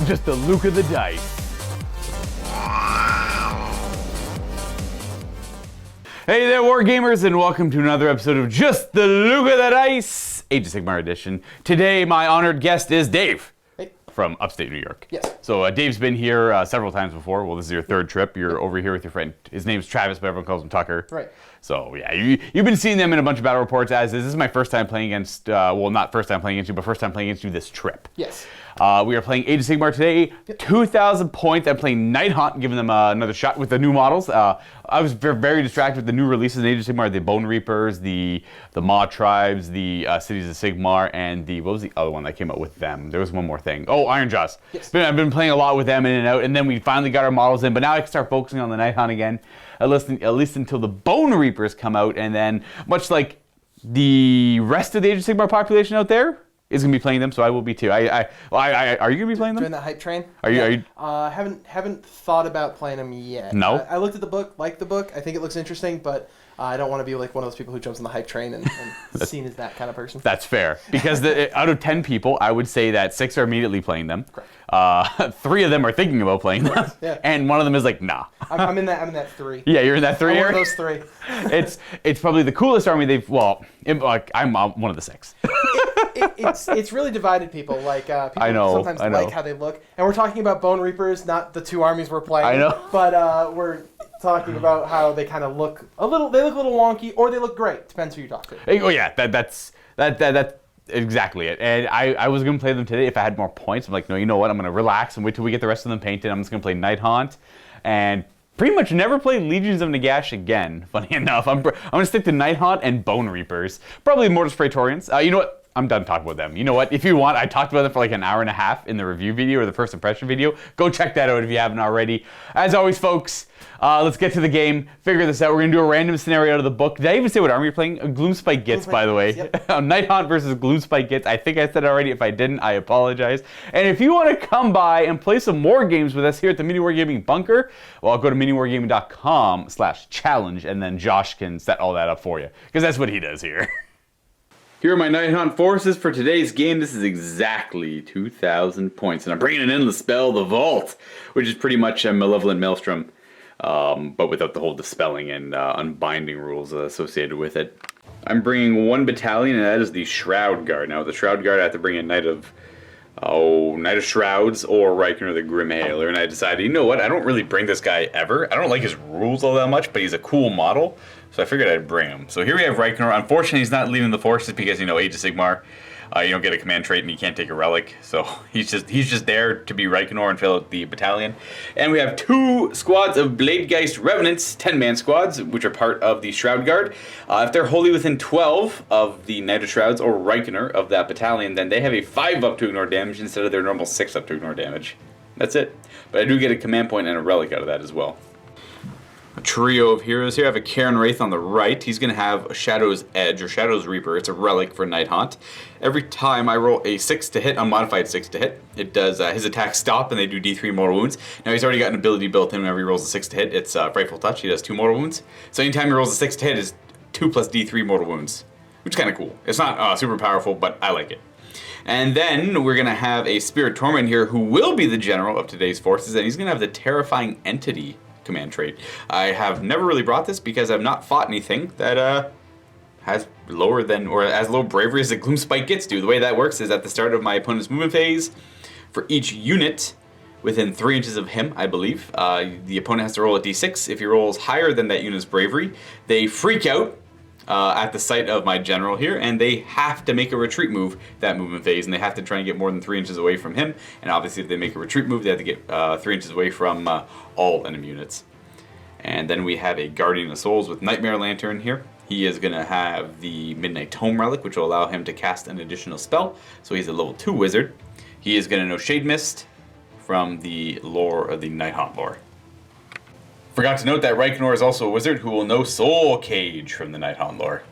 Just the Luka the dice. Hey there, Wargamers, and welcome to another episode of Just the Luka the Dice, Age of Sigmar edition. Today, my honored guest is Dave. Hey. From upstate New York. Yes. So Dave's been here several times before. Well, this is your third trip. You're over here with your friend. His name's Travis, but everyone calls him Tucker. Right. So yeah, you've been seeing them in a bunch of battle reports as is. This is my first time playing against, well, not first time playing against you, but first time playing against you this trip. Yes. We are playing Age of Sigmar today. Yep. 2,000 points. I'm playing Nighthaunt, giving them another shot with the new models. I was very distracted with the new releases in Age of Sigmar: the Bone Reapers, the Maw Tribes, the Cities of Sigmar, and what was the other one that came out with them? There was one more thing. Oh, Ironjaws. Yes. I've been playing a lot with them in and out, and then we finally got our models in. But now I can start focusing on the Nighthaunt again, at least until the Bone Reapers come out, and then much like the rest of the Age of Sigmar population out there is gonna be playing them, so I will be too. Are you gonna be playing them? Join that hype train. Are you? Haven't thought about playing them yet. No. I looked at the book, liked the book. I think it looks interesting, but I don't want to be like one of those people who jumps on the hype train and seen as that kind of person. That's fair, because out of 10 people, I would say that 6 are immediately playing them. Correct. 3 of them are thinking about playing them, yeah. And one of them is like, nah. I'm in that 3. Yeah, you're in that 3 I'm area? one of those 3. It's probably the coolest army they've. Well, I'm one of the 6. It's really divided people. Like people I know. like how they look, and we're talking about Bone Reapers, not the 2 armies we're playing. I know. But we're talking about how they kind of look a little. They look a little wonky, or they look great. Depends who you talk to. Oh yeah, that's exactly it. And I was gonna play them today if I had more points. I'm like, no, you know what? I'm gonna relax and wait till we get the rest of them painted. I'm just gonna play Nighthaunt, and pretty much never play Legions of Nagash again. Funny enough, I'm gonna stick to Nighthaunt and Bone Reapers. Probably Mortis Praetorians. You know what? I'm done talking about them. You know what? If you want, I talked about them for like an hour and a half in the review video or the first impression video. Go check that out if you haven't already. As always, folks, let's get to the game. Figure this out. We're going to do a random scenario out of the book. Did I even say what army you're playing? A Gloomspite Gitz, by the way. Yep. Nighthaunt versus Gloomspite Gitz. I think I said it already. If I didn't, I apologize. And if you want to come by and play some more games with us here at the MiniWarGaming bunker, well, go to miniwargaming.com/challenge, and then Josh can set all that up for you, because that's what he does here. Here are my Nighthaunt forces for today's game. This is exactly 2,000 points. And I'm bringing in the spell, the Vault, which is pretty much a Malevolent Maelstrom, but without the whole dispelling and unbinding rules associated with it. I'm bringing 1 battalion, and that is the Shroud Guard. Now, the Shroud Guard, I have to bring in Knight of Shrouds or Reichner the Grimhailer. And I decided, you know what? I don't really bring this guy ever. I don't like his rules all that much, but he's a cool model. So I figured I'd bring him. So here we have Reichner. Unfortunately, he's not leading the forces because, you know, Age of Sigmar, you don't get a command trait and you can't take a relic. So he's just there to be Reichner and fill out the battalion. And we have 2 squads of Bladegeist Revenants, 10-man squads, which are part of the Shroud Guard. If they're wholly within 12 of the Knight of Shrouds or Reichner of that battalion, then they have a 5 up to ignore damage instead of their normal 6 up to ignore damage. That's it. But I do get a command point and a relic out of that as well. A trio of heroes here. I have a Karen Wraith on the right. He's going to have a Shadow's Edge or Shadow's Reaper. It's a relic for Nighthaunt. Every time I roll a 6 to hit, unmodified 6 to hit, it does his attacks stop and they do D3 mortal wounds. Now he's already got an ability built in whenever he rolls a 6 to hit. It's Frightful Touch. He does 2 mortal wounds. So anytime he rolls a 6 to hit, is 2 plus D3 mortal wounds, which is kind of cool. It's not super powerful, but I like it. And then we're going to have a Spirit Torment here who will be the general of today's forces, and he's going to have the Terrifying Entity command trait. I have never really brought this because I've not fought anything that has lower than or as low bravery as the Gloomspite Gitz do. The way that works is at the start of my opponent's movement phase, for each unit within 3 inches of him, I believe, the opponent has to roll a d6. If he rolls higher than that unit's bravery, they freak out at the sight of my general here, and they have to make a retreat move that movement phase, and they have to try and get more than 3 inches away from him. And obviously, if they make a retreat move, they have to get 3 inches away from all enemy units. And then we have a Guardian of Souls with Nightmare Lantern here. He is going to have the Midnight Tome Relic, which will allow him to cast an additional spell. So he's a level 2 wizard. He is going to know Shade Mist from the lore of the Nighthaunt lore. Forgot to note that Reichner is also a wizard who will know Soul Cage from the Nighthaunt lore.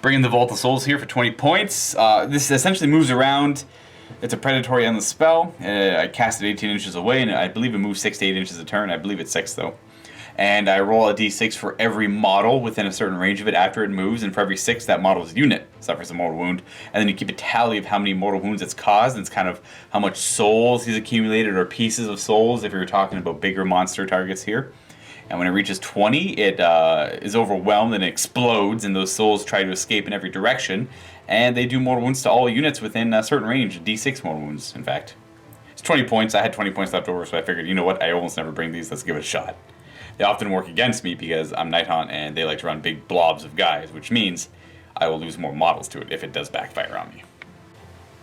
Bringing the Vault of Souls here for 20 points. This essentially moves around. It's a predatory endless spell. I cast it 18 inches away, and I believe it moves 6 to 8 inches a turn. I believe it's 6 though. And I roll a d6 for every model within a certain range of it after it moves, and for every 6 that model's unit suffers a mortal wound. And then you keep a tally of how many mortal wounds it's caused, and it's kind of how much souls he's accumulated, or pieces of souls if you're talking about bigger monster targets here. And when it reaches 20, it is overwhelmed and explodes, and those souls try to escape in every direction. And they do mortal wounds to all units within a certain range, d6 mortal wounds, in fact. It's 20 points. I had 20 points left over, so I figured, you know what, I almost never bring these, let's give it a shot. They often work against me because I'm Nighthaunt and they like to run big blobs of guys, which means I will lose more models to it if it does backfire on me.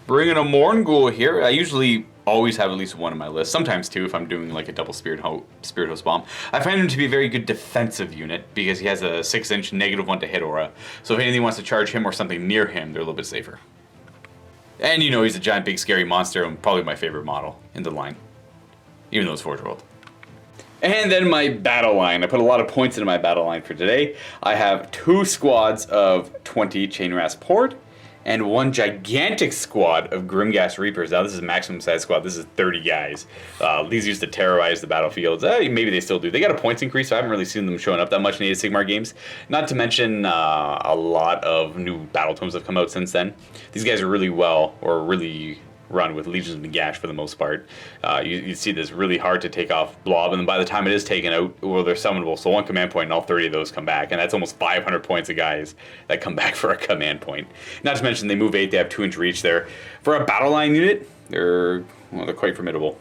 Bringing a Morngul here. I usually always have at least one on my list, sometimes two if I'm doing like a double Spirit Host Bomb. I find him to be a very good defensive unit because he has a 6-inch -1 to hit aura, so if anything wants to charge him or something near him, they're a little bit safer. And you know he's a giant big scary monster and probably my favorite model in the line, even though it's Forge World. And then my battle line. I put a lot of points into my battle line for today. I have 2 squads of 20 Chain Rasp Horde, and 1 gigantic squad of Grimghast Reapers. Now this is a maximum size squad. This is 30 guys. These used to terrorize the battlefields. Maybe they still do. They got a points increase, so I haven't really seen them showing up that much in Age of Sigmar games. Not to mention a lot of new battle tomes have come out since then. These guys are really really run with Legions of Nagash for the most part. You see this really hard to take off blob, and then by the time it is taken out, well, they're summonable. So 1 command point and all 30 of those come back, and that's almost 500 points of guys that come back for a command point. Not to mention they move 8, they have 2-inch reach there. For a battle line unit, they're quite formidable.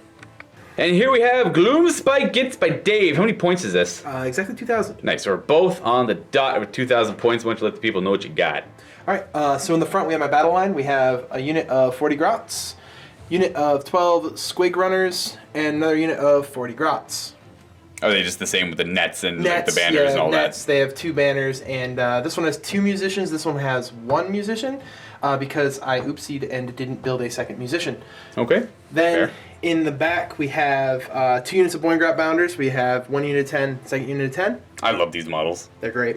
And here we have Gloomspite Gitz by Dave. How many points is this? Exactly 2,000. Nice. So we're both on the dot with 2,000 points. Why don't you let the people know what you got? All right, so in the front we have my battle line. We have a unit of 40 Grots, unit of 12 Squig Runners, and another unit of 40 Grots. Are they just the same with the nets and like the banners and all nets. They have 2 banners, and this one has 2 musicians. This one has 1 musician because I oopsied and didn't build a second musician. Okay. Then fair. In the back we have 2 units of Boingrot Bounders. We have 1 unit of 10, second unit of 10. I love these models. They're great.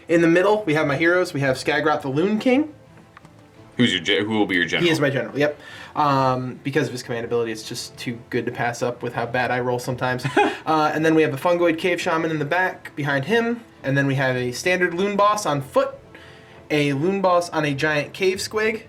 In the middle we have my heroes. We have Skagrot the Loon King. Who will be your general? He is my general, yep. Because of his command ability, it's just too good to pass up with how bad I roll sometimes. And then we have a Fungoid Cave Shaman in the back behind him. And then we have a standard Loon Boss on foot, a Loon Boss on a giant Cave Squig,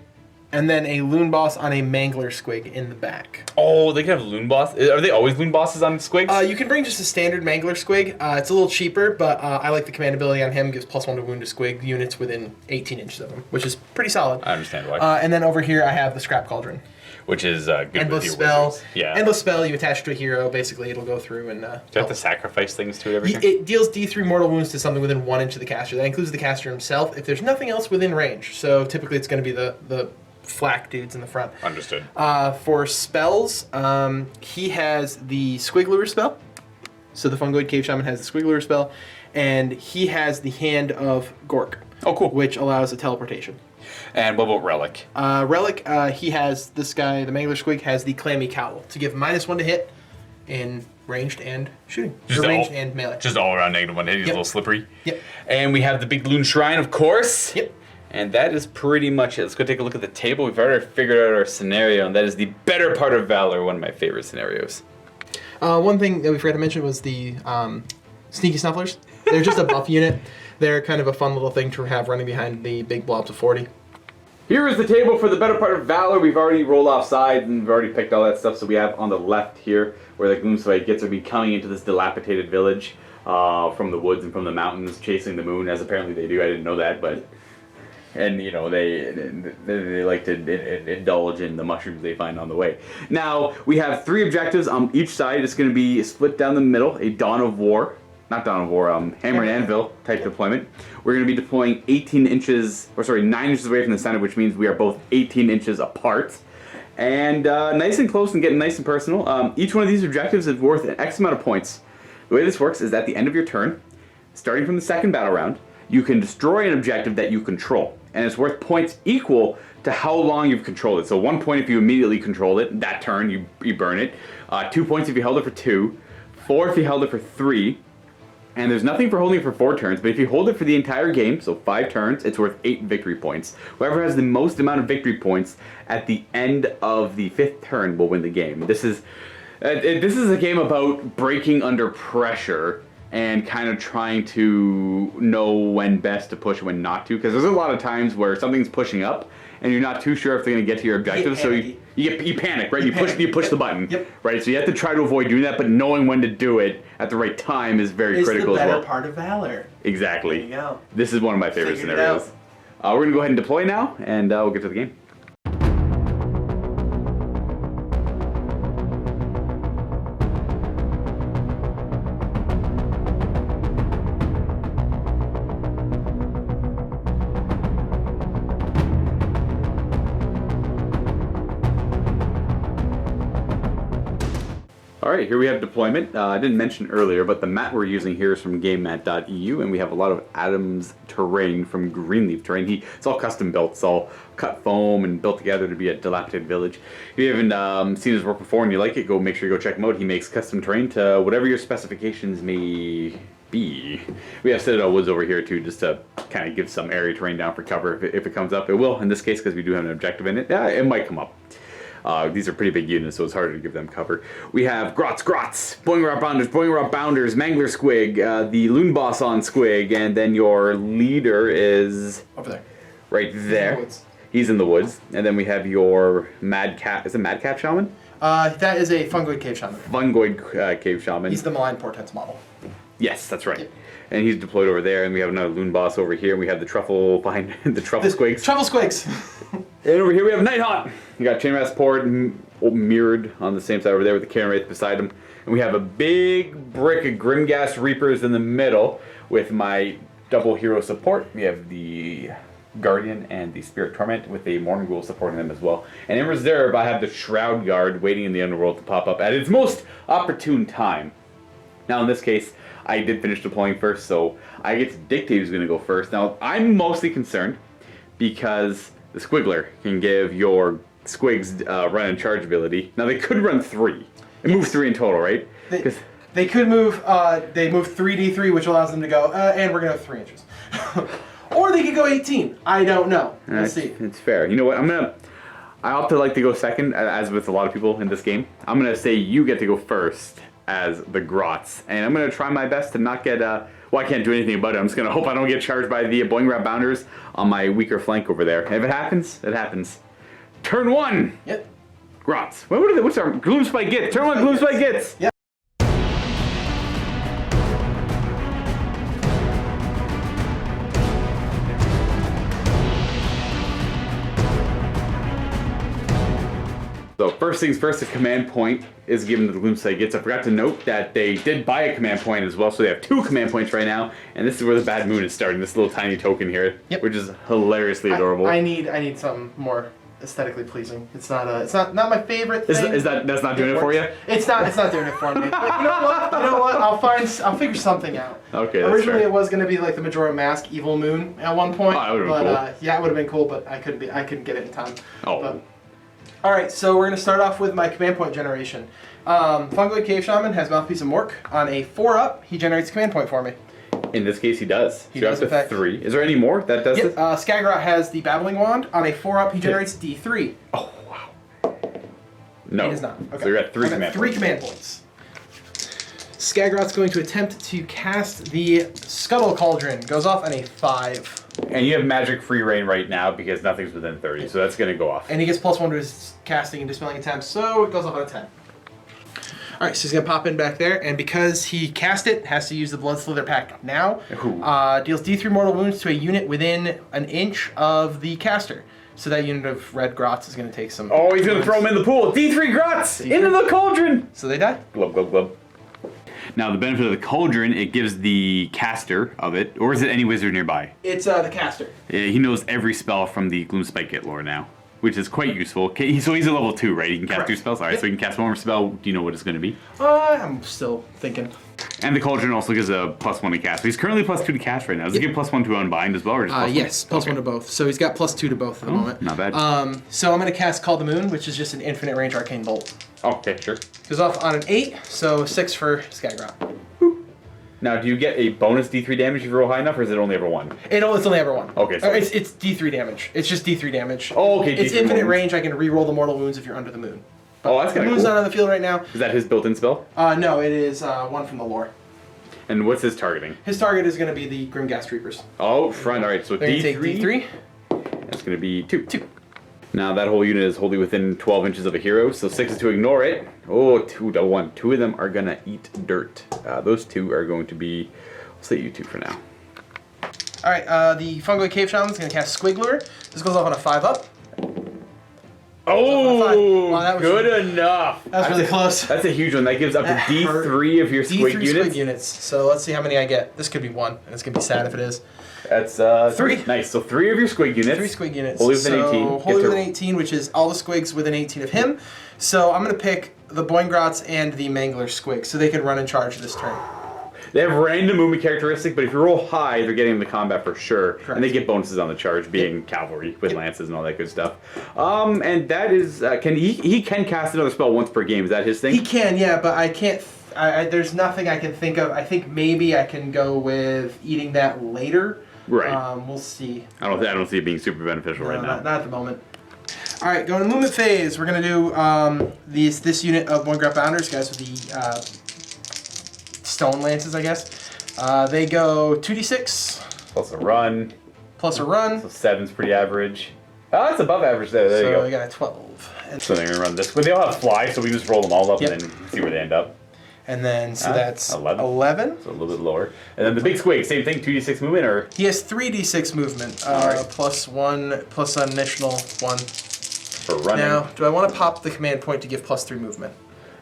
and then a Loon Boss on a Mangler Squig in the back. Oh, they can have Loon Boss? Are they always Loon Bosses on Squigs? You can bring just a standard Mangler Squig. It's a little cheaper, but I like the command ability on him. Gives +1 to wound to Squig units within 18 inches of him, which is pretty solid. I understand why. And then over here I have the Scrap Cauldron. Which is good Endless with your spell. wizards. Yeah. Endless spell, you attach it to a hero, basically it'll go through and... Do you have to sacrifice things to it every turn? It deals D3 mortal wounds to something within 1 inch of the caster. That includes the caster himself if there's nothing else within range. So typically it's going to be the flak dudes in the front. Understood. For spells, he has the Squiglure spell. So the Fungoid Cave Shaman has the Squiglure spell. And he has the Hand of Gork. Oh, cool. Which allows a teleportation. And what about Relic? Relic, he has, this guy, the Mangler Squig, has the Clammy Cowl to give -1 to hit in ranged and shooting. Ranged and melee. Just all around -1 hit. He's a little slippery. Yep. And we have the big Loon Shrine, of course. Yep. And that is pretty much it. Let's go take a look at the table. We've already figured out our scenario, and that is the Better Part of Valor, one of my favorite scenarios. One thing that we forgot to mention was the Sneaky Snufflers. They're just a buff unit. They're kind of a fun little thing to have running behind the big blobs of 40. Here is the table for the Better Part of Valor. We've already rolled off sides and we've already picked all that stuff. So we have on the left here where the Gloomspite Gitz are coming into this dilapidated village from the woods and from the mountains, chasing the moon, as apparently they do. I didn't know that, but... And, you know, they like to indulge in the mushrooms they find on the way. Now, we have 3 objectives on each side. It's going to be split down the middle, a Dawn of War. Not Dawn of War, Hammer and Anvil type deployment. We're going to be deploying 9 inches away from the center, which means we are both 18 inches apart. And nice and close and getting nice and personal. Each one of these objectives is worth an X amount of points. The way this works is at the end of your turn, starting from the second battle round, you can destroy an objective that you control. And it's worth points equal to how long you've controlled it. So 1 point if you immediately controlled it, that turn you burn it. 2 points if you held it for 2. 4 if you held it for 3. And there's nothing for holding it for 4 turns, but if you hold it for the entire game, so 5 turns, it's worth 8 victory points. Whoever has the most amount of victory points at the end of the 5th turn will win the game. This is a game about breaking under pressure and kind of trying to know when best to push and when not to, because there's a lot of times where something's pushing up and you're not too sure if they're going to get to your objective, so you panic, right? You push the button, right? So you have to try to avoid doing that, but knowing when to do it at the right time is very critical as well. It's the better part of Valor. Exactly. There you go. This is one of my favorite scenarios. We're going to go ahead and deploy now, and we'll get to the game. Alright, here we have deployment. I didn't mention earlier, but the mat we're using here is from GameMat.eu, and we have a lot of Adam's terrain from Greenleaf Terrain. It's all custom built. It's all cut foam and built together to be a dilapidated village. If you haven't seen his work before and you like it, make sure you go check him out. He makes custom terrain to whatever your specifications may be. We have Citadel Woods over here too, just to kind of give some area terrain down for cover if it comes up. It will in this case because we do have an objective in it. Yeah, it might come up. These are pretty big units, so it's harder to give them cover. We have Grots, Boingrot Bounders, Mangler Squig, the Loon Boss on Squig, and then your leader is... over there. Right there. He's in the woods. And then we have your Madcap... Is it Madcap Shaman? That is a Fungoid Cave Shaman. Fungoid Cave Shaman. He's the Malign Portents model. Yes, that's right. Yep. And he's deployed over there, and we have another Loon Boss over here. We have the Truffle behind the Truffle Squigs. Truffle Squigs! And over here we have Nighthaunt. You got Chainmask Port mirrored on the same side over there with the Karen Wraith beside him. And we have a big brick of Grimghast Reapers in the middle with my double hero support. We have the Guardian and the Spirit Torment with the Morning Ghoul supporting them as well. And in reserve I have the Shroud Guard waiting in the Underworld to pop up at its most opportune time. Now in this case, I did finish deploying first, so I get to dictate who's going to go first. Now I'm mostly concerned because the Squiggler can give your Squigs run and charge ability. Now they could run 3. It moves 3 in total, right? They could move. They move 3d3, which allows them to go. And we're gonna go 3 inches. Or they could go 18. I don't know. Let's see. It's fair. You know what? I opt to like to go second, as with a lot of people in this game. I'm gonna say you get to go first as the Grots, and I'm gonna try my best to not get. Well, I can't do anything about it. I'm just gonna hope I don't get charged by the Boingrot Bounders on my weaker flank over there. And if it happens, it happens. Turn 1. Yep. Grots. What's our Gloomspite Gitz? Turn 1, Gloomspite Gitz. Yep. So first things first, the command point is given to the Gloomspite Gitz. I forgot to note that they did buy a command point as well, so they have 2 command points right now, and this is where the bad moon is starting. This little tiny token here, which is hilariously adorable. I need something more aesthetically pleasing. It's not my favorite thing. That's not doing it for you? It's not doing it for me. But you know what? I'll figure something out. Okay. Originally it was gonna be like the Majora Mask Evil Moon at one point. Oh, that would have been cool. Yeah, it would have been cool, but I couldn't get it in time. Oh. But, all right, so we're going to start off with my command point generation. Fungoid Cave Shaman has Mouthpiece of Mork. On a 4-up, he generates a command point for me. In this case, he does. He does, in fact. 3. Is there any more that does this? Skagrot has the Babbling Wand. On a 4-up, he generates D3. Oh, wow. No. He does not. Okay. So you're at 3 command points. 3 command points. Skagrot's going to attempt to cast the Scuttle Cauldron. Goes off on a 5. And you have magic free reign right now because nothing's within 30, so that's going to go off. And he gets +1 to his casting and dispelling attempts, so it goes off on a 10. Alright, so he's going to pop in back there, and because he cast it, has to use the Blood Slither Pact now. Deals D3 mortal wounds to a unit within an inch of the caster. So that unit of red Grots is going to take some... Oh, he's going to throw him in the pool! D3 Grots! Into the cauldron! So they die. Glub, glub, glub. Now, the benefit of the cauldron, it gives the caster of it, or is it any wizard nearby? It's the caster. He knows every spell from the Gloomspite Gitz lore now, which is quite useful. So he's a level 2, right? He can cast 2 spells? Alright, so he can cast 1 more spell. Do you know what it's going to be? I'm still thinking. And the cauldron also gives a +1 to cast. So he's currently +2 to cast right now. Does it give +1 to unbind as well? Or just yes, +1 to both. So he's got +2 to both at the moment. Not bad. So I'm going to cast Call the Moon, which is just an infinite range arcane bolt. Oh, okay, sure. Goes off on an 8, so 6 for Skagrot. Now, do you get a bonus D3 damage if you roll high enough, or is it only ever 1? It's only ever 1. Okay, so it's D3 damage. It's just D3 damage. Oh, okay. It's infinite range. I can re-roll the mortal wounds if you're under the moon. But that's kind of cool. The moon's not on the field right now. Is that his built-in spell? No, it is one from the lore. And what's his targeting? His target is going to be the Grimghast Reapers. Oh, front. All right, so They're D3. going to take D3. That's going to be 2. 2. Now that whole unit is wholly within 12 inches of a hero, so 6 is to ignore it. Oh, 2 to 1. 2 of them are going to eat dirt. Those 2 are going to be, we'll say you 2 for now. Alright, the Fungoid Cave Shaman is going to cast Squiggler. This goes off on a 5-up. Oh, wow, that was good enough. That was really close. That's a huge one. That gives up to D3 of your squig D3 units. squig units. So let's see how many I get. This could be 1, and it's going to be sad if it is. That's 3. Nice. So 3 of your squig units. 3 squig units. Wholly within 18. Wholly within 18, which is all the squigs within 18 of him. So I'm going to pick the Boingrots and the Mangler squig, so they can run and charge this turn. They have random movement characteristic, but if you roll high, they're getting into combat for sure. Correct. And they get bonuses on the charge, being cavalry with lances and all that good stuff. And that is, he can cast another spell once per game. Is that his thing? He can, yeah, but I can't. There's nothing I can think of. I think maybe I can go with eating that later. Right. We'll see. I don't see it being super beneficial right now. Not at the moment. All right, going to movement phase. We're gonna do this unit of Boingrot Bounders, guys, with the stone lances, I guess. They go 2d6 Plus a run. plus a run. So 7's pretty average. Oh, that's above average there. There you So go. we got a 12. And So they're gonna run this. But they all have fly, so we just roll them all up Yep. and then see where they end up. And then, so that's 11. 11. So a little bit lower. And then the big squig, same thing, 2d6 movement, or He has 3d6 movement, Alright. plus 1, plus an additional 1. for running. Now, do I want to pop the command point to give plus 3 movement?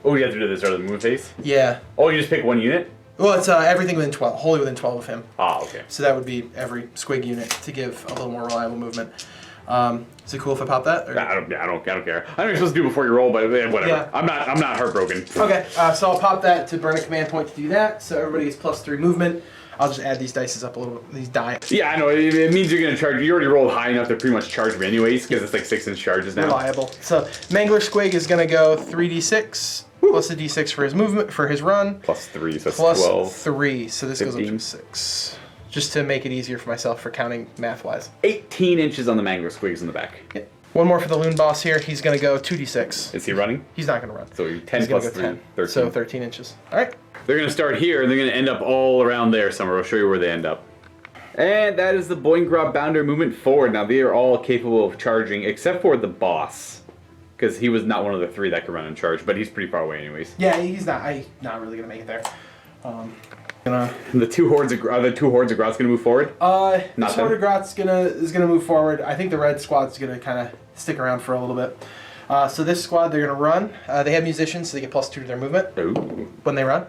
Oh, you have to do this rather than movement phase? Yeah. Oh, you just pick one unit? Well, it's everything within 12, wholly within 12 of him. Ah, okay. So that would be every squig unit to give a little more reliable movement. Is it cool if I pop that? Or? I don't care. I know what you're supposed to do before you roll, but whatever. Yeah. I'm not heartbroken. Okay, so I'll pop that to burn a command point to do that. So everybody gets plus 3 movement. I'll just add these dices up a little bit. These die. Yeah, I know. It means you're gonna charge. You already rolled high enough to pretty much charge me anyways, because it's like 6-inch charges now. Reliable. So Mangler Squig is gonna go 3d6 plus a d6 for his movement for his run. Plus 3, so that's Plus 12. 3, so this 15. goes up to 6. Just to make it easier for myself for counting math-wise. 18 inches on the mangler squigs in the back. Yep. One more for the Loon Boss here. He's gonna go 2d6. Is he running? He's not gonna run. So you're 10 He's gonna plus go 3, 10. 13. So 13 inches. All right. They're going to start here, and they're going to end up all around there somewhere. I'll show you where they end up. And that is the Boingrot Bounder movement forward. Now, they are all capable of charging, except for the boss. Because he was not one of the 3 that could run and charge, but he's pretty far away anyways. Yeah, he's not. Not really gonna make it there. And the two hordes of Grots going to move forward? This Not Horde them. of Grots is gonna move forward. I think the red squad's gonna kind of stick around for a little bit. So this squad, they're gonna run. They have musicians, so they get plus 2 to their movement Ooh. when they run.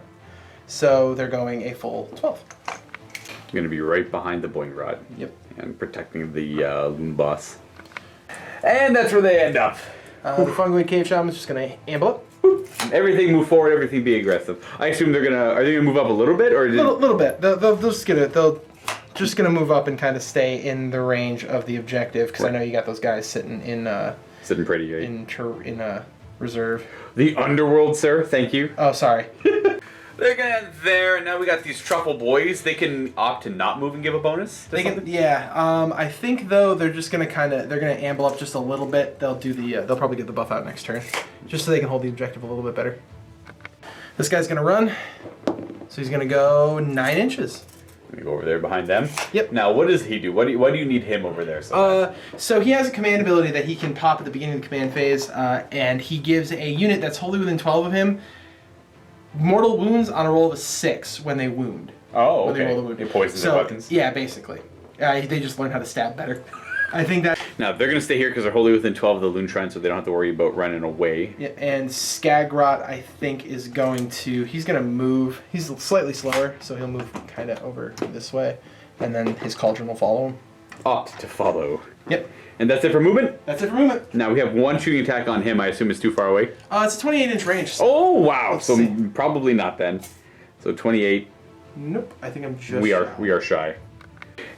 So they're going a full 12. Going to be right behind the Boingrot. Yep. And protecting the Loon Boss. And that's where they end up. The Fungoid Cave Shaman is just gonna amble up. Everything move forward, everything be aggressive. I assume are they gonna move up a little bit, or Little bit. They'll just gonna move up and kind of stay in the range of the objective because I know you got those guys sitting in sitting pretty right? in reserve. The underworld, sir. Thank you. Oh, sorry. They're gonna end there. Now we got these truffle boys. They can opt to not move and give a bonus. to They can, something? yeah. I think though they're just gonna they're gonna amble up just a little bit. They'll do they'll probably get the buff out next turn, just so they can hold the objective a little bit better. This guy's gonna run, so he's gonna go 9 inches. Let me go over there behind them. Yep. Now what does he do? Why do you need him over there? So he has a command ability that he can pop at the beginning of the command phase, and he gives a unit that's wholly within 12 of him mortal wounds on a roll of a 6 when they wound. Oh, When they roll the okay. wound. It poisons their weapons. Yeah, basically. They just learn how to stab better. I think that. Now they're gonna stay here because they're wholly within 12 of the Loon Shrine, so they don't have to worry about running away. Yeah, and Skagrot, I think, is going to. He's going to move. He's slightly slower, so he'll move kind of over this way, and then his cauldron will follow him. Opt to follow. Yep. And that's it for movement? That's it for movement. Now we have one shooting attack on him. I assume it's too far away. It's a 28-inch range. Oh wow! Let's So see. probably not then. So 28. Nope. I think I'm just. We are shy.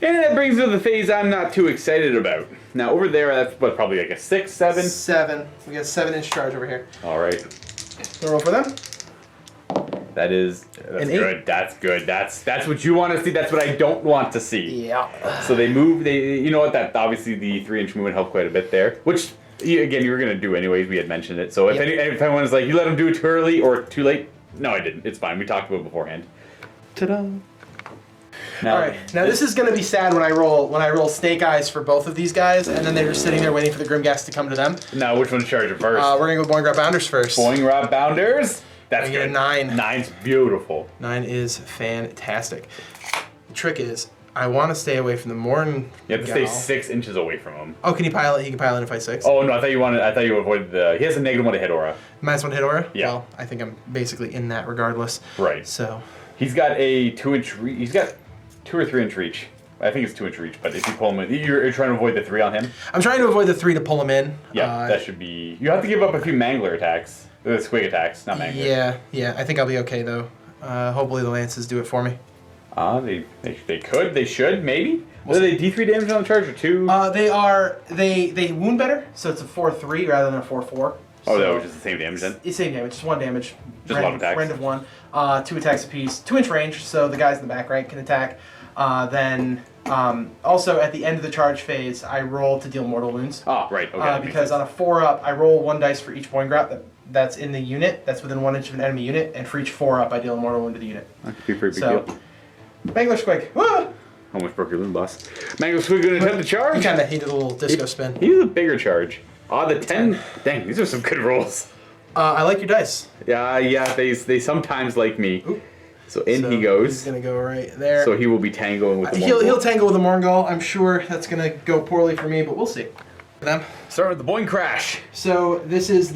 And that brings us to the phase I'm not too excited about. Now over there, that's probably like a 6, 7. 7. We got a 7-inch charge over here. All right. Gonna roll for them. That's An 8. good. That's good. That's what you want to see. That's what I don't want to see. Yeah. So they move. You know what? That obviously the 3-inch movement helped quite a bit there. Which again you were gonna do anyways. We had mentioned it. So if Yep. anyone is like, you let him do it too early or too late, no, I didn't. It's fine. We talked about it beforehand. Ta-da. Now, All right, now this is gonna be sad when I roll Snake Eyes for both of these guys, and then they're just sitting there waiting for the Grimghast to come to them. Now, which one's charging first? We're gonna go Boing Grab Bounders first. Boing Grab Bounders. That's I get a good. 9. 9's beautiful. 9 is fantastic. The trick is, I want to stay away from the Morn. You have to stay 6 inches away from him. Oh, can he pilot? He can pilot in fight 6. Oh no, I thought you avoided the. He has a -1 to hit aura. -1 hit aura. Yeah. Well, I think I'm basically in that regardless. Right. So. He's got a 2-inch. He's got 2 or 3 inch reach. I think it's 2 inch reach. But if you pull him, you're trying to avoid the 3 on him. I'm trying to avoid the 3 to pull him in. Yeah, that should be. You have to give up a few mangler attacks. The squig attacks, not mangler. Yeah. I think I'll be okay though. Hopefully the lances do it for me. They could. They should. Maybe. Are they D3 damage on the charge or 2? They wound better, so it's a 4-3 rather than a 4-4. Oh, so that was just the same damage then? It's same damage, just 1 damage. Just 1 attacks. Rend of 1. 2 attacks apiece. 2-inch range, so the guys in the back rank can attack. Also at the end of the charge phase, I roll to deal mortal wounds. Oh, right. Okay. Because on a 4-up, I roll 1 dice for each Boing Grab that's in the unit, that's within 1 inch of an enemy unit, and for each 4-up, I deal a mortal wound to the unit. That could be a pretty big deal. Mangler Squig. Woo! Almost broke your loon boss. Mangler Squig gonna attempt the charge? He did a little disco spin. He was a bigger charge. The 10. Dang, these are some good rolls. I like your dice. Yeah, they sometimes like me. Ooh. So he goes. He's gonna go right there. So he will be tangoing with the He'll tangle with the Morngul. I'm sure that's gonna go poorly for me, but we'll see. Them. Start with the Boing Crash. So this is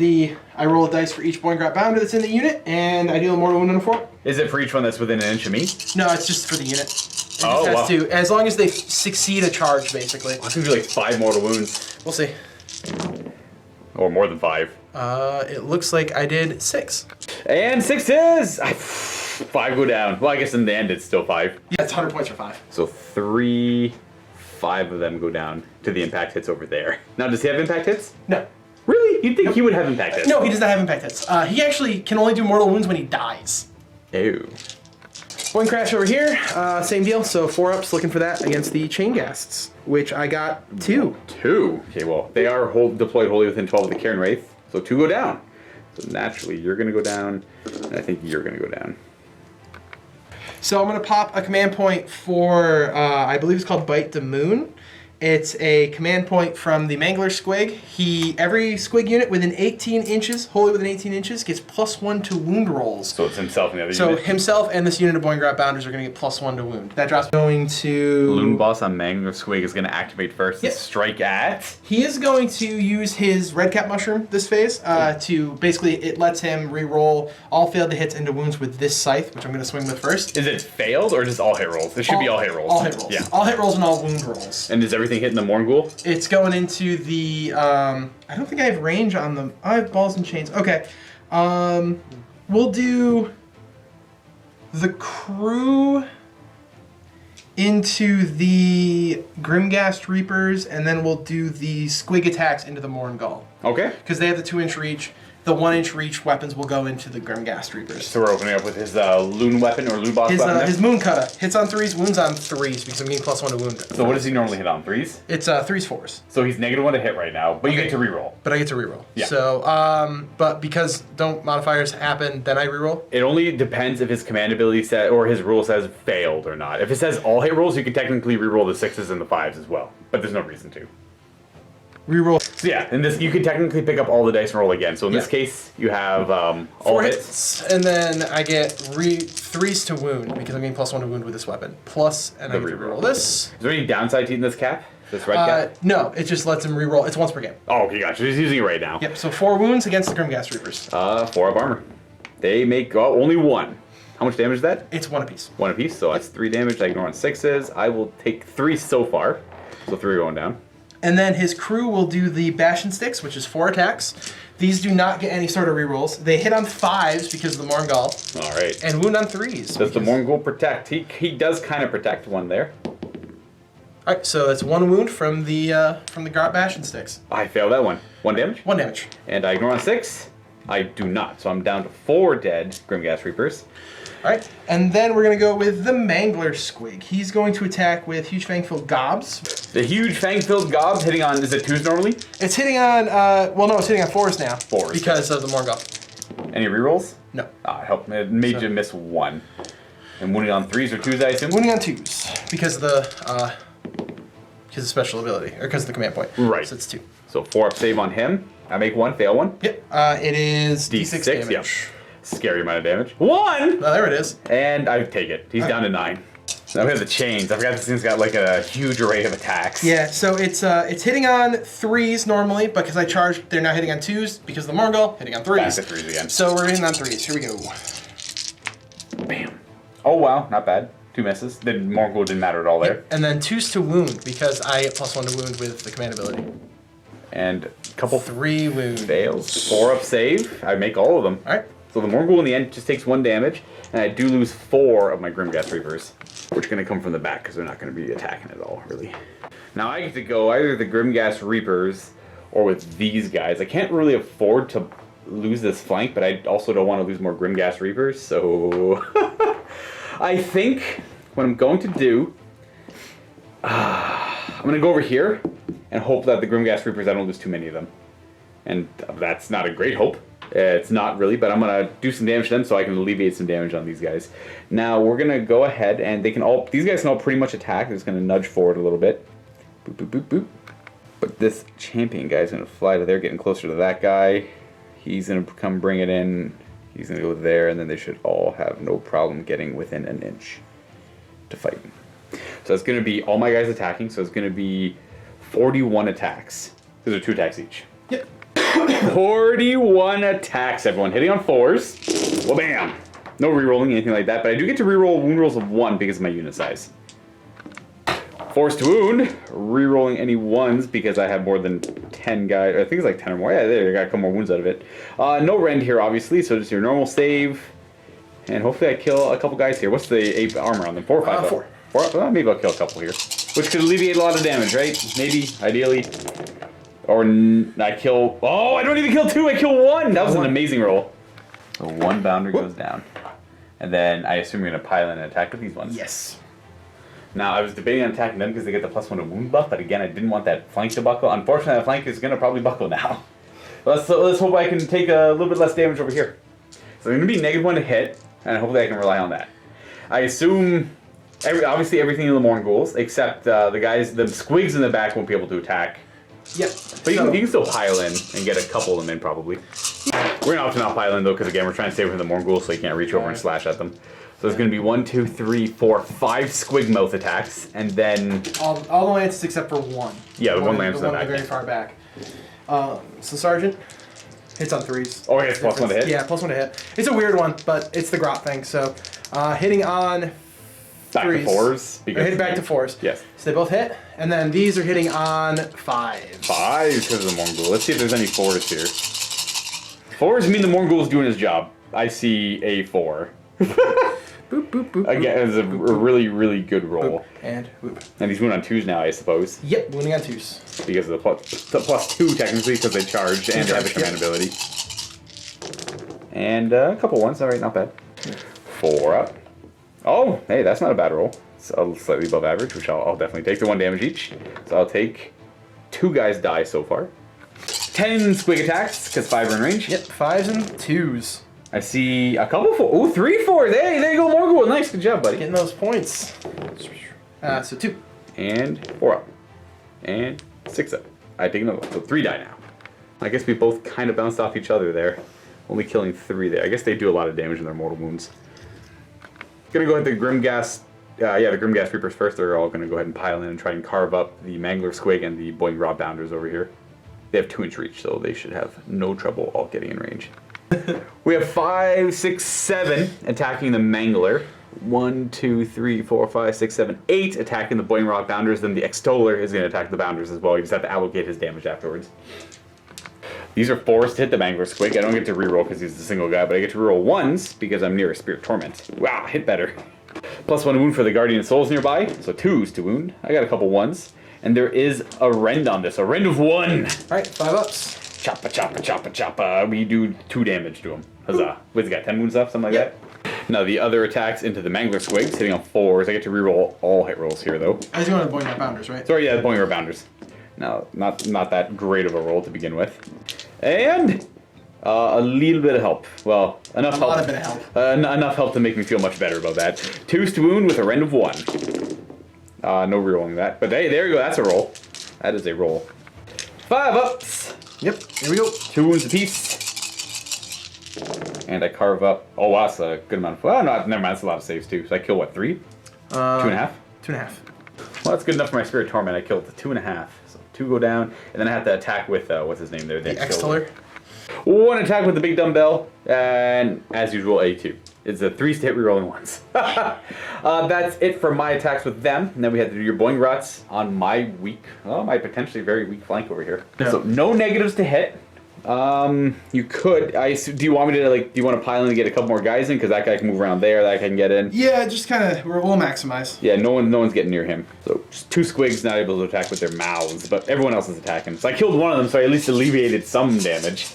I roll a dice for each Boing Grab Bounder that's in the unit, and I deal a mortal wound on a 4. Is it for each one that's within an inch of me? No, it's just for the unit. It Oh, just wow. has to, as long as they succeed a charge, basically. I think like 5 mortal wounds. We'll see. Or more than 5. It looks like I did 6. And 6s! 5 go down. Well, I guess in the end it's still 5. Yeah, it's 100 points for 5. So 5 of them go down to the impact hits over there. Now, does he have impact hits? No. Really? You'd think he would have impact hits. No, he does not have impact hits. He actually can only do mortal wounds when he dies. Ew. Boing Crash over here, same deal. So 4-ups looking for that against the Chainghasts, which I got 2. 2. Okay, well, they are deployed wholly within 12 of the Cairn Wraith, so 2 go down. So naturally, you're going to go down, and I think you're going to go down. So I'm going to pop a command point for, I believe it's called Bite the Moon. It's a command point from the Mangler Squig. Every Squig unit within 18 inches, wholly within 18 inches, gets +1 to wound rolls. So it's himself and the other So unit. himself and this unit of Boing Grab Bounders are going to get +1 to wound. That drops going to... Loon Boss on Mangler Squig is going to activate first and strike at... He is going to use his Red Cap Mushroom this phase to basically, it lets him re-roll all failed to hits into wounds with this Scythe, which I'm going to swing with first. Is it failed or just all hit rolls? It should be all hit rolls. All hit rolls. Yeah. All hit rolls and all wound rolls. And is everything hitting the Morngul? It's going into the, I don't think I have range on them. I have balls and chains. Okay. We'll do the crew into the Grimghast Reapers, and then we'll do the Squig attacks into the Morngul. Okay. Because they have the 2-inch reach. The 1-inch reach weapons will go into the Grimghast Reapers. So we're opening up with his Loon weapon or Loon Boss weapon there? His Moon Cutter. Hits on 3s, wounds on 3s, because I'm getting +1 to wound. So what does he normally hit on? 3s? It's 3s, 4s. So he's -1 to hit right now, but you get to reroll. But I get to reroll. Yeah. So, but because don't modifiers happen, then I reroll? It only depends if his command ability set or his rule says failed or not. If it says all hit rolls, you can technically reroll the 6s and the 5s as well, but there's no reason to. Reroll. So yeah, in this you can technically pick up all the dice and roll again. So in this case, you have all 4 hits. and then I get 3s to wound because I'm getting +1 to wound with this weapon. Plus, and I get to reroll this. Is there any downside to eating this cap? This red cap? No, it just lets him reroll. It's once per game. Oh, okay, gotcha. He's using it right now. Yep. So 4 wounds against the Grimghast Reapers. 4 up armor. They make only 1. How much damage is that? It's 1 apiece. 1 apiece, so that's 3 damage. I ignore on 6s. I will take 3 so far. So 3 are going down. And then his crew will do the Bash and Sticks, which is 4 attacks. These do not get any sort of rerolls. They hit on 5s because of the Morngul. All right. And wound on 3s. Does the Morngul protect? He does kind of protect one there. All right, so it's 1 wound from the Bash and Sticks. I failed that one. 1 damage. 1 damage. And I ignore on 6. I do not. So I'm down to 4 dead Grimghast Reapers. All right, and then we're going to go with the Mangler Squig. He's going to attack with Huge Fang-filled Gobs. The huge fang-filled gobs hitting on, is it 2s normally? It's hitting on, well, no, it's hitting on 4s now. 4s. Because of the Morngul. Any rerolls? No. It helped. It made you miss 1. And wounding on 3s or 2s, I assume? Wounding on 2s because of the special ability, or because of the command point. Right. So it's 2. So 4 up save on him. I make 1, fail 1. Yep. It is D6 damage. Yep. Scary amount of damage. 1! Oh, there it is. And I take it. He's down to 9. Now we have the chains. I forgot this thing's got like a huge array of attacks. Yeah, so it's hitting on 3s normally, but because I charged, they're now hitting on 2s because of the Morgul, hitting on 3s. Back to 3s again. So we're hitting on 3s. Here we go. Bam. Oh wow, not bad. 2 misses. The Morgul didn't matter at all there. And then 2s to wound because I get +1 to wound with the command ability. And a couple 3 wound. fails. 4 up save. I make all of them. Alright. So the Morgul in the end just takes 1 damage, and I do lose 4 of my Grimghast Reapers, which are going to come from the back because they're not going to be attacking at all, really. Now I get to go either the Grimghast Reapers or with these guys. I can't really afford to lose this flank, but I also don't want to lose more Grimghast Reapers, so I think what I'm going to do, I'm going to go over here and hope that the Grimghast Reapers, I don't lose too many of them. And that's not a great hope. It's not really, but I'm going to do some damage to them so I can alleviate some damage on these guys. Now we're going to go ahead and these guys can all pretty much attack. They're just going to nudge forward a little bit. Boop, boop, boop, boop. But this champion guy is going to fly to there, getting closer to that guy. He's going to come bring it in. He's going to go there, and then they should all have no problem getting within an inch to fight. So it's going to be all my guys attacking, so it's going to be 41 attacks. Those are 2 attacks each. Yep. 41 attacks, everyone. Hitting on 4s. Well, bam. No rerolling, anything like that, but I do get to reroll wound rolls of 1 because of my unit size. 4s to wound. Rerolling any 1s because I have more than 10 guys. I think it's like 10 or more. Yeah, there, I got a couple more wounds out of it. No rend here, obviously, so just your normal save. And hopefully I kill a couple guys here. What's the 8 armor on them? 4 or 5? 4. 4? Maybe I'll kill a couple here. Which could alleviate a lot of damage, right? Maybe, ideally. Or I kill... Oh, I don't even kill 2, I kill 1! That was an amazing roll. So 1 bounder goes down. And then I assume you're going to pile in and attack with these ones. Yes. Now, I was debating on attacking them because they get the +1 to wound buff, but again, I didn't want that flank to buckle. Unfortunately, that flank is going to probably buckle now. Let's hope I can take a little bit less damage over here. So I'm going to be -1 to hit, and hopefully I can rely on that. I assume... obviously everything in the Morghuls, except the squigs in the back won't be able to attack. Yep. But you can still pile in and get a couple of them in, probably. We're going to opt to not pile in, though, because again, we're trying to stay within the Morghuls so you can't reach over and slash at them. So it's going to be 1, 2, 3, 4, 5 squig mouth attacks, and then... All the lances except for 1. Yeah, the one lance in the back. Very far back. So Sergeant hits on 3s. Oh, it's +1 to hit? Yeah, +1 to hit. It's a weird one, but it's the grot thing. So hitting on... Back 3s. to 4s. Hitting back to 4s. Yes. So they both hit, and then these are hitting on 5s. 5 because of the Morgul. Let's see if there's any 4s here. 4s mean the Morgul's doing his job. I see a 4. Boop, boop, boop. Again, it's a really, really good roll. Boop, and whoop. And he's wounding on 2s now, I suppose. Yep, wounding on 2s. Because of the +2, technically, because they charged and they have a command ability. And a couple 1s. Alright, not bad. 4 up. Oh, hey, that's not a bad roll. It's slightly above average, which I'll definitely take. The 1 damage each. So I'll take 2 guys die so far. 10 squig attacks, because 5 are in range. Yep, 5s and 2s. I see a couple 4. Ooh, 3 4s. Hey, there you go, Morgul. Nice, good job, buddy. Getting those points. So 2. And 4 up. And 6 up. I take another one. So 3 die now. I guess we both kind of bounced off each other there. Only killing 3 there. I guess they do a lot of damage in their mortal wounds. Gonna go ahead the Grimghast, the Grimghast Reapers first. They're all gonna go ahead and pile in and try and carve up the Mangler Squig and the Boing Raw Bounders over here. They have 2-inch reach, so they should have no trouble all getting in range. We have 5, 6, 7 attacking the Mangler. 1, 2, 3, 4, 5, 6, 7, 8 attacking the Boing Raw Bounders. Then the Extoller is gonna attack the Bounders as well. You just have to allocate his damage afterwards. These are 4s to hit the Mangler Squig. I don't get to reroll because he's a single guy, but I get to reroll 1s because I'm near a Spirit Torment. Wow, hit better. +1 wound for the Guardian of Souls nearby, so 2s to wound. I got a couple 1s. And there is a rend on this, a rend of 1. Alright, 5 ups. Choppa, choppa, choppa, choppa. We do 2 damage to him. Huzzah. What's he got, 10 wounds left, something like that? Now the other attacks into the Mangler Squigs, hitting on 4s. I get to reroll all hit rolls here, though. I was going to Boing Bounders, right? Sorry, yeah, Boing Raw Bounders. No, not that great of a roll to begin with. And A little bit of help. Well, enough help. A lot of bit of help. Enough help to make me feel much better about that. 2 to wound with a rend of 1. No rerolling that. But hey, there you go. That's a roll. That is a roll. 5 ups. Yep, here we go. 2 wounds apiece. And I carve up. Oh, wow, that's a good amount of. Well, no, never mind. That's a lot of saves, too. So I kill what, 3? 2.5? 2.5. Well, that's good enough for my Spirit Torment. I killed the 2.5. So 2 go down. And then I have to attack with, what's his name there? The X-Tiller. 1 attack with the big dumbbell. And, as usual, A2. It's a 3 to hit rerolling ones. That's it for my attacks with them. And then we have to do your Boing Ruts on my weak, my potentially very weak flank over here. Yeah. So no negatives to hit. You could. Do you want me to do you want to pile in and get a couple more guys in? Because that guy can move around there. That guy can get in. Yeah, just kind of. We'll maximize. Yeah, no one's getting near him. So just 2 squigs not able to attack with their mouths, but everyone else is attacking. So I killed one of them, so I at least alleviated some damage.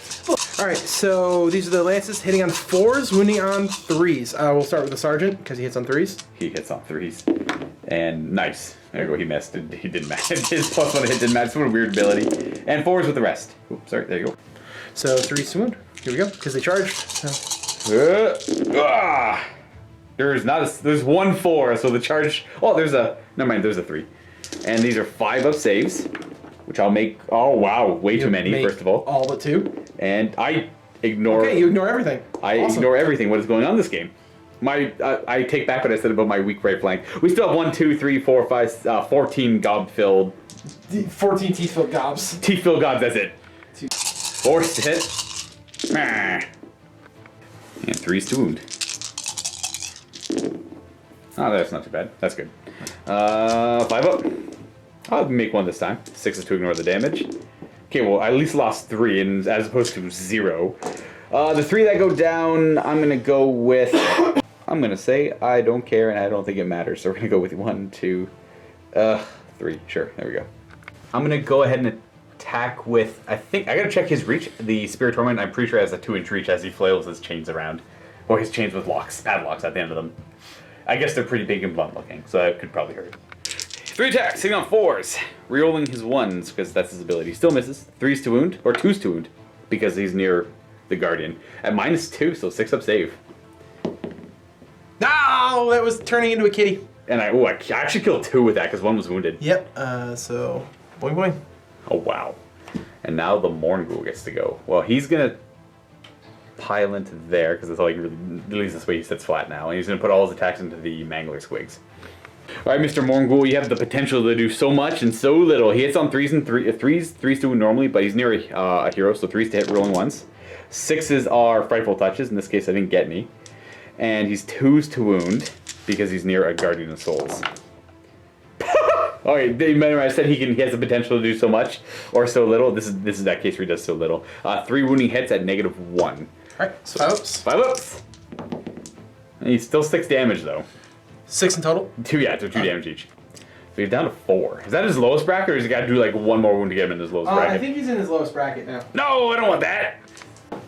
All right, so these are the lances hitting on 4s, wounding on 3s. We'll start with the sergeant because he hits on 3s. He hits on 3s, and nice. There you go. He missed. He didn't match. His +1 hit didn't match. What a weird ability. And 4s with the rest. Oops, sorry. There you go. So 3s to wound. Here we go, because they charged. So. There's 1 4, so the charge. Oh, never mind. There's a 3, and these are 5 up saves, which I'll make. Oh wow, way too many. First of all but 2. And I ignore. Okay, you ignore everything. I ignore everything. What is going on in this game? I take back what I said about my weak right flank. We still have 1, 2, 3, 4, 5, 14 gob filled. 14 teeth filled gobs. Teeth filled gobs. That's it. 4s to hit. And 3s to wound. Oh, that's not too bad. That's good. 5 up. I'll make 1 this time. 6 is to ignore the damage. Okay, well, I at least lost 3, and as opposed to 0. The 3 that go down, I'm gonna go with. I'm gonna say I don't care, and I don't think it matters. So we're gonna go with 1, 2, 3. Sure, there we go. I'm gonna go ahead and attack with. I think I gotta check his reach. The Spirit Torment, I'm pretty sure has a 2-inch reach as he flails his chains around, or his chains with padlocks at the end of them. I guess they're pretty big and blunt looking, so that could probably hurt. 3 attacks, hitting on 4s. Rerolling his 1s, because that's his ability. Still misses. 3s to wound, or 2s to wound, because he's near the Guardian. At -2, so 6 up save. No, that was turning into a kitty. And I actually killed 2 with that, because 1 was wounded. Yep, so, boing boing. Oh, wow. And now the Morngul gets to go. Well, he's going to pile into there, because that's all he can really, at least this way he sits flat now. And he's going to put all his attacks into the Mangler Squigs. Alright, Mr. Morngul, you have the potential to do so much and so little. He hits on 3s and 3s to wound normally, but he's near a hero, so 3s to hit rolling 1s. 6s are frightful touches. In this case, I didn't get any. And he's 2s to wound because he's near a Guardian of Souls. Alright, remember I said he has the potential to do so much or so little. This is that case where he does so little. 3 wounding hits at -1. Alright, so 5 ups. 5 ups. And he's still 6 damage though. 6 in total? 2 damage each. So he's down to 4. Is that his lowest bracket, or does he got to do like 1 more wound to get him in his lowest bracket? I think he's in his lowest bracket now. No, I don't want that.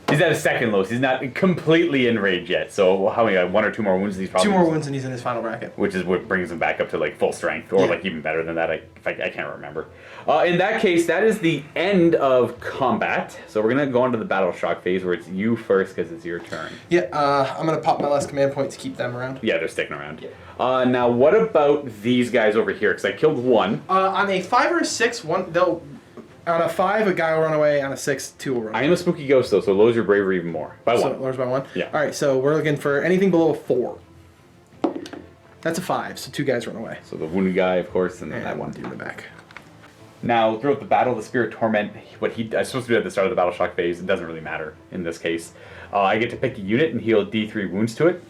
He's at his second lowest. He's not completely in rage yet. So how many? 1 or 2 more wounds? These probably 2 more wounds and he's in his final bracket. Which is what brings him back up to like full strength, or like even better than that. I can't remember. In that case, that is the end of combat. So we're gonna go on to the Battleshock phase, where it's you first because it's your turn. Yeah, I'm gonna pop my last command point to keep them around. Yeah, they're sticking around. Yeah. Now, what about these guys over here? Because I killed 1. On a 5 or a 6, on a 5, a guy will run away. On a 6, 2 will run away. I am a spooky ghost, though, so lowers your bravery even more. By 1. So lowers by 1? Yeah. Alright, so we're looking for anything below a 4. That's a 5, so 2 guys run away. So the wounded guy, of course, and then that 1. In the back. Now, throughout the battle, the Spirit Torment, what I was supposed to do at the start of the Battleshock phase, it doesn't really matter in this case. I get to pick a unit and heal D3 wounds to it.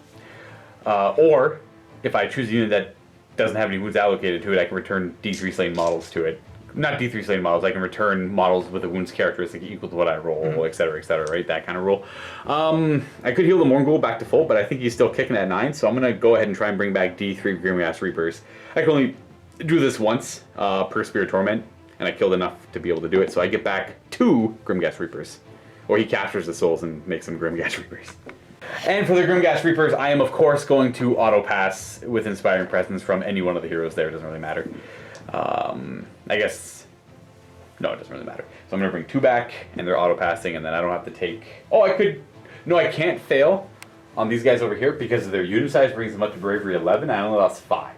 Or, if I choose a unit that doesn't have any wounds allocated to it, I can return D3 slain models to it. Not D3 slain models, I can return models with a wounds characteristic equal to what I roll, etc., right? That kind of rule. I could heal the Morngul back to full, but I think he's still kicking at 9, so I'm going to go ahead and try and bring back D3 Grimgas Reapers. I can only do this once per Spirit Torment, and I killed enough to be able to do it, so I get back 2 Grimgas Reapers. Or he captures the souls and makes them Grimgas Reapers. And for the Grimgas Reapers, I am of course going to auto-pass with Inspiring Presence from any one of the heroes there, it doesn't really matter. I guess No, it doesn't really matter. So I'm going to bring 2 back, and they're auto-passing, and then I don't have to take... Oh, I could... No, I can't fail on these guys over here because their unit size brings them up to bravery 11. I only lost 5.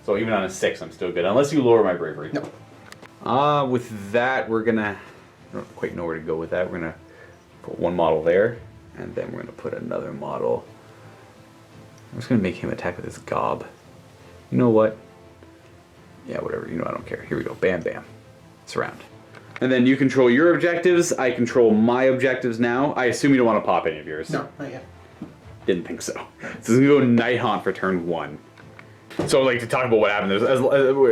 So even on a 6, I'm still good. Unless you lower my bravery. No. With that, we're going to... I don't quite know where to go with that. We're going to put 1 model there, and then we're going to put another model. I'm just going to make him attack with his gob. You know what? Yeah, whatever. You know, I don't care. Here we go. Bam, bam. Surround. And then you control your objectives. I control my objectives now. I assume you don't want to pop any of yours. No, not yet. Didn't think so. So this is going to go Nighthaunt for turn 1. So, like, to talk about what happened,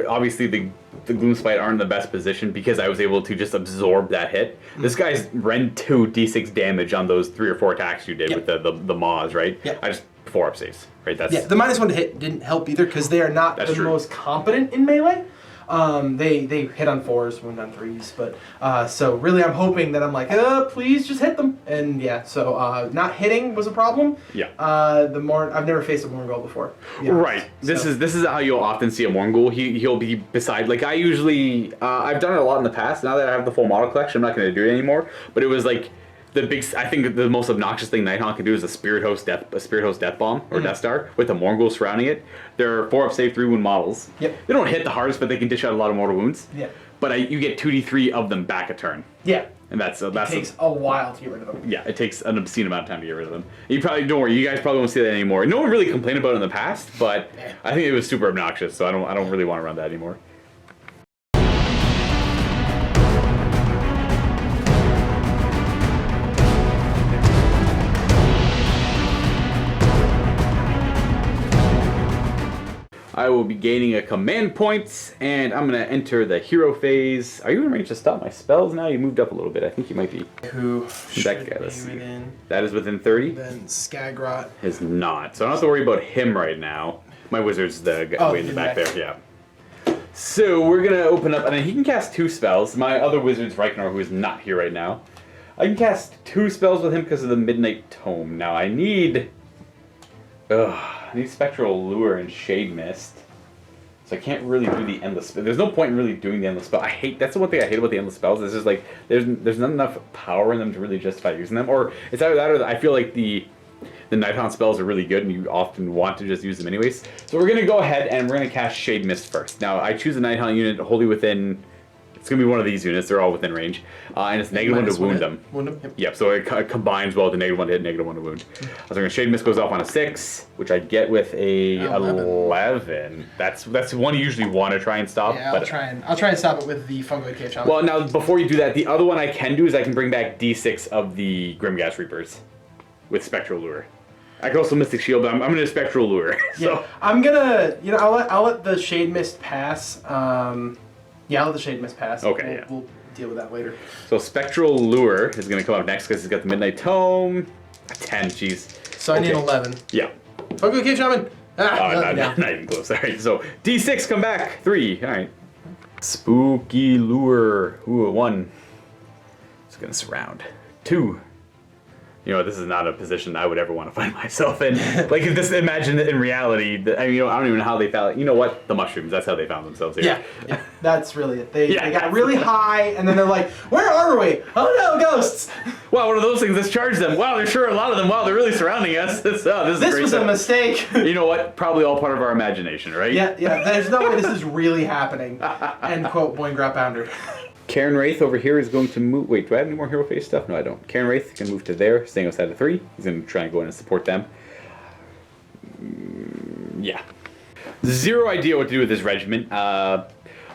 obviously the Gloomspite aren't in the best position because I was able to just absorb that hit. This guy's Ren 2 d6 damage on those 3 or 4 attacks you did with the maws, right? Yeah. I just 4 up saves, right? That's the -1 to hit didn't help either because they are not the most competent in melee. They hit on 4s, wound on 3s, but so really I'm hoping that I'm like, please just hit them, and yeah, so not hitting was a problem. Yeah. I've never faced a Morgul before. Right. This is how you'll often see a Morgul. He'll be beside, like, I usually I've done it a lot in the past. Now that I have the full model collection, I'm not going to do it anymore. But it was like I think the most obnoxious thing Nighthaunt can do is a Spirit Host Death Bomb or Death Star with a Morgul surrounding it. They're 4 up save 3 wound models. Yep. They don't hit the hardest, but they can dish out a lot of mortal wounds. Yeah. But you get 2d3 of them back a turn. Yeah. And that's it takes a while to get rid of them. Yeah, it takes an obscene amount of time to get rid of them. You probably don't worry. You guys probably won't see that anymore. No one really complained about it in the past, but I think it was super obnoxious. So I don't really want to run that anymore. I will be gaining a command point, and I'm going to enter the hero phase. Are you in range to stop my spells now? You moved up a little bit. I think you might be. Who that guy, let's see. That is within 30? Then Skagrot is not. So I don't have to worry about him right now. My wizard's the guy way in the back there, yeah. So we're going to open up, and he can cast 2 spells. My other wizard's Reichnar, who is not here right now. I can cast 2 spells with him because of the Midnight Tome. Now I need Spectral Lure and Shade Mist. So I can't really do the endless spell. There's no point in really doing the endless spell. That's the one thing I hate about the endless spells. Is just like there's not enough power in them to really justify using them. Or it's either that or I feel like the Nighthaunt spells are really good and you often want to just use them anyways. So we're gonna go ahead and we're gonna cast Shade Mist first. Now I choose a Nighthaunt unit wholly within. It's going to be one of these units. They're all within range. And it's -1 to wound them. Wound them? Yep, so it combines well with the -1 to hit, -1 to wound. So I'm Shade Mist goes off on a 6, which I get with a 11. That's one you usually want to try and stop. Yeah, I'll try and stop it with the Fungoid Cave Shaman. Well, now, before you do that, the other one I can do is I can bring back D6 of the Grimghast Reapers with Spectral Lure. I can also Mystic Shield, but I'm going to Spectral Lure. So. Yeah, I'm going to, I'll let the Shade Mist pass. Yeah, I'll let the Shade Mist pass. Okay, we'll deal with that later. So Spectral Lure is going to come up next because he's got the Midnight Tome. A 10, jeez. So I need 11. Yeah. Fungoid Cave Shaman! Not even close. All right, so D6 come back. 3. All right. Spooky Lure. Ooh, 1. It's going to surround. 2. You know, this is not a position I would ever want to find myself in. Like, if this, imagine in reality, I mean, I don't even know how they found it. You know what? The mushrooms, that's how they found themselves here. Yeah, that's really it. They got really high, and then they're like, where are we? Oh no, ghosts! Wow, one of those things, let's charge them. Wow, there's sure a lot of them. Wow, they're really surrounding us. This was a mistake. You know what? Probably all part of our imagination, right? Yeah, there's no way this is really happening. End quote, Boingrot Bounder. Karen Wraith over here is going to move. Wait, do I have any more hero face stuff? No, I don't. Karen Wraith can move to there, staying outside of 3. He's going to try and go in and support them. Yeah. 0 idea what to do with this regiment. A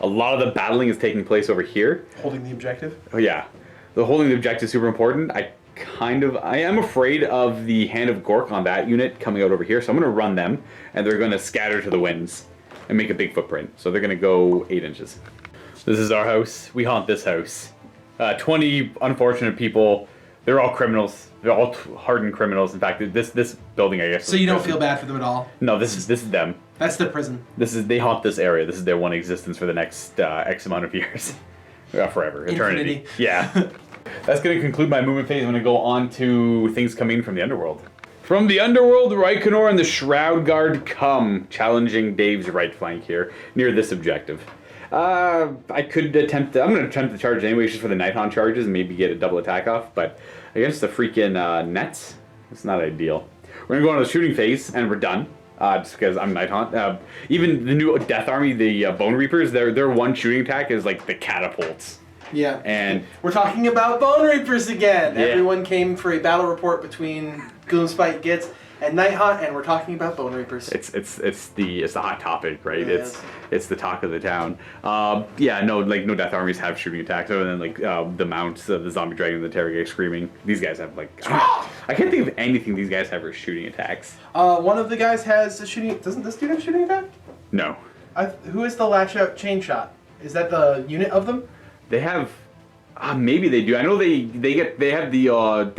lot of the battling is taking place over here. Holding the objective? Oh, yeah. The holding the objective is super important. I am afraid of the Hand of Gork on that unit coming out over here, so I'm going to run them, and they're going to scatter to the winds and make a big footprint. So they're going to go 8 inches. This is our house. We haunt this house. 20 unfortunate people. They're all criminals. They're all hardened criminals. In fact, this building, I guess. So you don't feel bad for them at all? No, this is them. That's their prison. They haunt this area. This is their one existence for the next X amount of years. Forever, eternity. Infinity. Yeah. That's going to conclude my movement phase. I'm going to go on to things coming from the underworld. From the underworld, Reikenor and the Shroud Guard come, challenging Dave's right flank here near this objective. I could attempt. I'm going to attempt to charge anyways, just for the Nighthaunt charges, and maybe get a double attack off. But against the freaking nets, it's not ideal. We're going to go on to the shooting phase, and we're done. Just because I'm Nighthaunt. Even the new Death Army, the Bone Reapers, their one shooting attack is like the catapults. Yeah. And we're talking about Bone Reapers again. Yeah. Everyone came for a battle report between Gloomspite Gitz and Nighthaunt, and we're talking about Bone Reapers. It's the hot topic, right? Yeah, It's the talk of the town. Yeah, no Death Armies have shooting attacks other than like the mounts, the zombie dragon, the Terrorgate screaming. These guys have like I can't think of anything these guys have for shooting attacks. One of the guys has a shooting. Doesn't this dude have a shooting attack? No. Who is the lash out chain shot? Is that the unit of them? They have. Maybe they do. I know they have the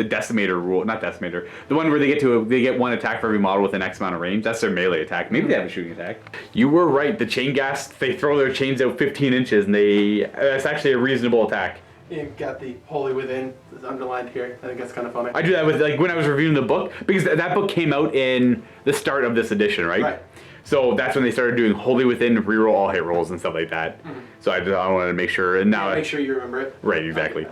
decimator rule, not decimator. The one where they get one attack for every model within X amount of range. That's their melee attack. Maybe they have a shooting attack. You were right. The chain gas. They throw their chains out 15 inches, and that's actually a reasonable attack. You've got the Holy Within underlined here. I think that's kind of funny. I do that with like when I was reviewing the book because that book came out in the start of this edition, right? Right. So that's when they started doing Holy Within, reroll all hit rolls and stuff like that. Mm-hmm. So I wanted to make sure, and now make sure you remember it. Right, exactly.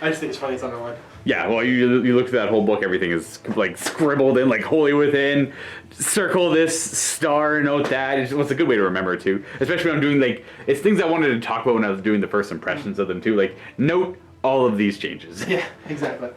I just think it's funny it's underlined. Yeah, well, you look through that whole book, everything is like scribbled in, like Holy Within, circle this, star, note that. It's a good way to remember it too. Especially when I'm doing like, it's things I wanted to talk about when I was doing the first impressions of them too. Like, note all of these changes. Yeah, exactly.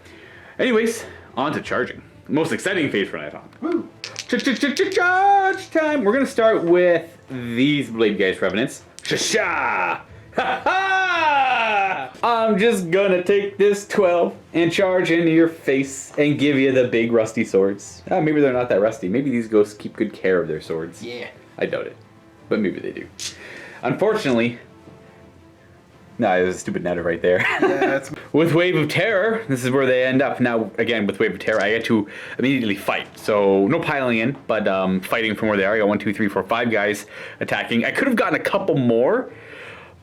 Anyways, on to charging. Most exciting phase for Nighthaunt. Woo! Charge time! We're gonna start with these Blade Geist Revenants. Sha-sha! Ha-ha! I'm just gonna take this 12 and charge into your face and give you the big rusty swords. Maybe they're not that rusty. Maybe these ghosts keep good care of their swords. Yeah. I doubt it. But maybe they do. Unfortunately, no, there's a stupid netter right there. Yeah, that's... With Wave of Terror, this is where they end up. Now, again, with Wave of Terror, I get to immediately fight. So, no piling in, but fighting from where they are. I got 1, 2, 3, 4, 5 guys attacking. I could have gotten a couple more,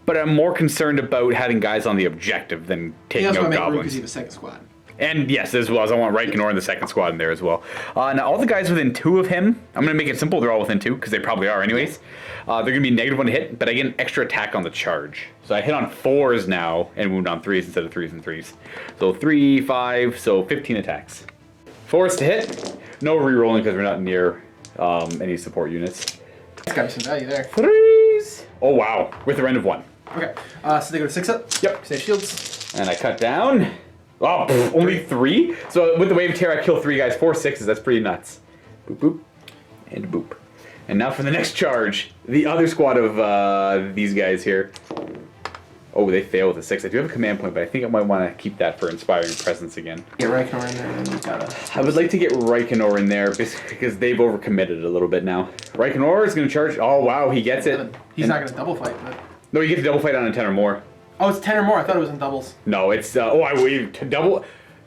but I'm more concerned about having guys on the objective than taking out goblins. Because you have a second squad. And yes, as well as I want Reikenor in the second squad in there as well. Now, all the guys within 2 of him, I'm going to make it simple. They're all within 2, because they probably are anyways. They're going to be -1 to hit, but I get an extra attack on the charge. So I hit on 4s now, and wound on 3s instead of 3s and 3s. So 3, 5, so 15 attacks. 4s to hit. No re-rolling, because we're not near any support units. It's got some value there. 3s. Oh, wow. With a rend of 1. Okay, so they go to 6 up. Yep. Save shields. And I cut down. Oh, only 3? So with the Wave of Terror, I kill 3 guys, 4 6s. That's pretty nuts. Boop, boop, and boop. And now for the next charge. The other squad of these guys here. Oh, they fail with a 6. I do have a command point, but I think I might want to keep that for Inspiring Presence again. Get Reikenor in there, and then you gotta... I would like to get Reikenor in there, because they've overcommitted a little bit now. Reikenor is going to charge... Oh, wow, he gets it. He's not gonna double fight, but... No, you get to double fight on a 10 or more. Oh, it's 10 or more. I thought it was in doubles. No, it's I waved double.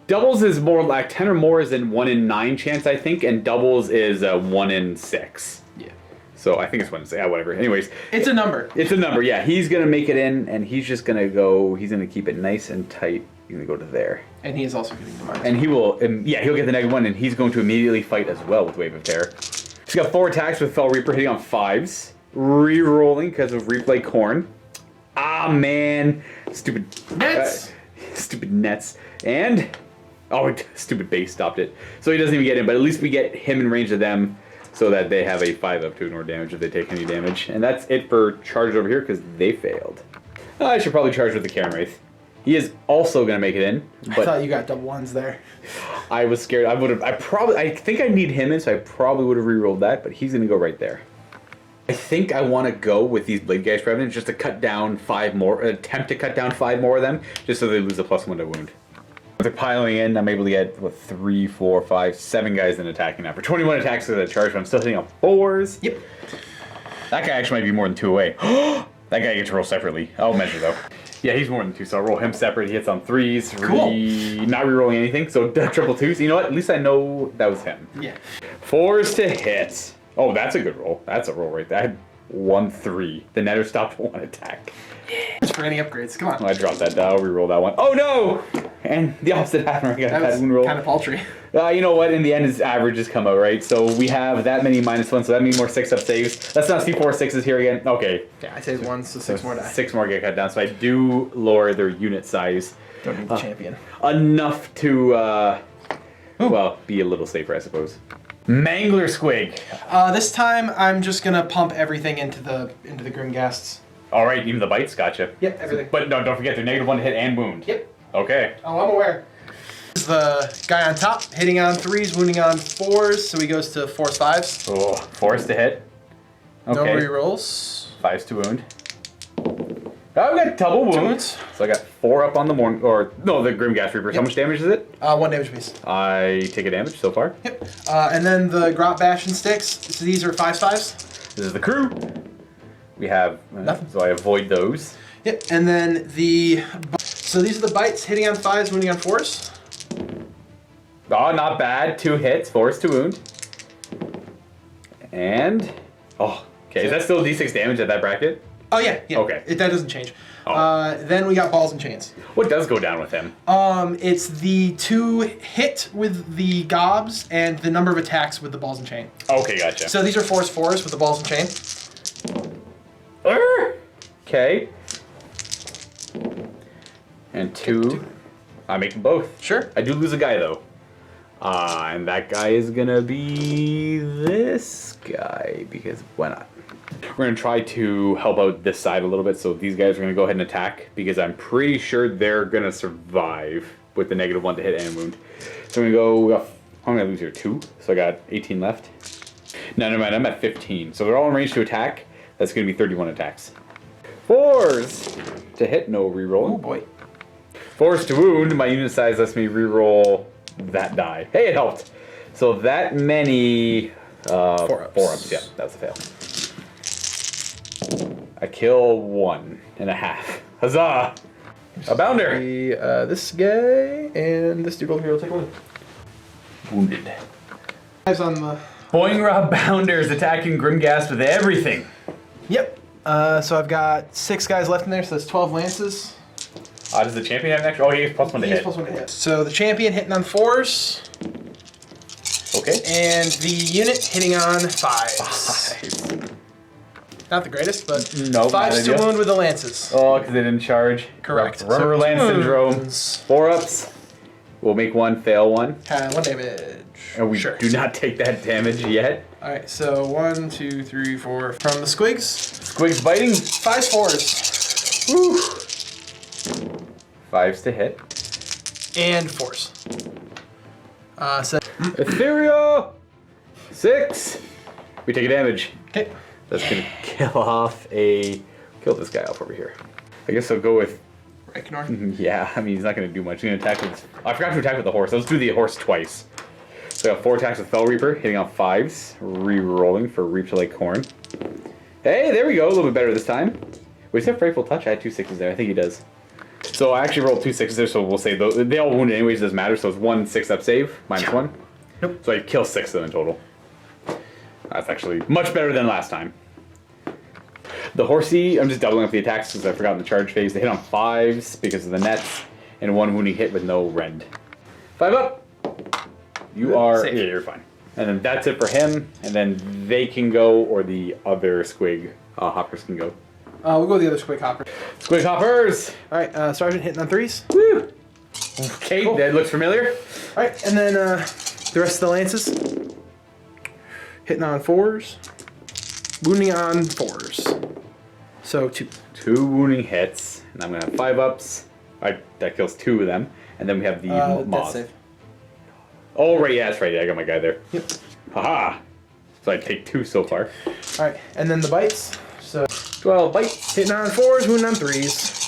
Doubles is more like 10 or more is in 1 in 9 chance, I think, and doubles is 1 in 6. Yeah. So I think it's 1 in 6. Yeah, whatever. Anyways, it's a number. It's a number. Yeah, he's gonna make it in, and he's just gonna go. He's gonna keep it nice and tight. He's gonna go to there. And he is also getting the minus. And he will. Yeah, he'll get the -1, and he's going to immediately fight as well with Wave of Terror. He's got 4 attacks with Fell Reaper, hitting on 5s, re-rolling because of Replay Corn. Ah, man. Stupid nets. Stupid nets. And stupid base stopped it. So he doesn't even get in, but at least we get him in range of them so that they have a 5 up to ignore damage if they take any damage. And that's it for charge over here because they failed. I should probably charge with the Karen Wraith. He is also going to make it in. But I thought you got double 1s there. I was scared. I think I need him in, so I probably would have re-rolled that, but he's going to go right there. I think I want to go with these Blade Geist Revenants just to cut down 5 more, attempt to cut down 5 more of them, just so they lose a +1 to wound. If they're piling in, I'm able to get, 3, 4, 5, 7 guys in attacking now. For 21 attacks with a charge, but I'm still hitting on 4s. Yep. That guy actually might be more than 2 away. That guy gets to roll separately. I'll measure though. Yeah, he's more than 2, so I'll roll him separate. He hits on 3s. Cool. Not re-rolling anything, so triple 2s. You know what? At least I know that was him. Yeah. 4s to hit. Oh, that's a good roll. That's a roll right there. 1-3. The netter stopped 1 attack. It's for any upgrades. Come on. I dropped that down. Reroll that one. Oh no! And the opposite happened. I got That that was wound roll. kind of paltry. You know what? In the end, his averages come out, right? So we have that many -1, so that means more 6-up saves. Let's not see 4 6s here again. Okay. Yeah, I saved 1, so 6 more die. 6 more get cut down. So I do lower their unit size. Don't need the champion. Enough to, well, be a little safer, I suppose. Mangler Squig. This time I'm just gonna pump everything into the Grimghasts. All right, even the bites, gotcha. Yep, everything. But no, don't forget they're -1 to hit and wound. Yep. Okay. Oh, I'm aware. This is the guy on top, hitting on 3s, wounding on 4s, so he goes to 4s, 5s. Oh, 4s to hit. Okay. No rerolls. 5s to wound. Oh, we got double wounds. So I got 4 up on the morning, or no, the Grimghast Reapers. How much damage is it? 1 damage piece. I take a damage so far. Yep. And then the Grot Bash and Sticks. So these are 5s, 5s. This is the crew. We have Nothing. so I avoid those. Yep. And then so these are the bites, hitting on 5s, wounding on 4s. Oh, not bad. 2 hits, 4s to wound. And okay, is that still D6 damage at that bracket? Oh yeah, yeah. Okay. That doesn't change. Oh. Then we got Balls and Chains. What does go down with him? It's the 2 hit with the gobs and the number of attacks with the Balls and Chain. Okay, gotcha. So these are 4s, 4s with the Balls and Chain. Okay. And 2. I make them both. Sure. I do lose a guy though. And that guy is gonna be this guy, because why not? We're gonna try to help out this side a little bit, so these guys are gonna go ahead and attack, because I'm pretty sure they're gonna survive with the -1 to hit and wound. So I'm gonna lose here 2, so I got 18 left. No, never mind, I'm at 15. So they're all in range to attack. That's gonna be 31 attacks. 4s to hit, no reroll. Oh boy. 4s to wound, my unit size lets me reroll that die. Hey, it helped. So that many 4-ups. 4-ups, yeah, that's a fail. I kill 1.5. Huzzah! A bounder! This guy and this dude over here will take 1. Wounded. Guys on the... Boing Rob Bounders attacking Grimghast with everything. Yep. So I've got 6 guys left in there, so that's 12 lances. Does the champion have an extra? Oh, he has +1 to He's hit. +1 to hit. So the champion hitting on 4s. Okay. And the unit hitting on 5s. 5. Not the greatest, but No, 5s to not wound with the lances. Oh, because they didn't charge. Correct. Rubber So Land two Syndrome. wounds. 4-ups. We'll make 1, fail 1. 1 damage. And we sure. do not take that damage yet. Alright, so 1, 2, 3, 4 from the squigs. Squig's biting. 5s, 4s. Woo. 5s to hit. And 4s. So, Ethereal! 6. We take a damage. okay. That's gonna kill this guy off over here. I guess I'll go with, Reichnorn. yeah, I mean, he's not gonna do much. He's gonna attack with, I forgot to attack with the horse. Let's do the horse twice. So I got 4 attacks with Fell Reaper, hitting on 5s, re-rolling for Reap to Like Corn. Hey, there we go, a little bit better this time. Wait, does he have Frightful Touch? I had 2 6s there, I think he does. So I actually rolled 2 6s there, so we'll say those, they all wounded anyways, doesn't matter, so it's 1 6-up save, -1. Nope. So I kill 6 of them in total. That's actually much better than last time. The horsey, I'm just doubling up the attacks because I forgot in the charge phase. They hit on 5s because of the nets, and 1 wounding hit with no rend. 5 up! You are... Safe. Yeah, you're fine. And then that's it for him, and then they can go, or the other squig hoppers can go. We'll go with the other squig hopper. Squig hoppers! Alright, Sergeant hitting on 3s. Woo! Okay, Cool. that looks familiar. Alright, and then the rest of the lances. Hitting on 4s. Wounding on 4s. So 2. 2 wounding hits, and I'm going to have 5 ups. That kills 2 of them. And then we have the Death moth. save. Oh, right, yeah, that's right. Yeah, I got my guy there. Yep. Haha! So I take 2 so far. Alright, and then the bites. So 12 bites. hitting on 4s, wounding on 3s.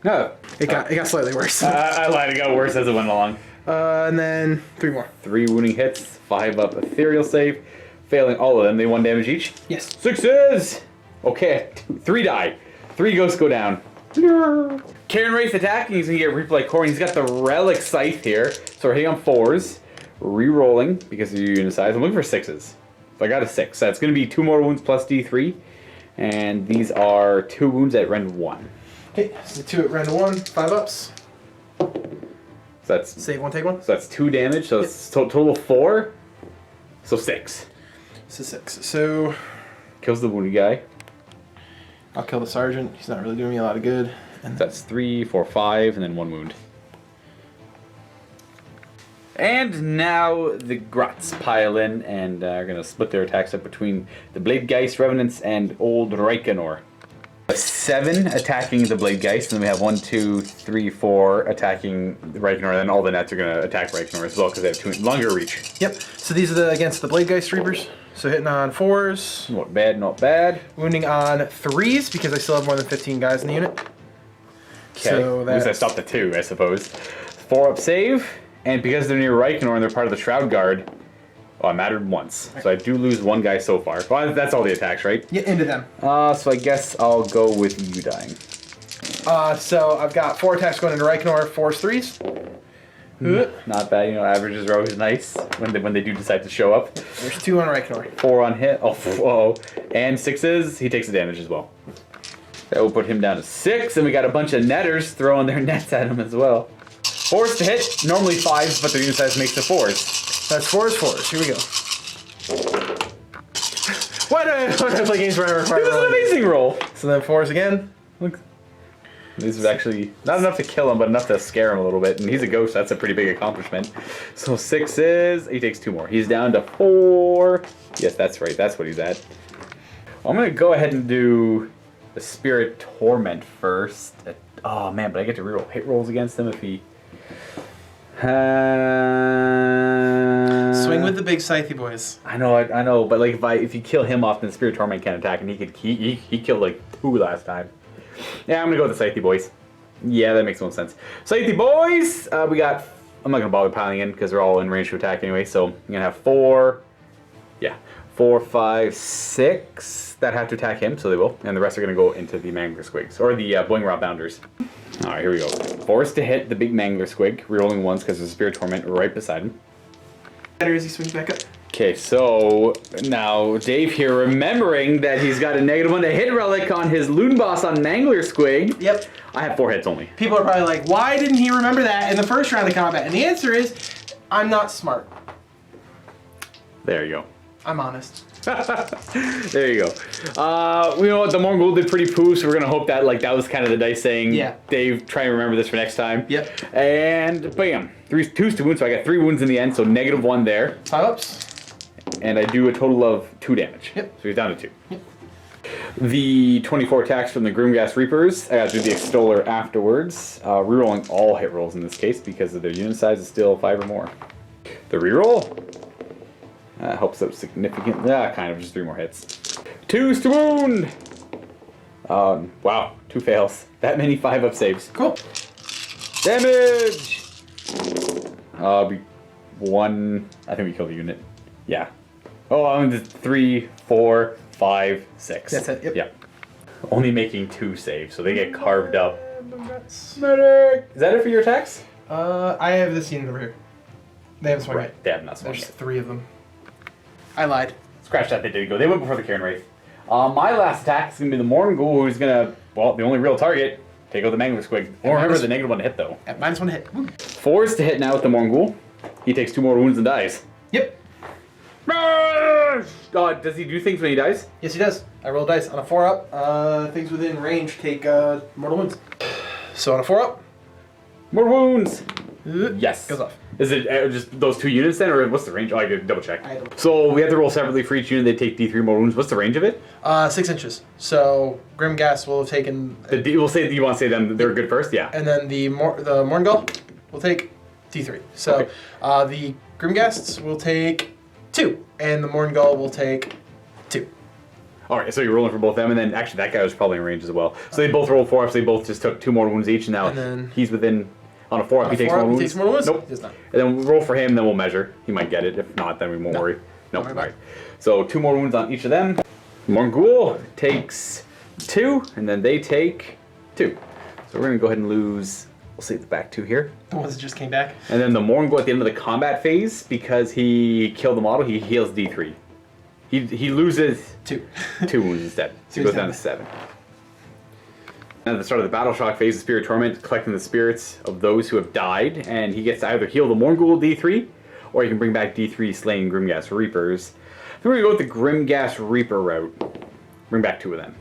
No. It got slightly worse. I lied, it got worse as it went along. And then 3 more. 3 wounding hits, 5 up ethereal save, failing all of them. They 1 damage each. Yes. 6s! Okay, 3 die. 3 ghosts go down. Karen Wraith attacking, he's gonna get Reap Like Corn. He's got the Relic Scythe here, so we're hitting on 4s. Re-rolling because of your unit size. I'm looking for 6s. I got a 6. So that's going to be 2 more wounds plus D3. And these are 2 wounds at rend 1. Okay, so 2 at rend 1, 5 ups. So that's Save 1, take 1. So that's 2 damage. So it's total of 4. So 6. So 6. So Kills the wounded guy. I'll kill the sergeant. He's not really doing me a lot of good. And That's 3, 4, 5, and then 1 wound. And now the Grots pile in and are going to split their attacks up between the Bladegeist Revenants and Old Reikenor. 7 attacking the Bladegeist, and then we have 1, 2, 3, 4 attacking the Reikenor, and then all the nets are going to attack Reikenor as well because they have 2 longer reach. Yep. So these are against the Bladegeist Reapers. So hitting on 4s. Not bad, not bad. Wounding on 3s because I still have more than 15 guys in the unit. Okay, So at least I that's stopped at 2, I suppose. 4 up save, and because they're near Reikenor and they're part of the Shroud Guard, I mattered once. So I do lose 1 guy so far. Well, that's all the attacks, right? yeah, into them. So I guess I'll go with you dying. So I've got 4 attacks going into Reikenor, 4s, 3s. Not bad, averages are always nice when they do decide to show up. There's 2 on Reikenor. 4 on hit, oh, and 6s, he takes the damage as well. That will put him down to 6, and we got a bunch of netters throwing their nets at him as well. 4s to hit, normally 5s, but the unit size makes it 4s. That's 4s, 4s. Here we go. Why do I play games where I require It was an rolling? amazing roll. So then 4s again. Look. This is actually not enough to kill him, but enough to scare him a little bit. And he's a ghost, that's a pretty big accomplishment. So 6s, he takes 2 more. He's down to 4. Yes, that's right, that's what he's at. I'm gonna go ahead and do the Spirit Torment first. Oh man, but I get to reroll hit rolls against him if he... Swing with the big scythe boys. I know, but like if you kill him off, then Spirit Torment can't attack, and he killed like 2 last time. Yeah, I'm gonna go with the Scythe boys. Yeah, that makes no sense. Scythe boys, we got. I'm not gonna bother piling in because they're all in range to attack anyway. So I'm gonna have 4. Yeah, 4, 5, 6 that have to attack him, so they will, and the rest are gonna go into the Mangler Squigs or the Boing Rot Bounders. All right, here we go. 4s to hit the big Mangler Squig, rerolling ones because there's a Spirit Torment right beside him. Better as he swings back up. Okay, so now Dave here, remembering that he's got a -1 to hit relic on his Loon Boss on Mangler Squig. Yep. I have 4 hits only. People are probably like, why didn't he remember that in the first round of combat? And the answer is, I'm not smart. There you go. I'm honest. There you go. You know what? The Mongol did pretty poo, so we're gonna hope that that was kind of the dice saying, yeah, Dave, try and remember this for next time. Yep. And bam, 2s to wounds, so I got 3 wounds in the end, so -1 there. 5 ups. And I do a total of 2 damage. Yep. So he's down to 2. Yep. The 24 attacks from the Gloomghast Reapers, I gotta do the Extoller afterwards. Rerolling all hit rolls in this case because of their unit size is still 5 or more. The reroll helps out significantly. Kind of, just 3 more hits. 2s to wound! Wow, 2 fails. That many 5-up saves. Cool. Damage! 1, I think we killed the unit. Yeah. Oh, I'm just 3, 4, 5, 6. That's it, yep. Yeah. Only making 2 saves, so they get carved up. Medic! Is that it for your attacks? I have this unit over here. They haven't swung Right, yet. they have not swung There's yet. 3 of them. I lied. Scratch that, they did go. They went before the Cairn Wraith. My last attack is going to be the Morngul, who's going to, well, the only real target, take out the Mangler Squig. Or remember the -1 to hit, though. At -1 to hit. Woo. 4s to hit now with the Morngul. He takes 2 more wounds and dies. Yep. God, does he do things when he dies? Yes, he does. I roll dice. On a 4-up, things within range take mortal wounds. So on a 4-up. More wounds! Yes. Goes off. Is it just those 2 units then, or what's the range? Oh, I gotta double check. I don't. So we have to roll separately for each unit. They take D3 more wounds. What's the range of it? 6 inches. So Grimghast will have taken. We'll say you want to say them. They're good first, yeah. And then the Morngul will take D3. So Okay. the Grimghasts will take 2, and the Morngul will take 2. All right, so you're rolling for both them, and then actually that guy was probably in range as well. So they both rolled 4 ups. They both just took 2 more wounds each, and now And then- he's within. On a 4-up, he takes more wounds. He takes more wounds? Nope. He does not. And then we'll roll for him, then we'll measure. He might get it. If not, then we won't worry. No, Don't worry all about right. So 2 more wounds on each of them. Morngul takes 2, and then they take 2. So we're going to go ahead and lose, we'll say the back 2 here. The ones that just came back. And then the Morngul at the end of the combat phase, because he killed the model, he heals D3. He loses 2. 2 wounds instead. So he So goes he's down down to 7. At the start of the Battleshock phase, the Spirit Torment, collecting the spirits of those who have died, and he gets to either heal the Morgul D3, or he can bring back D3 Slaying Grimgas Reapers. I think we're going to go with the Grimgas Reaper route. Bring back 2 of them.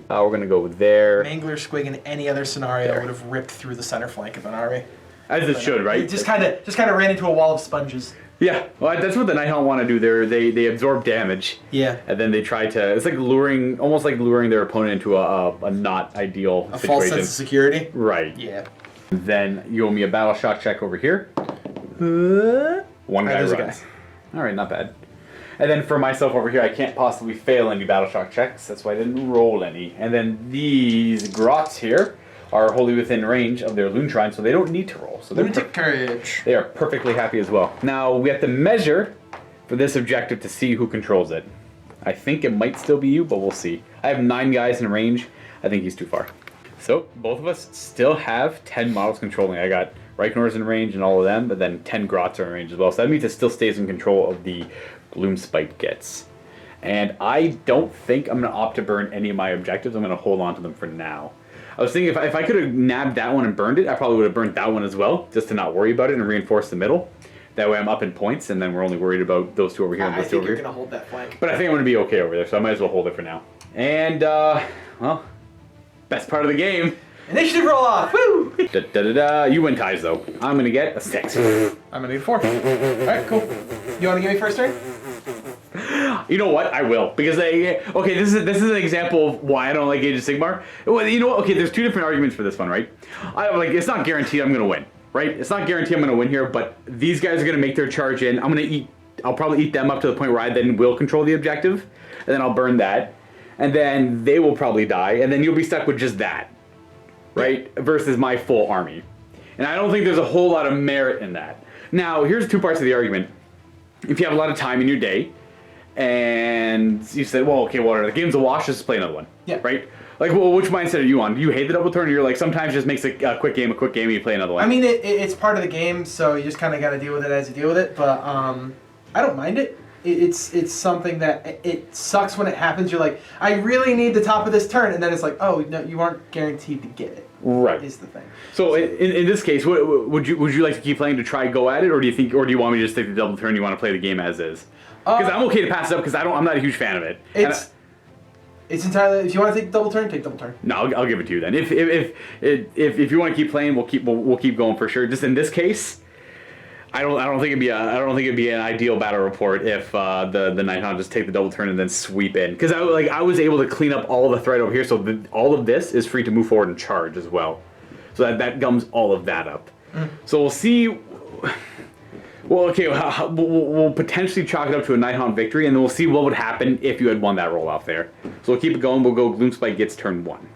We're going to go there. Mangler Squig in any other scenario would have ripped through the center flank of an army. As it should, right? It just kind of ran into a wall of sponges. Yeah, well, that's what the Nighthaunt want to do. They absorb damage. Yeah. And then they try to. It's like almost like luring their opponent into a not ideal situation. False sense of security. Right. Yeah. Then you owe me a Battleshock check over here. One guy runs. All right, not bad. And then for myself over here, I can't possibly fail any Battleshock checks. That's why I didn't roll any. And then these grots here are wholly within range of their Loon Shrine, so they don't need to roll. So Lunatic Courage. they are perfectly happy as well. Now, we have to measure for this objective to see who controls it. I think it might still be you, but we'll see. I have 9 guys in range. I think he's too far. So, both of us still have 10 models controlling. I got Reichnor's in range and all of them, but then 10 Grots are in range as well. So that means it still stays in control of the Gloomspite Gitz. And I don't think I'm going to opt to burn any of my objectives. I'm going to hold on to them for now. I was thinking if I could have nabbed that one and burned it, I probably would have burned that one as well, just to not worry about it and reinforce the middle. That way I'm up in points, and then we're only worried about those 2 over here and those 2 over here. I think you're going to hold that flank. But I think I'm going to be okay over there, so I might as well hold it for now. And, well, best part of the game. Initiative roll off! Woo! You win ties, though. I'm going to get a 6. I'm going to need a 4. Alright, cool. You want to give me first turn? You know what? I will, because okay, this is an example of why I don't like Age of Sigmar. Well, you know what? Okay, there's 2 different arguments for this one, right? It's not guaranteed I'm gonna win, right? It's not guaranteed I'm gonna win here, but these guys are gonna make their charge in. I'll probably eat them up to the point where I then will control the objective, and then I'll burn that, and then they will probably die, and then you'll be stuck with just that, right? Versus my full army, and I don't think there's a whole lot of merit in that. Now, here's 2 parts of the argument. If you have a lot of time in your day, and you say, well, okay, whatever, the game's a wash, just play another one. Yeah. Right? Like, well, which mindset are you on? Do you hate the double turn, or you're like, sometimes just makes a quick game, and you play another one? I mean, it's part of the game, so you just kind of got to deal with it as you deal with it, but I don't mind it. It's something that, it sucks when it happens. You're like, I really need the top of this turn, and then it's like, oh, no, you aren't guaranteed to get it. Right. Is the thing. So in this case, would you like to keep playing to try go at it, or do you want me to just take the double turn? You want to play the game as is? Because I'm okay to pass it up because I'm not a huge fan of it. It's entirely, if you want to take double turn, take double turn. No, I'll give it to you then. If you want to keep playing, we'll keep going for sure. Just in this case, I don't think it'd be an ideal battle report if the Nighthaunt just take the double turn and then sweep in, because I was able to clean up all the threat over here, so all of this is free to move forward and charge as well, so that gums all of that up. So we'll see. Well, okay, we'll potentially chalk it up to a Nighthaunt victory, and then we'll see what would happen if you had won that roll off there. So we'll keep it going. We'll go Gloomspite Gitz turn 1.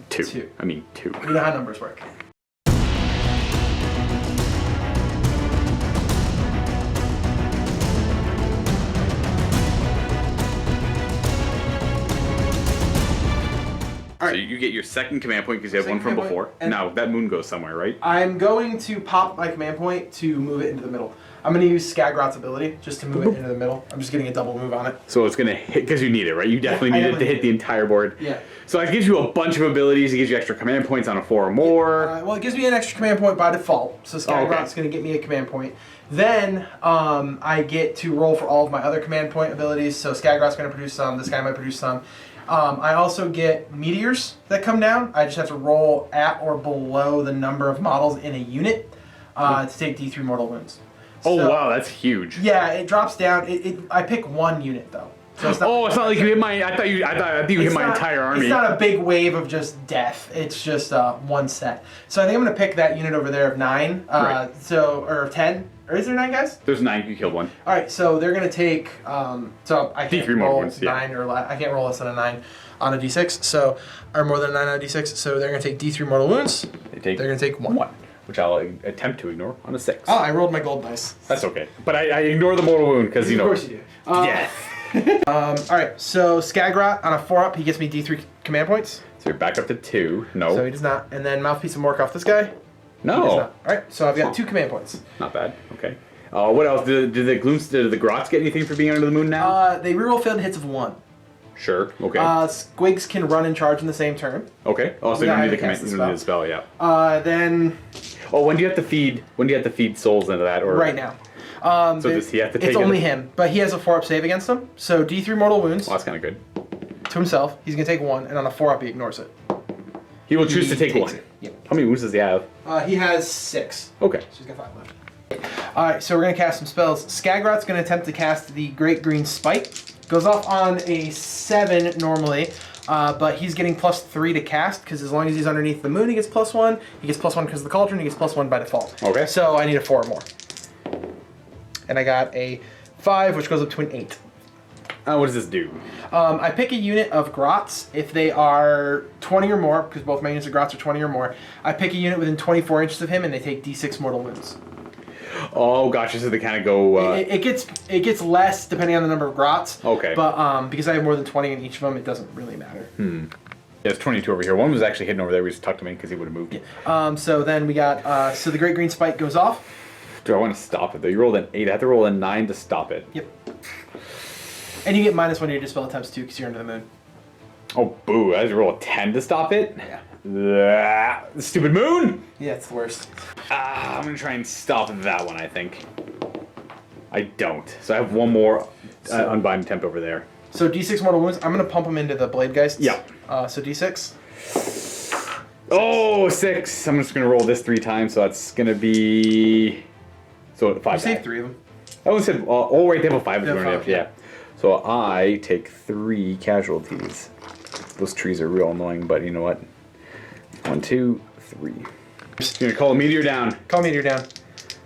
2. I mean 2. You know how numbers work. So you get your second command point because you have one from before. Now, that moon goes somewhere, right? I'm going to pop my command point to move it into the middle. I'm going to use Skagrot's ability just to move it into the middle. I'm just getting a double move on it. So it's going to hit, because you need it, right? You definitely need it to hit the entire board. Yeah. So it gives you a bunch of abilities. It gives you extra command points on a 4 or more. Well, it gives me an extra command point by default. So Skagrot's going to get me a command point. Then I get to roll for all of my other command point abilities. So Skagrot's going to produce some. This guy might produce some. I also get meteors that come down. I just have to roll at or below the number of models in a unit to take D3 mortal wounds. Oh, So, wow, that's huge. Yeah, it drops down. I pick 1 unit though. So it's not like you hit my. I thought you hit my entire army. It's not a big wave of just death. It's just 1 set. So I think I'm gonna pick that unit over there of 9. Right. Or 10. Or is there 9 guys? There's 9. You killed 1. All right. So they're gonna take. So I can't D3 roll ones, 9 or I can't roll less than a 9 on a D6. So or more than a 9 on a D6. So they're gonna take D3 mortal wounds. They're gonna take 1. 1, which I'll attempt to ignore on a 6. Oh, I rolled my gold dice. That's okay. But I ignore the mortal wound because Of course you do. Yes. All right. So Skagrot on a 4-up, he gets me D3 command points. So you're back up to 2. No. So he does not. And then Mouthpiece of Mork off this guy. No. He does not. All right. So I've got 2 command points. Not bad. Okay. What else? Did the Grots get anything for being under the moon now? They reroll failed hits of 1. Sure. Okay. Squigs can run and charge in the same turn. Okay. Oh, so you don't need the command. You don't need the spell. Yeah. Then. Oh, when do you have to feed? When do you have to feed souls into that? Or Right now. So does he have to take It's only him, but he has a 4-up save against him. So D3 mortal wounds. Oh, that's kind of good. To himself, he's gonna take 1, and on a 4-up he ignores it. He will choose to take 1. Yep. How many wounds does he have? He has 6. Okay. So he's got 5 left. Alright, so we're going to cast some spells. Skagrot's going to attempt to cast the Great Green Spite. Goes off on a 7 normally, but he's getting +3 to cast, because as long as he's underneath the moon, he gets +1. He gets +1 because of the cauldron, he gets +1 by default. Okay. So I need a 4 more. And I got a 5, which goes up to an 8. What does this do? I pick a unit of Grots if they are 20 or more, because both my units of Grots are 20 or more. I pick a unit within 24 inches of him, and they take D6 mortal wounds. Oh, gotcha. So they kind of go. It gets less depending on the number of Grots. Okay. But because I have more than 20 in each of them, it doesn't really matter. There's 22 over here. One was actually hidden over there. We just tucked him in because he would have moved. Yeah. So then we got so the Great Green Spike goes off. Do I want to stop it though? You rolled an 8. I have to roll a 9 to stop it. Yep. And you get -1 to your dispel attempts too because you're under the moon. Oh, boo. I have to roll a 10 to stop it? Yeah. Stupid moon! Yeah, it's the worst. I'm going to try and stop that one, I think. I don't. So I have one more unbind attempt over there. So D6 mortal wounds. I'm going to pump them into the Blade Geists. Yeah. So D6. Oh, 6. I'm just going to roll this 3 times, so that's going to be... So 5 You saved 3 of them. I almost said... oh, right, they have a 5. They have 5, yeah. So I take 3 casualties. Those trees are real annoying, but you know what? 1, 2, 3. You're going to call a meteor down. Call meteor down.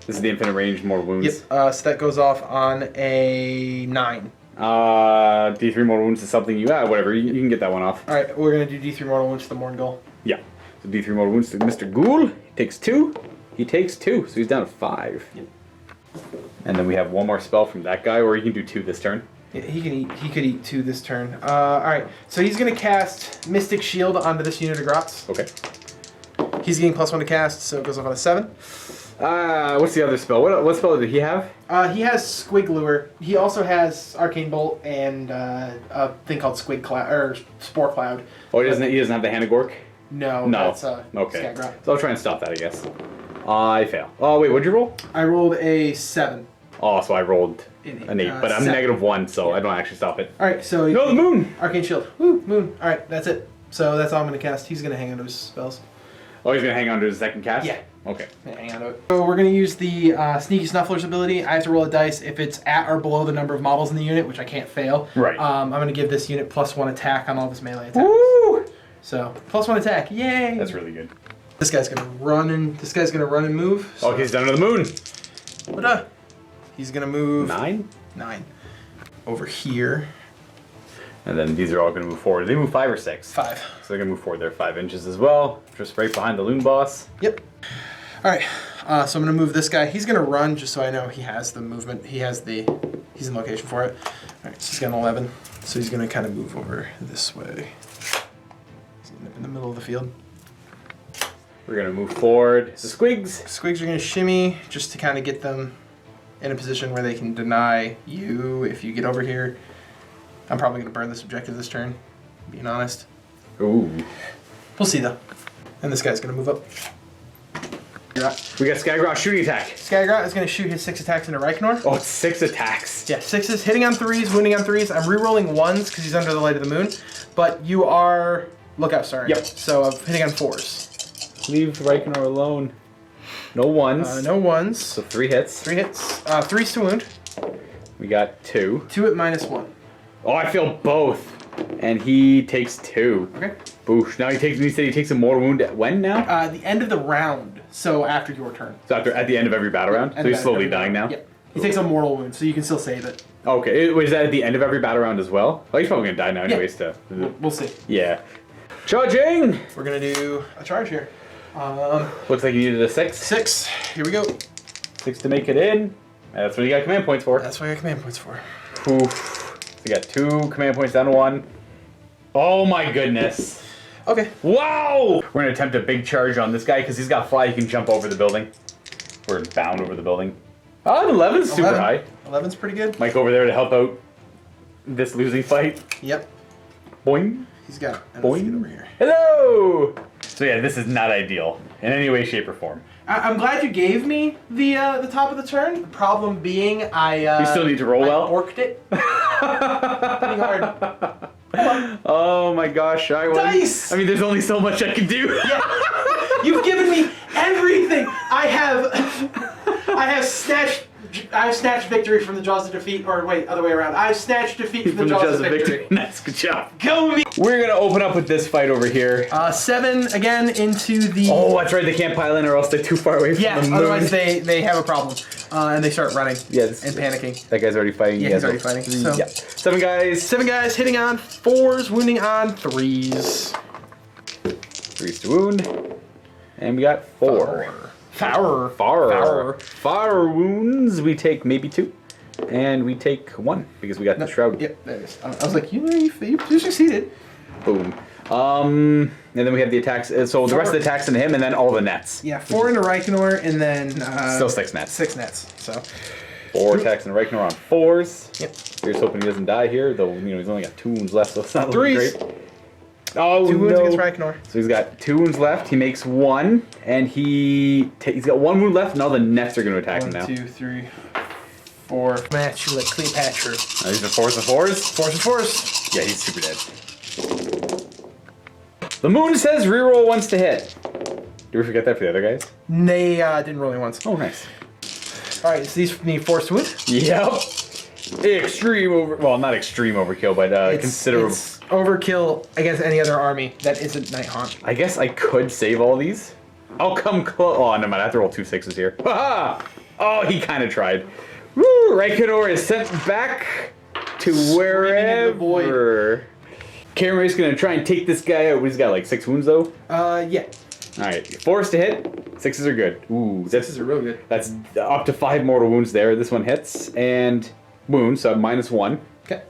This is the infinite range, more wounds. Yep. So that goes off on a 9. D3 mortal wounds is something you... whatever. You can get that one off. Alright, we're going to do D3 mortal wounds to the Morngul. Yeah. So D3 mortal wounds to Mr. Ghoul. He takes 2. He takes 2, so he's down to 5. Yep. And then we have one more spell from that guy, or he can do 2 this turn. Yeah, he could eat 2 this turn. Alright, so he's going to cast Mystic Shield onto this unit of Grots. Okay. He's getting +1 to cast, so it goes off on a 7. What's the other spell? What spell did he have? He has Squig Lure. He also has Arcane Bolt and a thing called Squig Cloud or Spore Cloud. Oh, he doesn't have the Hand of Gork? No, that's okay. Skagrot. So I'll try and stop that, I guess. I fail. Oh wait, what'd you roll? I rolled a 7. Oh, so I rolled an 8, but I'm 7. -1, so I don't actually stop it. All right, so no, the moon. Arcane Shield. Woo, moon. All right, that's it. So that's all I'm going to cast. He's going to hang on to his spells. Oh, he's gonna hang on to his second cast? Yeah. Okay. Hang on to it. So we're going to use the Sneaky Snuffler's ability. I have to roll a dice if it's at or below the number of models in the unit, which I can't fail. Right. I'm going to give this unit +1 attack on all of his melee attacks. Woo! So +1 attack. Yay! That's really good. This guy's going to run and move. So. Oh, he's down to the moon. What He's going to move 9 over here. And then these are all going to move forward. They move 5 or 6? 5. So they're going to move forward there 5 inches as well. Just right behind the loon boss. Yep. All right. So I'm going to move this guy. He's going to run just so I know he has the movement. He's in location for it. All right. So he's got an 11. So he's going to kind of move over this way. He's in the middle of the field. We're going to move forward. The squigs. Squigs are going to shimmy just to kind of get them in a position where they can deny you if you get over here. I'm probably going to burn this objective this turn, being honest. Ooh. We'll see, though. And this guy's going to move up. We got Skagrot shooting attack. Skagrot is going to shoot his 6 attacks into Reikenor. Oh, it's 6 attacks. Yeah, 6s, hitting on 3s, wounding on 3s. I'm re-rolling 1s because he's under the light of the moon. But you are... Lookout, sorry. Yep. So I'm hitting on 4s. Leave Reikenor alone. No 1s. No 1s. So 3 hits. 3 hits. 3s to wound. We got 2. 2 at -1. Oh, I feel both. And he takes 2. Okay. Boosh. Now he said he takes a mortal wound at when now? The end of the round. So after your turn. So at the end of every battle round? So he's slowly dying now? Yeah. He takes a mortal wound, so you can still save it. Okay. Is that at the end of every battle round as well? Oh, he's probably going to die now anyways. Yeah. We'll see. Yeah. Charging! We're going to do a charge here. Looks like you needed a 6. 6. Here we go. 6 to make it in. That's what you got command points for. That's what I got command points for. Oof. We got 2 command points down to 1. Oh my goodness. Okay. Wow! We're going to attempt a big charge on this guy because he's got fly. He can jump over the building. We're bound over the building. Oh, 11's super 11. high. 11's pretty good. Mike over there to help out this losing fight. Yep. Boing. He's got Boing. over here. Hello! So yeah, this is not ideal in any way, shape, or form. I'm glad you gave me the top of the turn. The problem being, You still need to roll well? Orked it. Pretty hard. Oh my gosh, I won. Dice! I mean, there's only so much I can do. Yeah. You've given me everything. I have snatched victory from the jaws of defeat, or wait, other way around. I've snatched defeat from the jaws of victory. Nice, good job. Go me. We're gonna open up with this fight over here. 7 again into the. Oh, that's right. They can't pile in, or else they're too far away from the moon. Otherwise they have a problem, and they start running. Yes. And panicking. That guy's already fighting. Yeah, he's already fighting. So. Yeah. 7 guys. 7 guys hitting on 4s, wounding on 3s. 3s to wound, and we got 4. Far wounds. We take maybe 2, and we take 1 because we got the shroud. Yep, there it is. I was like, you succeeded. Boom. And then we have the attacks. So the rest of the attacks into him, and then all the nets. Yeah, 4 into Reikenor, and then Still 6 nets. 6 nets. So 4 attacks into Reikenor on 4s. Yep. Here's hoping he doesn't die here, though. He's only got 2 wounds left, so it's not looking 3s. great. Oh 2 wounds no! against Reikenor. So he's got 2 wounds left. He makes 1, and he's got 1 wound left. And all the nets are going to attack him now. 1, 2, 3, 4. Match you like Cleopatra. These are 4s and 4s. 4s and 4s. Yeah, he's super dead. The moon says reroll once to hit. Did we forget that for the other guys? They didn't roll once. Oh, nice. All right, so these need 4s to wound. Yep. Well, not extreme overkill, but considerable. It's overkill against any other army that isn't Nighthaunt. I guess I could save all these. I'll come close. Oh, never mind. I have to roll 2 6s here. Ha! Oh, he kind of tried. Woo! Reikenor is sent back to wherever. Cameron's gonna try and take this guy out. He's got like 6 wounds though. Yeah. All right, 4s to hit. 6s are good. Ooh, 6s are real good. That's up to 5 mortal wounds there. This one hits and wounds, so -1. Okay.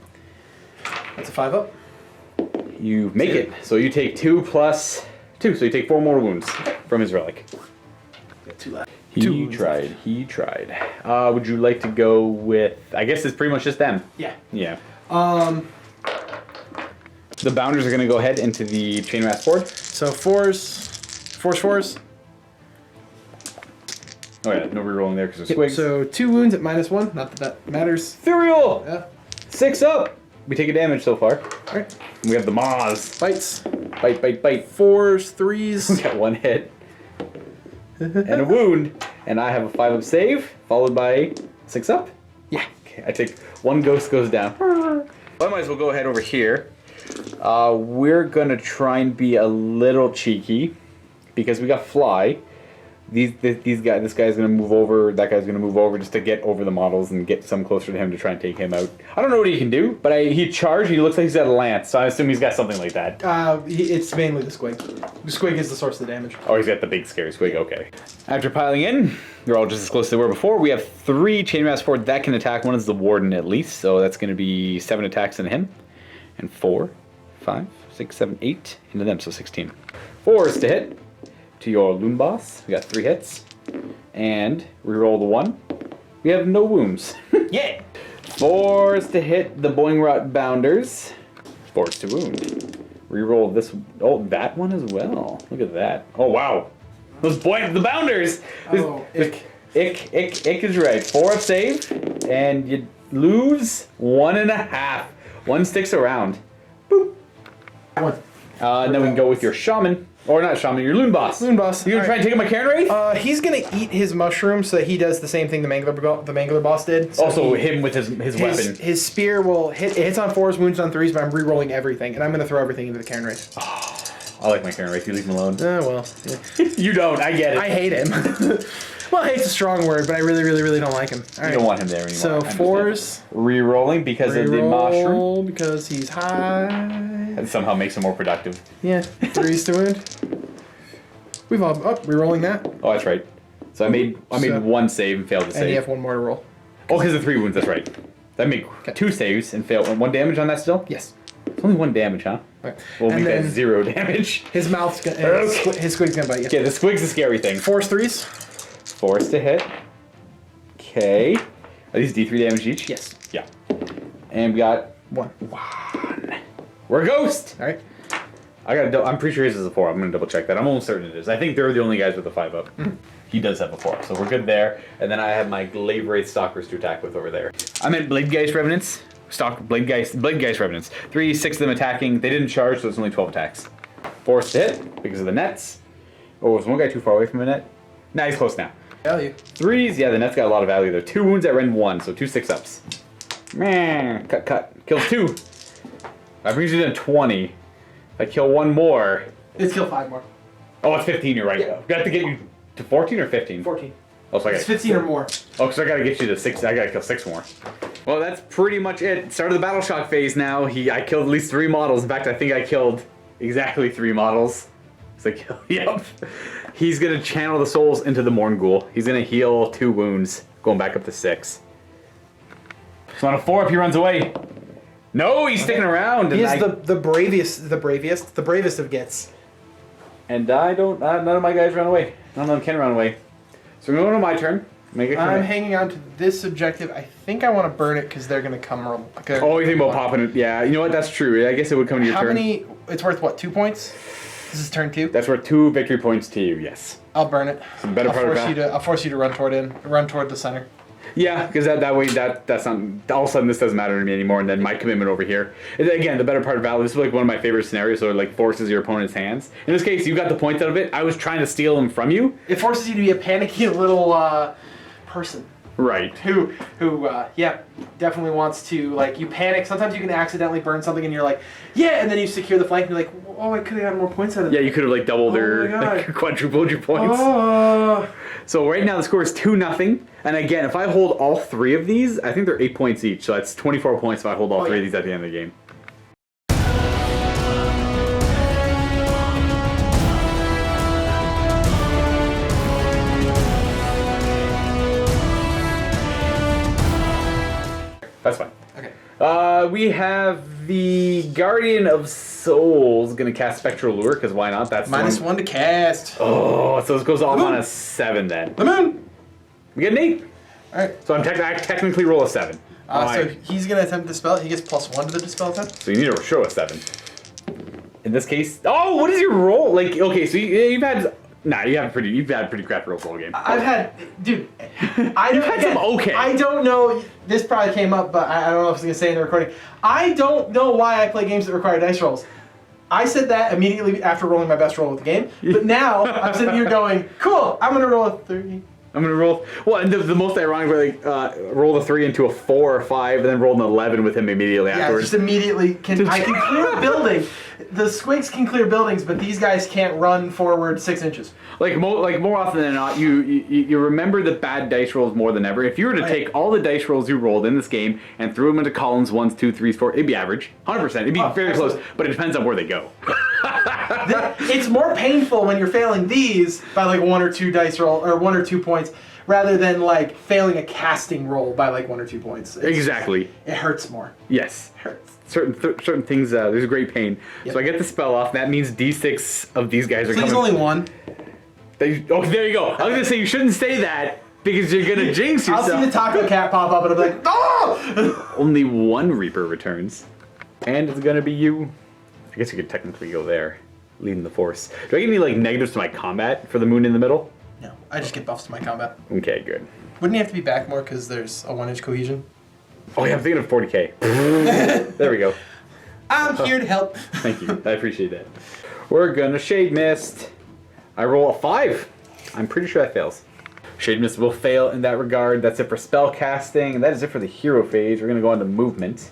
That's a 5 up. You make it. So you take 2 plus 2. So you take 4 mortal wounds from his relic. Got 2 left. He tried. Would you like to go with? I guess it's pretty much just them. Yeah. Yeah. The bounders are gonna go ahead into the chain mass board. So 4s. Oh yeah, no rerolling there because of squigs. So 2 wounds at -1. Not that matters. Ethereal! Yeah. 6 up! We take a damage so far. Alright. We have the Maws. Bites. Bite. 4s, 3s. We got 1 hit. And a wound. And I have a 5 up save, followed by 6 up. Yeah. Okay, I take 1 ghost goes down. Well, I might as well go ahead over here. We're gonna try and be a little cheeky because we got fly. This guy's gonna move over. That guy's gonna move over just to get over the models and get some closer to him to try and take him out. I don't know what he can do, but he charged. He looks like he's got a lance, so I assume he's got something like that. It's mainly the squig. The squig is the source of the damage. Oh, he's got the big scary squig. Okay. After piling in, they're all just as close as they were before. We have 3 chainmass forward that can attack. One is the warden at least, so that's gonna be 7 attacks into him, and 4, 5, 6, 7, 8 into them, so 16. 4s to hit. To your loon boss, we got 3 hits, and reroll the 1. We have no wounds. Yeah. 4s to hit the Boing Rot Bounders. 4s to wound. Reroll this. Oh, that one as well. Look at that. Oh wow, the Bounders. Oh, Ick is right. 4 up save, and you lose 1.5. 1 sticks around. Boop. 1. And then we can go with your shaman. Or not shaman, your loon boss. Loon boss. You gonna try and take him a Cairn Wraith? He's gonna eat his mushroom so that he does the same thing the Mangler boss did. So Also, him with his weapon. His spear will hit. It hits on 4s, wounds on 3s, but I'm re-rolling everything, and I'm gonna throw everything into the Cairn Wraith. I like my Cairn Wraith. You leave him alone. Well. Yeah. You don't. I get it. I hate him. Well, hate's a strong word, but I really, really, really don't like him. All right. You don't want him there anymore. So 4s. Re-rolling because of the mushroom. Because he's high. And somehow makes him more productive. Yeah. 3s to wound. We've all re-rolling that. Oh, that's right. So I made 1 save and failed to save. And you have 1 more to roll. Oh, because of 3 wounds. That's right. That made 2 saves and failed. 1 damage on that still? Yes. It's only 1 damage, huh? Right. We'll And make that then 0 damage. His mouth's gonna. His squig's gonna bite you. Yeah, the squig's a scary thing. 4s, 3s. 4s to hit. Okay. Are these D3 damage each? Yes. Yeah. And we got 1. We're a ghost! Alright. I'm pretty sure his is a 4. I'm gonna double check that. I'm almost certain it is. I think they're the only guys with a 5 up. He does have a 4, so we're good there. And then I have my Glaive Wraith Stalkers to attack with over there. I'm at Blade Geist Revenants. Blade Geist Revenants. 3, 6 of them attacking. They didn't charge, so it's only 12 attacks. Forced to hit because of the nets. Oh, was one guy too far away from a net? Nah, he's close now. Value. 3s, yeah, the net's got a lot of value there. 2 wounds at Rend 1, so 2 6-ups. Man, cut. Kills 2. That brings you to 20. If I kill 1 more. Let's kill 5 more. Oh, it's 15, you're right. Yeah. We have to get you to 14 or 15? 14. Oh, so It's 15 or more. Oh, so I gotta get you to 6. I gotta kill 6 more. Well, that's pretty much it. Start of the Battleshock phase now. I killed at least 3 models. In fact, I think I killed exactly 3 models. So yep. He's gonna channel the souls into the Morngul. He's gonna heal 2 wounds, going back up to 6. So on a 4 up, he runs away. No, he's sticking around. He is the bravest of Gitz. And I don't. None of my guys run away. None of them can run away. So we're going to my turn. I'm hanging on to this objective. I think I want to burn it because they're going to come. Oh, you think about popping it? Yeah, you know what? That's true. I guess it would come to your turn. How many? It's worth what? 2 points. This is turn 2. That's worth 2 victory points to you. Yes. I'll burn it. Better Part of Valor. I'll force you to run toward the center. Yeah, because that way that's not. All of a sudden, this doesn't matter to me anymore, and then my commitment over here. And again, the Better Part of Valor. This is like one of my favorite scenarios. So it like forces your opponent's hands. In this case, you got the points out of it. I was trying to steal them from you. It forces you to be a panicky little person. Right. Who definitely wants to, like, you panic. Sometimes you can accidentally burn something and you're like, yeah, and then you secure the flank and you're like, oh, I could have gotten more points out of it. Yeah, you could have like doubled or like, quadrupled your points. Oh. So right now the score is 2-0. And again, if I hold all 3 of these, I think they're 8 points each. So that's 24 points if I hold all 3 of these at the end of the game. That's fine. Okay. We have the Guardian of Souls gonna cast Spectral Lure, because why not? That's -1 to cast. Oh, so this goes off on a 7 then. The moon. We get an 8. Alright. So I technically roll a 7. So he's gonna attempt to dispel it. He gets +1 to the dispel attempt. So you need to show a 7. In this case, oh, what is your roll? Like, okay, so you've had. Nah, you've had pretty crappy rolls all game. I've had, dude. You've had some okay. I don't know. This probably came up, but I don't know if I was gonna say in the recording. I don't know why I play games that require dice rolls. I said that immediately after rolling my best roll of the game, but now I'm sitting here going, "Cool, I'm gonna roll a 3." I'm gonna roll. Well, and the most ironic, like, roll a 3 into a 4 or 5, and then roll an 11 with him immediately afterwards. Just immediately. I can clear a building. The squigs can clear buildings, but these guys can't run forward 6 inches. Like more often than not, you remember the bad dice rolls more than ever. If you were to take all the dice rolls you rolled in this game and threw them into columns 1, 2, 3, 4, it'd be average, 100%. It'd be very close, but it depends on where they go. It's more painful when you're failing these by like 1 or 2 dice roll or 1 or 2 points, rather than like failing a casting roll by like 1 or 2 points. Exactly. It hurts more. Yes. It hurts. Certain things, there's great pain. Yep. So I get the spell off. That means D6 of these guys are coming. Please only 1. Oh, there you go. I was gonna say you shouldn't say that because you're gonna jinx yourself. I'll see the taco cat pop up and I'll be like, oh! Only 1 Reaper returns, and it's gonna be you. I guess you could technically go there, leading the force. Do I get any like negatives to my combat for the moon in the middle? No, I just get buffs to my combat. Okay, good. Wouldn't he have to be back more because there's a 1-inch cohesion? Oh yeah, I'm thinking of 40k. There we go. I'm here to help. Thank you. I appreciate that. We're gonna Shade Mist. I roll a 5. I'm pretty sure that fails. Shade Mist will fail in that regard. That's it for spell casting, and that is it for the hero phase. We're gonna go on to movement,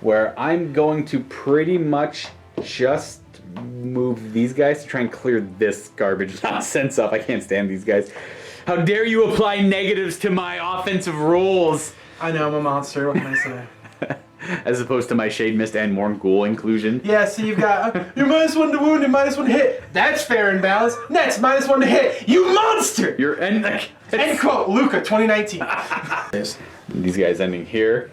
where I'm going to pretty much just move these guys to try and clear this garbage nonsense up. I can't stand these guys. How dare you apply negatives to my offensive rolls? I know, I'm a monster. What can I say? As opposed to my Shade Mist and Morngul inclusion. Yeah, so you've got you're -1 to wound and -1 to hit. That's fair and balanced. Next, -1 to hit. You monster! You're end quote. Luka, 2019. These guys ending here,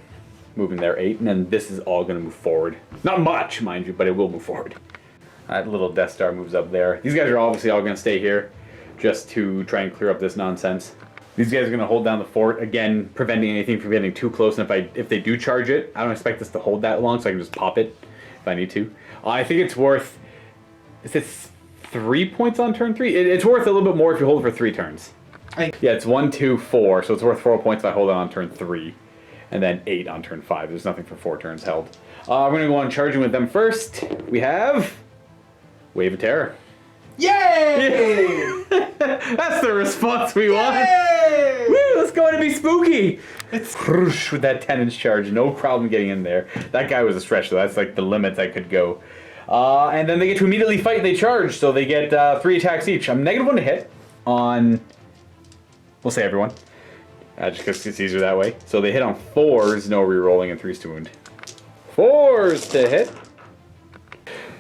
moving their 8, and then this is all going to move forward. Not much, mind you, but it will move forward. That little Death Star moves up there. These guys are obviously all going to stay here, just to try and clear up this nonsense. These guys are going to hold down the fort, again, preventing anything from getting too close. And if they do charge it, I don't expect this to hold that long, so I can just pop it if I need to. I think it's worth... Is it 3 points on turn 3? It's worth a little bit more if you hold it for 3 turns. Yeah, it's 1, 2, 4, so it's worth 4 points if I hold it on turn 3. And then 8 on turn 5. There's nothing for 4 turns held. We're going to go on charging with them first. We have... Wave of Terror. Yay! That's the response we want. Yay! Woo, let's go and be spooky. It's with that 10-inch charge. No problem getting in there. That guy was a stretch, though. That's like the limits I could go. And then they get to immediately fight. They charge, so they get 3 attacks each. I'm -1 to hit on... We'll say everyone. Just because it's easier that way. So they hit on 4s, no rerolling, and 3s to wound. 4s to hit.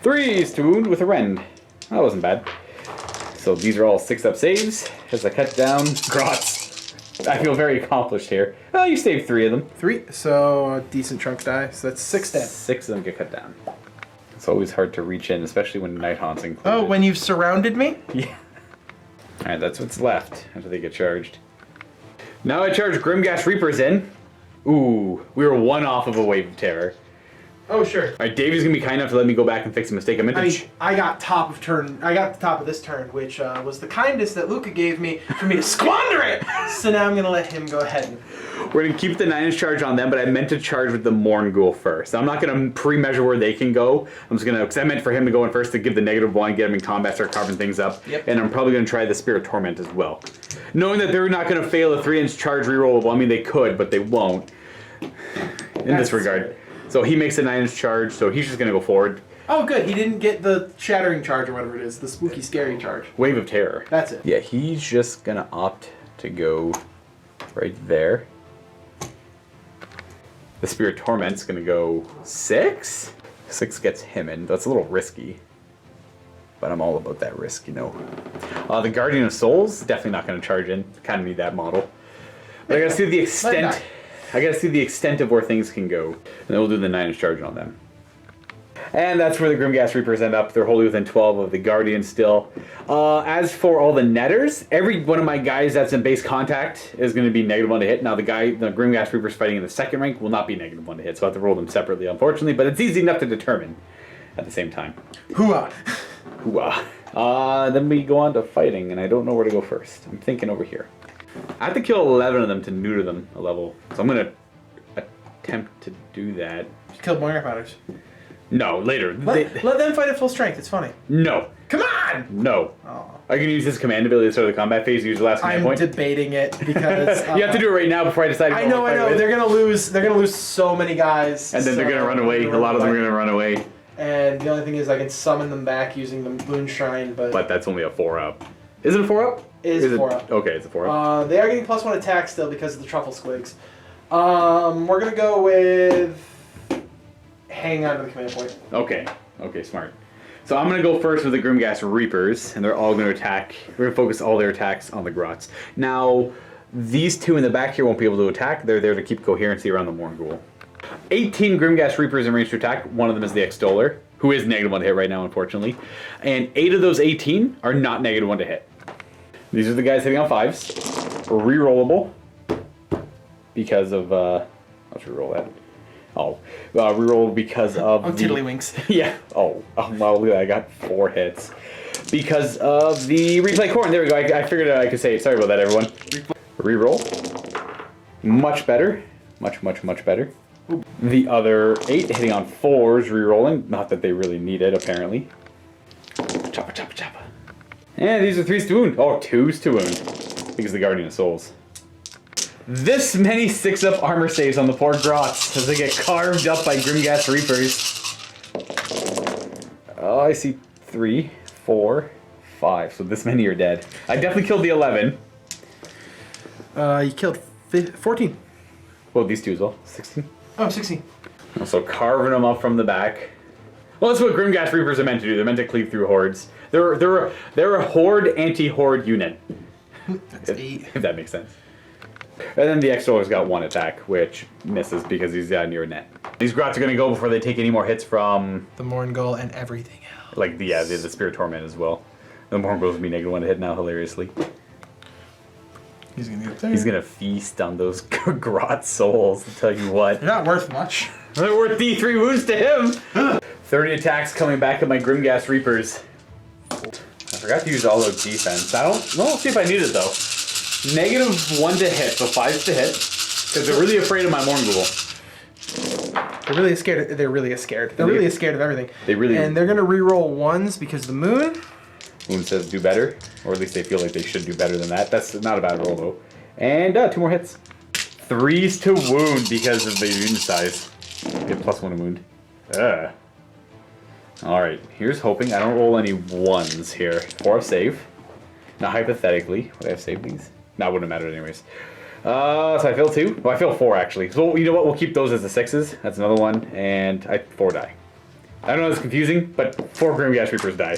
3s to wound with a rend. That wasn't bad. So these are all 6-up saves. As I cut down grots. I feel very accomplished here. Well, you saved 3 of them. 3, so a decent chunk die. So that's 6 dead. 6 of them get cut down. It's always hard to reach in, especially when Nighthaunt's included. Oh, when you've surrounded me? Yeah. Alright, that's what's left after they get charged. Now I charge Grimghast Reapers in. Ooh, we were 1 off of a Wave of Terror. Oh, sure. Alright, Davey's gonna be kind enough to let me go back and fix a mistake. I got top of turn. I got the top of this turn, which was the kindest that Luka gave me for me to squander it. So now I'm gonna let him go ahead. We're gonna keep the 9-inch charge on them, but I meant to charge with the Morngul first. I'm not gonna pre-measure where they can go. I'm just gonna, because I meant for him to go in first to give the -1, get him in combat, start carving things up. Yep. And I'm probably gonna try the Spirit Torment as well. Knowing that they're not gonna fail a 3-inch charge rerollable. I mean, they could, but they won't. In this regard. So he makes a 9-inch charge, so he's just gonna go forward. Oh, good. He didn't get the shattering charge or whatever it is, the spooky, scary charge. Wave of Terror. That's it. Yeah, he's just gonna opt to go right there. The Spirit Torment's gonna go 6. 6 gets him in. That's a little risky. But I'm all about that risk, you know. The Guardian of Souls, definitely not gonna charge in. Kind of need that model. But I gotta see the extent. I gotta see the extent of where things can go. And then we'll do the 9-inch charge on them. And that's where the Grimghast Reapers end up. They're wholly within 12 of the Guardian still. As for all the netters, every one of my guys that's in base contact is going to be -1 to hit. Now the Grimghast Reapers fighting in the second rank will not be -1 to hit, so I have to roll them separately, unfortunately. But it's easy enough to determine at the same time. Hooah! Hooah. Then we go on to fighting, and I don't know where to go first. I'm thinking over here. I have to kill 11 of them to neuter them a level, so I'm going to attempt to do that. You killed more fighters. No, later. Let them fight at full strength. It's funny. No. Come on! No. Oh. I can use his command ability to start the combat phase. Use the last command point. I'm debating it because you have to do it right now before I decide. I know. They're gonna lose. They're gonna lose so many guys. And then they're gonna run away. A lot of them are gonna run away. And the only thing is, I can summon them back using the Moon Shrine, but that's only a 4-up. Is it a 4-up? It is a 4-up. Okay, it's a 4-up. They are getting +1 attack still because of the truffle squigs. We're gonna go with hang on to the command point. Okay, smart. So I'm going to go first with the Grimghast Reapers, and they're all going to attack. We're going to focus all their attacks on the Grots. Now, these 2 in the back here won't be able to attack. They're there to keep coherency around the Morngul. 18 Grimghast Reapers in range to attack. One of them is the Extoller, who is -1 to hit right now, unfortunately. And 8 of those 18 are not -1 to hit. These are the guys hitting on 5s. Rerollable. Because of... let's reroll that. Reroll because of tiddlywinks. Yeah. Well, look at that. I got 4 hits. Because of the replay corn. There we go. I figured I could say it. Sorry about that, everyone. Reroll. Much better. Much better. The other 8 hitting on 4s, rerolling. Not that they really need it, apparently. Choppa. And these are 3s to wound. Oh, 2s to wound. Because of the Guardian of Souls. This many 6-up armor saves on the poor Grots as they get carved up by Grimghast Reapers. Oh, I see 3, 4, 5. So this many are dead. I definitely killed the 11. You killed 14. Well, these 2 as well. 16. Oh, 16. So carving them up from the back. Well, that's what Grimghast Reapers are meant to do. They're meant to cleave through hordes. They're a horde anti-horde unit. That's 8. If that makes sense. And then the Extoler's got 1 attack, which misses because he's near a net. These Grots are going to go before they take any more hits from... the Morngul and everything else. Like, the Spirit Torment as well. The Morngul's will be -1 to hit now, hilariously. He's gonna get there. He's gonna feast on those grot souls, I'll tell you what. They're not worth much. They're worth D3 wounds to him! 30 attacks coming back at my Grimghast Reapers. I forgot to use all out defense. I don't know, see if I need it though. -1 to hit, so 5s to hit. Because they're really afraid of my Morngul. They're really scared. They're really scared. They're really scared of everything. They really. And they're gonna re-roll 1s because the moon. Moon says do better, or at least they feel like they should do better than that. That's not a bad roll though. And 2 more hits. 3s to wound because of the wound size. Get +1 to wound. All right. Here's hoping I don't roll any 1s here. 4 save. Now hypothetically, would I have saved these? No, it wouldn't have mattered anyways. So I fail 2. Well, I fail 4 actually. So you know what? We'll keep those as the 6s. That's another one, and 4 die. I don't know. It's confusing, but 4 Grimghast Reapers die.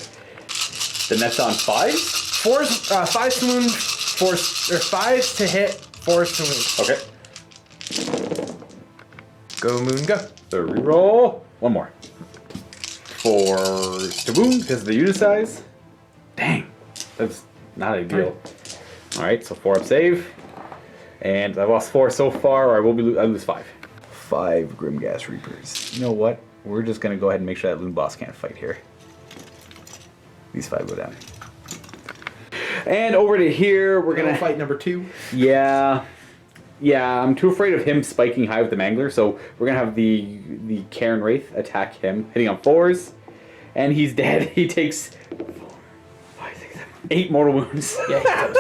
The net's on 5s. 5s to wound, 5s to hit, 4s to wound. Okay. Go moon, go. So reroll. 1 more. 4 to wound because of the unit size. Dang, that's not ideal. All right, so 4 up save. And I've lost 4 so far, or I lose 5. 5 Grimghast Reapers. You know what? We're just gonna go ahead and make sure that Loon Boss can't fight here. These 5 go down. And over to here, we're gonna fight number 2. Yeah, I'm too afraid of him spiking high with the Mangler, so we're gonna have the Cairn Wraith attack him, hitting on 4s, and he's dead. He takes 8 mortal wounds. Yeah, he does.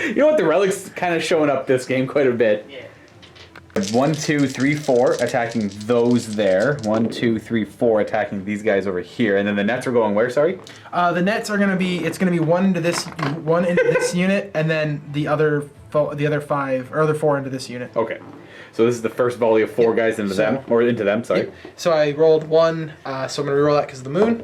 You know what? The relic's kind of showing up this game quite a bit. Yeah. 1, 2, 3, 4 attacking those there. 1, 2, 3, 4 attacking these guys over here, and then the nets are going where? Sorry. The nets are gonna be. It's gonna be 1 into this unit, and then the other 5 or other 4 into this unit. Okay. So this is the first volley of 4 guys into them, or into them. Sorry. Yep. So I rolled 1. So I'm gonna reroll that because of the moon.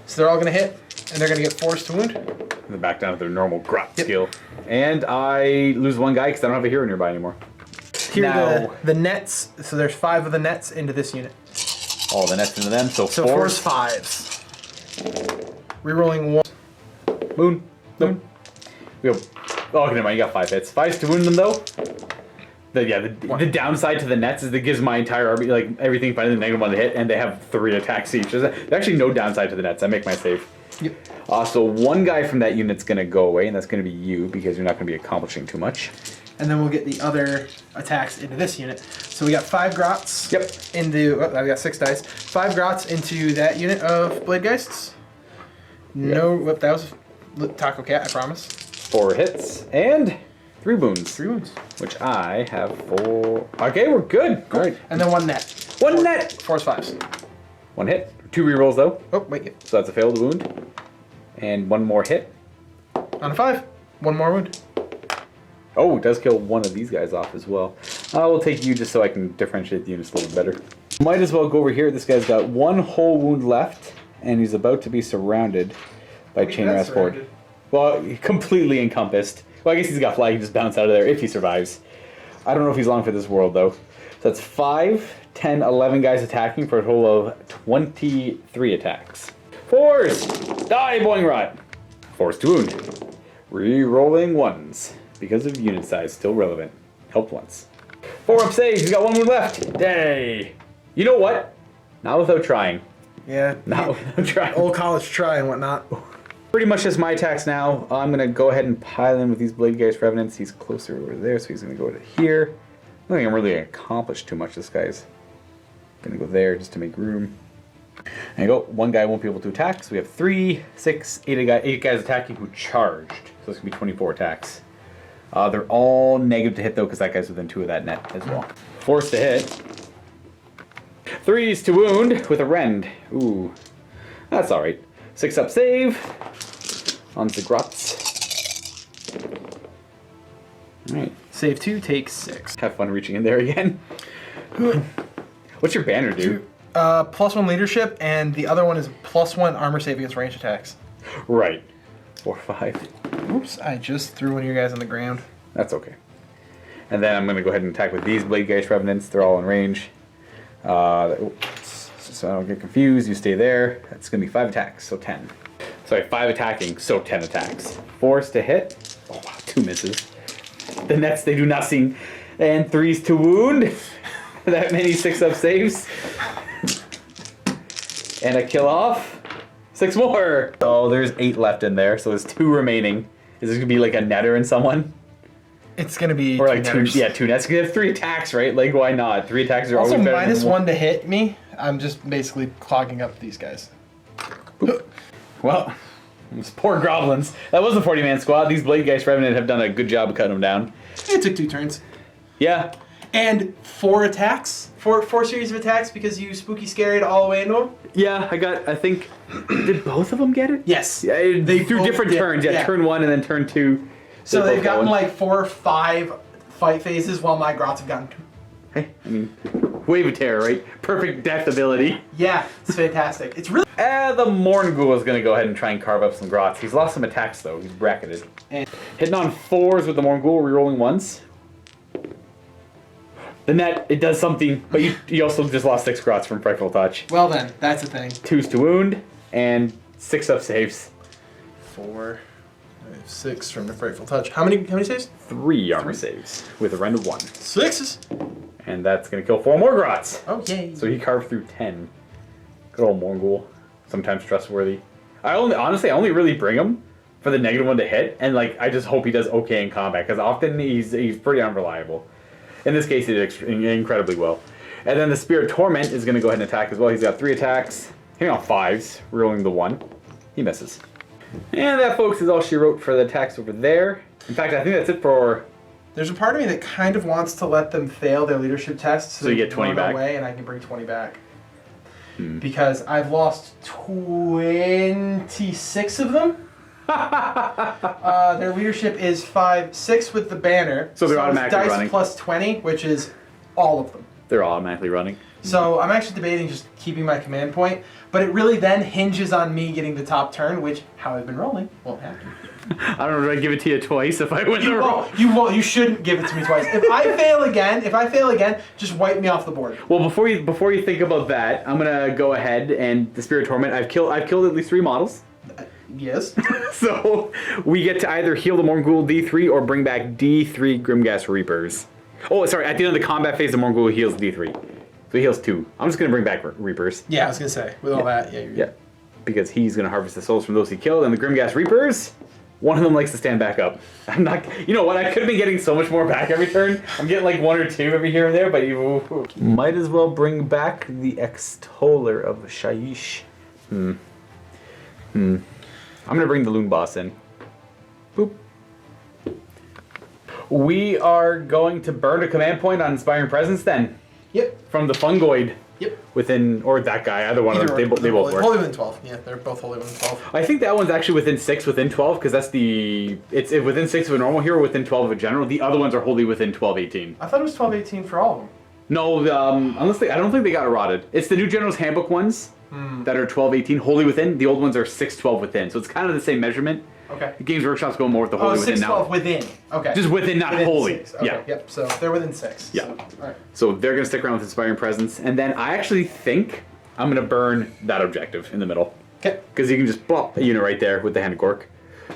So they're all gonna hit, and they're gonna get 4s to wound. And then back down to their normal grot skill, and I lose 1 guy because I don't have a hero nearby anymore. Here are the nets. So there's 5 of the nets into this unit. Oh, the nets into them. So 4s, 5s. Rerolling 1. Moon. Nope. We go. Oh, never mind. You got 5 hits. 5s to wound them though. The downside to the nets is that it gives my entire army, like everything, finding the -1 to hit, and they have 3 attacks each. There's actually no downside to the nets. I make my save. Yep. So 1 guy from that unit's gonna go away, and that's gonna be you because you're not gonna be accomplishing too much. And then we'll get the other attacks into this unit. So we got 5 grots. Yep. Into I've got 6 dice. 5 grots into that unit of Blade Geists. No, whoop, that was Taco Cat, I promise. 4 hits and 3 wounds. 3 wounds. Which I have 4. Okay, we're good. All right. And then 1 net. 1 net. 4s, 5s. 1 hit. 2 rerolls though. Oh, wait. Yep. So that's a failed wound. And 1 more hit. On a 5. 1 more wound. Oh, it does kill 1 of these guys off as well. I will take you just so I can differentiate the units a little bit better. Might as well go over here. This guy's got 1 whole wound left, and he's about to be surrounded by Chain Rasford. Well, completely encompassed. Well, I guess he's got fly. He can just bounce out of there if he survives. I don't know if he's long for this world, though. So that's 5, 10, 11 guys attacking for a total of 23 attacks. 4s! Die, Boing Rot! 4s to wound. Re-rolling 1s. Because of unit size, still relevant. Helped once. 4 up saves. He's got 1 wound left. Yay! You know what? Not without trying. Yeah. Not without trying. Old college try and whatnot. Pretty much just my attacks now. I'm going to go ahead and pile in with these Blade Geist Revenants. He's closer over there, so he's going to go to here. I don't think I'm really accomplished too much. This guy's going to go there just to make room. And go. 1 guy won't be able to attack, so we have 3, 6, 8 guys attacking who charged. So it's going to be 24 attacks. They're all negative to hit though, because that guy's within 2 of that net as well. 4s to hit. 3s to wound with a rend. Ooh, that's all right. 6 up save on the grots. All right. Save 2, takes 6. Have fun reaching in there again. What's your banner do? +1 leadership, and the other one is +1 armor save against range attacks. Right. 4, 5. Oops, I just threw one of your guys on the ground. That's okay. And then I'm going to go ahead and attack with these Blade Geist Revenants. They're all in range. So I don't get confused. You stay there. That's going to be 5 attacks, so 10. Sorry, 5 attacking, so 10 attacks. 4s to hit. Oh, wow, 2 misses. the nets, they do nothing. And 3s to wound. That many 6-up saves. And a kill off. 6 more. Oh, there's 8 left in there, so there's 2 remaining. Is this gonna be like a netter in someone? It's gonna be or like 2 nets. You have 3 attacks, right? Like why not? 3 attacks are also always better minus than 1 to hit me. I'm just basically clogging up these guys. Well, these poor goblins. That was a 40-man squad. These Blade Geist Revenant have done a good job of cutting them down. It took 2 turns. Yeah. And 4 attacks. 4 series of attacks because you spooky scared all the way into them. Yeah, I think, did both of them get it? Yes. Yeah, they through different turns. Yeah, turn 1 and then turn 2. So they've gotten like 4 or 5 fight phases while my Grots have gotten 2. Hey, I mean, Wave of Terror, right? Perfect death ability. Yeah, it's fantastic. It's really... The Morngul is going to go ahead and try and carve up some Grots. He's lost some attacks, though. He's bracketed. And hitting on 4s with the Morngul, rerolling 1s. The net, it does something, but you also just lost 6 Grots from Frightful Touch. Well then, that's the thing. 2s to wound, and 6-up saves. 4, 6 from the Frightful Touch. How many saves? 3 armor saves, with a rend of 1. 6s. And that's going to kill 4 more Grots. Oh, yay. So he carved through 10. Good old Morngul. Sometimes trustworthy. Honestly, I only really bring him for the -1 to hit, and like I just hope he does okay in combat, because often he's pretty unreliable. In this case, he did incredibly well. And then the Spirit Torment is going to go ahead and attack as well. He's got 3 attacks. Hitting on 5s, rolling the 1. He misses. And that, folks, is all she wrote for the attacks over there. In fact, I think that's it for... There's a part of me that kind of wants to let them fail their leadership tests. So you get 20 back. Away and I can bring 20 back. Because I've lost 26 of them. Their leadership is 5-6 with the banner. So they're automatically dice running. plus 20, which is all of them. They're automatically running. So I'm actually debating just keeping my command point, but it really then hinges on me getting the top turn, which, how I've been rolling, won't happen. I don't know if I give it to you twice if I win the roll. You won't. You shouldn't give it to me twice. If I fail again, just wipe me off the board. Well, before you think about that, I'm gonna go ahead and the Spirit Torment. I've killed at least 3 models. Yes. So we get to either heal the Morngul D3 or bring back D3 Grimghast Reapers. Oh, sorry. At the end of the combat phase, the Morngul heals D3. So he heals 2. I'm just gonna bring back Reapers. Yeah, I was gonna say with all that. Yeah. Because he's gonna harvest the souls from those he killed, and the Grimghast Reapers. One of them likes to stand back up. I'm not. You know what? I could have been getting so much more back every turn. I'm getting like 1 or 2 every here and there, but you might as well bring back the Extoller of Shaiish. I'm gonna bring the Loon Boss in. Boop. We are going to burn a command point on Inspiring Presence then. Yep. From the Fungoid. Yep. Within, or that guy, either one of them. They both work. Wholly within 12. Yeah, they're both wholly within 12. I think that one's actually within 6 within 12, because that's it's within 6 of a normal hero, within 12 of a general. The other ones are wholly within 12-18. I thought it was 12-18 for all of them. No, unless I don't think they got eroded. It's the new General's Handbook ones that are 12-18 wholly within. The old ones are 6-12 within. So it's kind of the same measurement. Okay. Games Workshop's going more with the wholly within now. 6-12 within. Okay. Just within, not within wholly. 6. Okay. Yeah. Yep. So they're within 6. Yeah. So, all right. So they're going to stick around with Inspiring Presence. And then I actually think I'm going to burn that objective in the middle. Okay. Because you can just plop a unit right there with the Hand of Gork.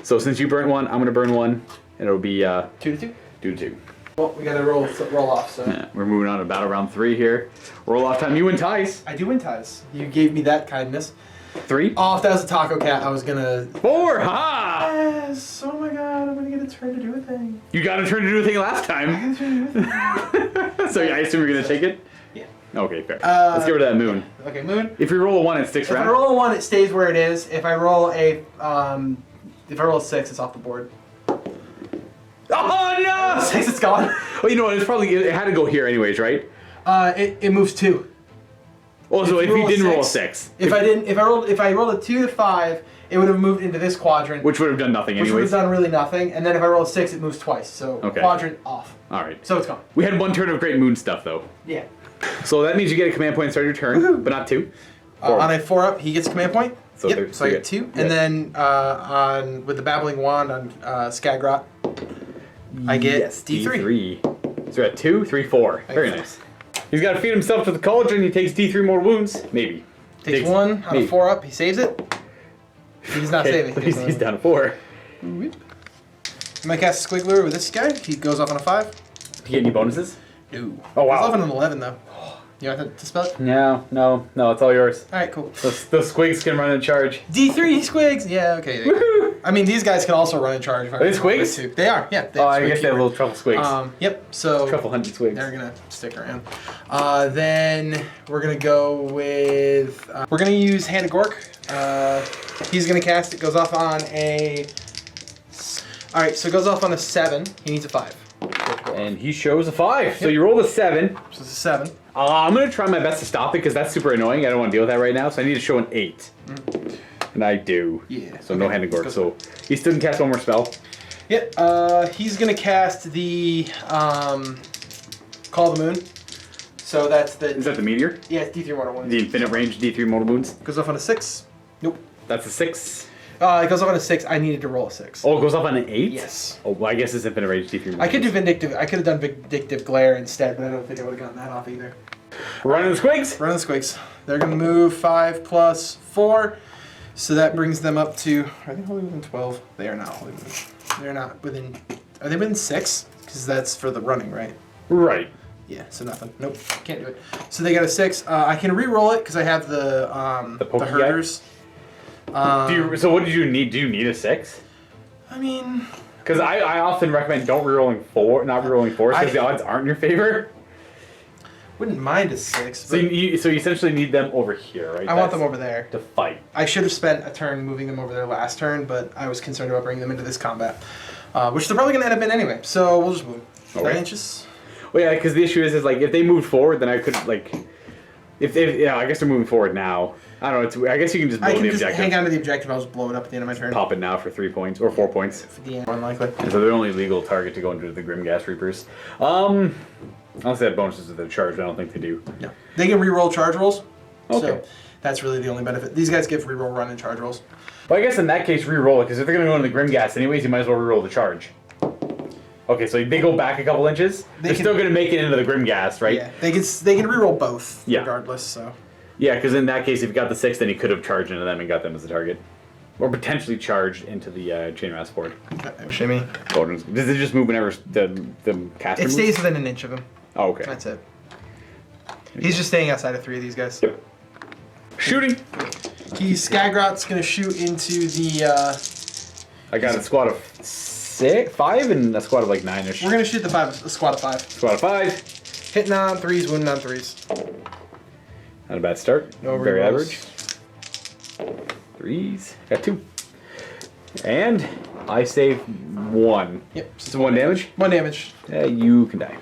So since you burnt one, I'm going to burn one. And it'll be 2 to 2. 2 to 2. Well, we got to roll off. So Yeah, we're moving on to battle round 3 here. Roll off time. You win ties. I do win ties. You gave me that kindness. 3. Oh, if that was a taco cat, I was gonna. 4. Ha! Yes. Oh my god, I'm gonna get a turn to do a thing. You got a turn to do a thing last time. So yeah, I assume you're gonna take it. Yeah. Okay, fair. Let's get rid of that moon. Okay, moon. If you roll a 1, it sticks If around. I roll a 1, it stays where it is. If I roll a 6, it's off the board. Oh no! 6, it's gone. Well, you know what? It had to go here anyways, right? It moves 2. Oh, so if you roll a didn't roll a 6, 6, if I rolled a 2 to 5, it would have moved into this quadrant, which would have done nothing which would anyways. have done really nothing. And then if I roll a 6, it moves twice. So Okay. quadrant off. All right. So it's gone. We had 1 turn of great moon stuff though. Yeah. So that means you get a command point and start your turn, but not 2. On a 4-up, he gets command point. So Yep. So I get 2, and then with the Babbling Wand on Skagrot, I get D3. D3. So you're at 2, 3, 4. Very nice. He's got to feed himself to the cauldron. He takes D3 more wounds. Maybe. Takes 1 on a 4-up. He saves it. He's not saving. He's down to 4. I might cast Squiggler with this guy. He goes off on a 5. Do you get any bonuses? No. Oh, wow. Goes off on an 11, though. You want that to spell it? No, it's all yours. Alright, cool. The squigs can run in charge. D3 Squigs! Yeah, okay. Woohoo! I mean, these guys can also run in charge. Are they squigs? Too. They are, yeah. They Oh, have I guess they have keyword. little truffle squigs. Yep, so Truffle hunting squigs. they're gonna stick around. Then we're gonna go with, we're gonna use Hand of Gork. He's gonna cast it, goes off on a, alright, so it goes off on a 7. He needs a 5. And he shows a 5. So you rolled a 7. So it's a 7. I'm going to try my best to stop it because that's super annoying. I don't want to deal with that right now. So I need to show an 8. And I do. Yeah. So no Hand of Gork. So he still can cast one more spell. Yep, he's gonna cast the, Call of the Moon. So that's the... Is that the meteor? Yeah, it's D3 Mortal Wounds. The infinite range D3 mortal wounds? Goes off on a 6. Nope. That's a 6. It goes off on a 6. I needed to roll a 6. Oh, it goes off on an 8? Yes. Oh, well, I guess it's infinite range D3 mortal I could do wounds. Vindictive. I could have done Vindictive Glare instead, but I don't think I would have gotten that off either. We're running the squigs? Running the Squigs. They're going to move 5 plus 4. So that brings them up to... Are they wholly within 12? They are not wholly within... They're not within... Are they within 6? Because that's for the running, right? Right. Yeah, so nothing. Nope, can't do it. So they got a 6. I can re-roll it because I have the pokey guy? herders. So what did you need? Do you need a 6? I mean... Because I often recommend not rerolling 4s because the odds aren't in your favor. Wouldn't mind a 6. So you essentially need them over here, right? I want them over there. To fight. I should have spent a turn moving them over there last turn, but I was concerned about bringing them into this combat. Which they're probably going to end up in anyway, so we'll just move. Okay. 9 inches. Well, yeah, because the issue is like if they moved forward, then I could like, I guess they're moving forward now. I don't know. I guess you can just blow I can the just objective. hang on to the objective. I'll just blow it up at the end of my turn. Pop it now for 3 points or 4 points. For the end, unlikely. And so they're only legal target to go into the Grim Gas Reapers. Unless they have bonuses to the charge, I don't think they do. No. They can re-roll charge rolls. Okay. So that's really the only benefit. These guys give re-roll run and charge rolls. Well, I guess in that case, re-roll it because if they're going to go into the Grim Gas anyways, you might as well re-roll the charge. Okay, so they go back a couple inches. They're still going to make it into the Grim Gas, right? Yeah, they can re-roll both Yeah. regardless. So. Yeah, because in that case, if you got the 6, then he could have charged into them and got them as a target. Or potentially charged into the Chain Mass board. Shimmy. Does it just move whenever the caster It moves? stays within an inch of him. Oh, okay. That's it. He's just staying outside of 3 of these guys. Yep. Shooting! Skagrot's gonna shoot into the. I got a squad of 5 and a squad of like 9-ish. We're gonna shoot the squad of 5. Squad of 5. Hitting on 3s, wounding on 3s. Not a bad start. No Very rerolls. average. 3s. Got 2. And I save 1. Yep. So 1 damage. 1 damage. You can die.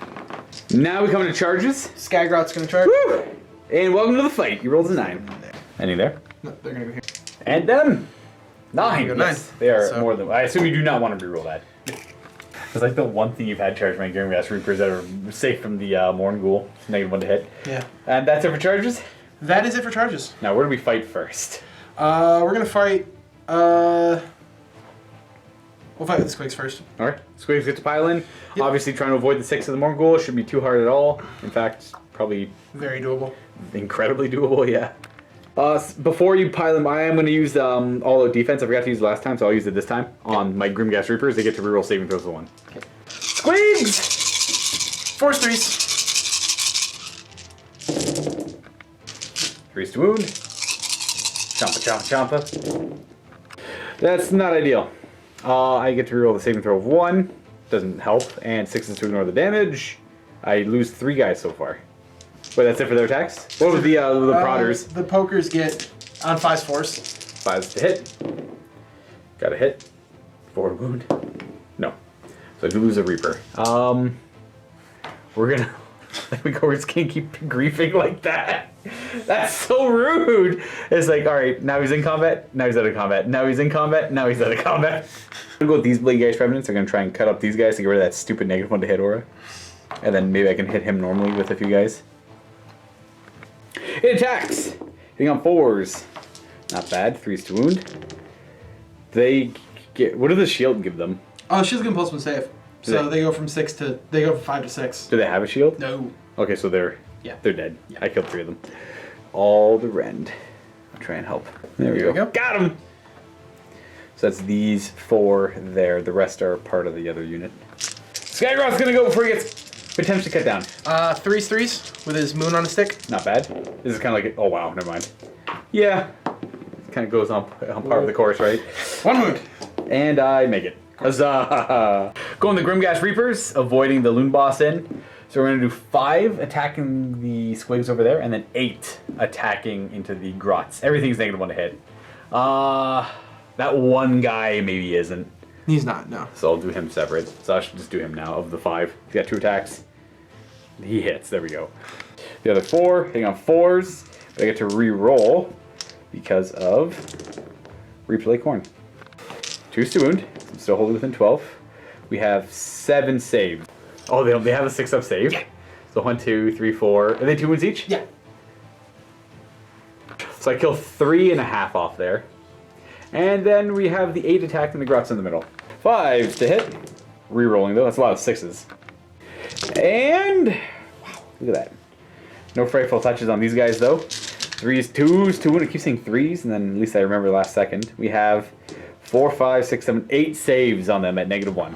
Now we come into charges. Skagrot's gonna charge. Woo! And welcome to the fight. You rolled a 9. Any there? No, they're gonna go here. And them. 9. Go Yes, 9. they are So- more than. I assume you do not want to reroll that. It's like the one thing you've had charged my Grim Gas Reapers that are safe from the Morngul. -1 to hit. Yeah. And that's it for charges. That is it for charges. Now where do we fight first? We're gonna fight. We'll fight with the Squigs first. All right. Squigs get to pile in. Yep. Obviously trying to avoid the 6 of the Morngul shouldn't be too hard at all. In fact, probably Very doable. incredibly doable. Yeah. Before you pile them, I am going to use all-out defense. I forgot to use it last time, so I'll use it this time on my Grimgas Reapers. They get to reroll saving throws of 1. Okay. Squigs! Force 3s. 3s to wound. Champa, champa, champa. That's not ideal. I get to reroll the saving throw of 1. Doesn't help. And 6 is to ignore the damage. I lose 3 guys so far. Wait, that's it for their attacks? What was the prodders? The pokers get on 5's force. 5's to hit. Got a hit. 4 wound. No. So I do lose a Reaper. We're gonna... We're just gonna keep griefing like that. That's so rude. It's like, alright, now he's in combat, now he's out of combat, now he's in combat, now he's out of combat. I'm gonna go with these Blade Guys Remnants. I'm gonna try and cut up these guys to get rid of that stupid -1 to hit aura. And then maybe I can hit him normally with a few guys. It attacks! Hitting on 4s. Not bad. 3s to wound. They get... What does the shield give them? Oh, she's gonna post one save. So they go from 5 to 6. Do they have a shield? No. Okay, so they're Yeah. they're dead. Yeah. I killed 3 of them. All the rend. I'll try and help. There we go. we go. Got him! So that's these 4 there. The rest are part of the other unit. Skygrowth's gonna go before he gets potentially cut down. 3s with his moon on a stick. Not bad. This is kind of like, oh wow, never mind. Yeah, it kind of goes on part of the course, right? 1 wound. And I make it. Huzzah! Going the Grimgash Reapers, avoiding the Loon Boss in. So we're going to do 5 attacking the squigs over there, and then 8 attacking into the grots. Everything's -1 to hit. That one guy maybe isn't. He's not, no. So I'll do him separate. So I should just do him now of the 5. He's got 2 attacks. He hits. There we go. The other 4 hitting on 4s. But I get to re-roll because of Replay Corn. 2 to wound. I'm still holding within 12. We have 7 saves. Oh, they have a 6-up save? Yeah. So 1, 2, 3, 4. Are they 2 wounds each? Yeah. So I kill 3.5 off there. And then we have the 8 attack and the grots in the middle. 5 to hit. Re-rolling though. That's a lot of 6s. And wow, look at that. No frightful touches on these guys though. 3s, 2s, 2 wound. I keep saying 3s, and then at least I remember last second. We have 4, 5, 6, 7, 8 saves on them at -1.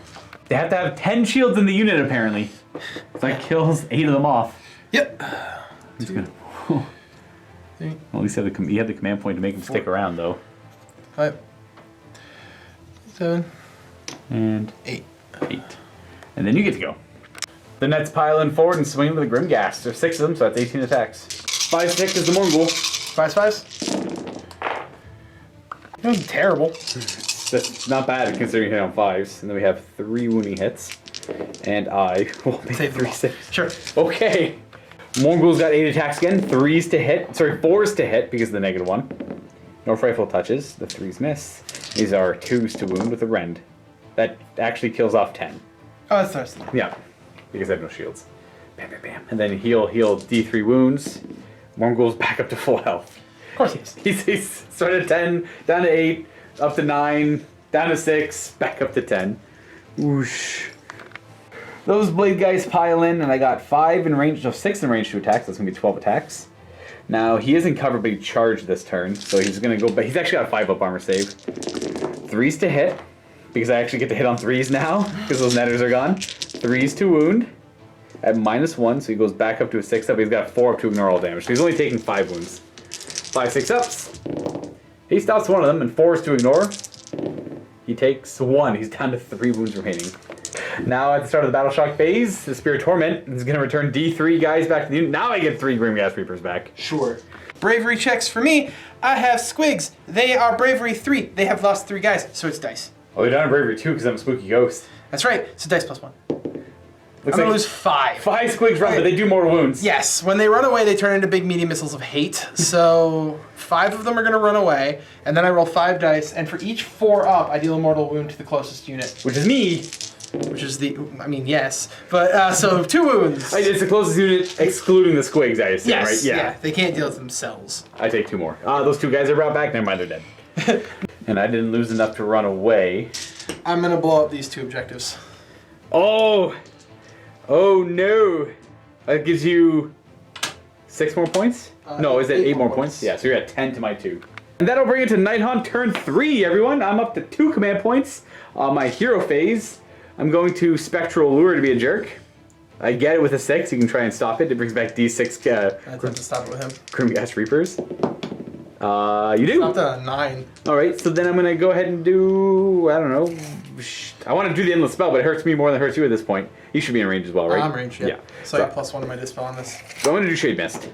They have to have 10 shields in the unit apparently. So that kills 8 of them off. Yep. He's gonna, 3, well, at least you have the command point to make him stick around though. 5, 7, And 8. 8. And then you get to go. The Nets pile in forward and swing with the Grimgas. There's 6 of them, so that's 18 attacks. 5 stick is the Mongol. 5s. That wasn't terrible. That's not bad considering you hit on 5s. And then we have 3 wounding hits. And I will make Save them 3 all. saves. Sure. Okay. Mongol's got 8 attacks again. 3s to hit. Sorry, 4s to hit because of the -1. No frightful touches. The 3s miss. These are 2s to wound with a rend. That actually kills off 10. Oh, that's nice. Yeah, because I have no shields. Bam, bam, bam. And then heal D3 wounds. Mongol's back up to full health. Of course he is. He's started at 10, down to 8, up to 9, down to 6, back up to 10. Whoosh. Those blade guys pile in, and I got 5 in range, so 6 in range to attacks. That's gonna be 12 attacks. Now he isn't covered, but he charged this turn, so he's gonna go. But he's actually got a 5-up armor save. 3s to hit, because I actually get to hit on 3s now, because those netters are gone. 3s to wound at -1, so he goes back up to a 6-up. He's got 4 up to ignore all damage, so he's only taking 5 wounds. 5 6-ups. He stops one of them, and 4s to ignore. He takes 1. He's down to 3 wounds remaining. Now at the start of the Battleshock phase, the Spirit Torment is going to return D3 guys back to the unit. Now I get 3 Grimgas Reapers back. Sure. Bravery checks for me. I have squigs. They are bravery 3. They have lost 3 guys, so it's dice. Oh, they're down to Bravery 2 because I'm a Spooky Ghost. That's right. So dice +1. Looks I'm gonna like lose 5. 5 squigs run, but they do more wounds. Yes, when they run away, they turn into big meaty missiles of hate. So 5 of them are gonna run away, and then I roll 5 dice, and for each 4 up, I deal a mortal wound to the closest unit. Which is me. Which is yes. But, so 2 wounds. It's the closest unit, excluding the squigs, I assume, Yes, right? yeah. They can't deal with themselves. I take 2 more. Those 2 guys are brought back. Never mind, they're dead. And I didn't lose enough to run away. I'm gonna blow up these 2 objectives. Oh! Oh no! That gives you 6 more points? No, is it 8 more points? Yeah, so you're at 10 to my 2. And that'll bring it to Nighthaunt turn 3, everyone. I'm up to 2 command points. My hero phase, I'm going to Spectral Lure to be a jerk. I get it with a 6. You can try and stop it. It brings back D6 I attempt to stop it with him. Grimgas Reapers. You do? Stopped at a 9. Alright, so then I'm going to go ahead and do, I don't know. I want to do the Endless Spell, but it hurts me more than it hurts you at this point. You should be in range as well, right? I'm ranged, yeah. So I get +1 to my dispel on this. So I'm going to do Shade Mist.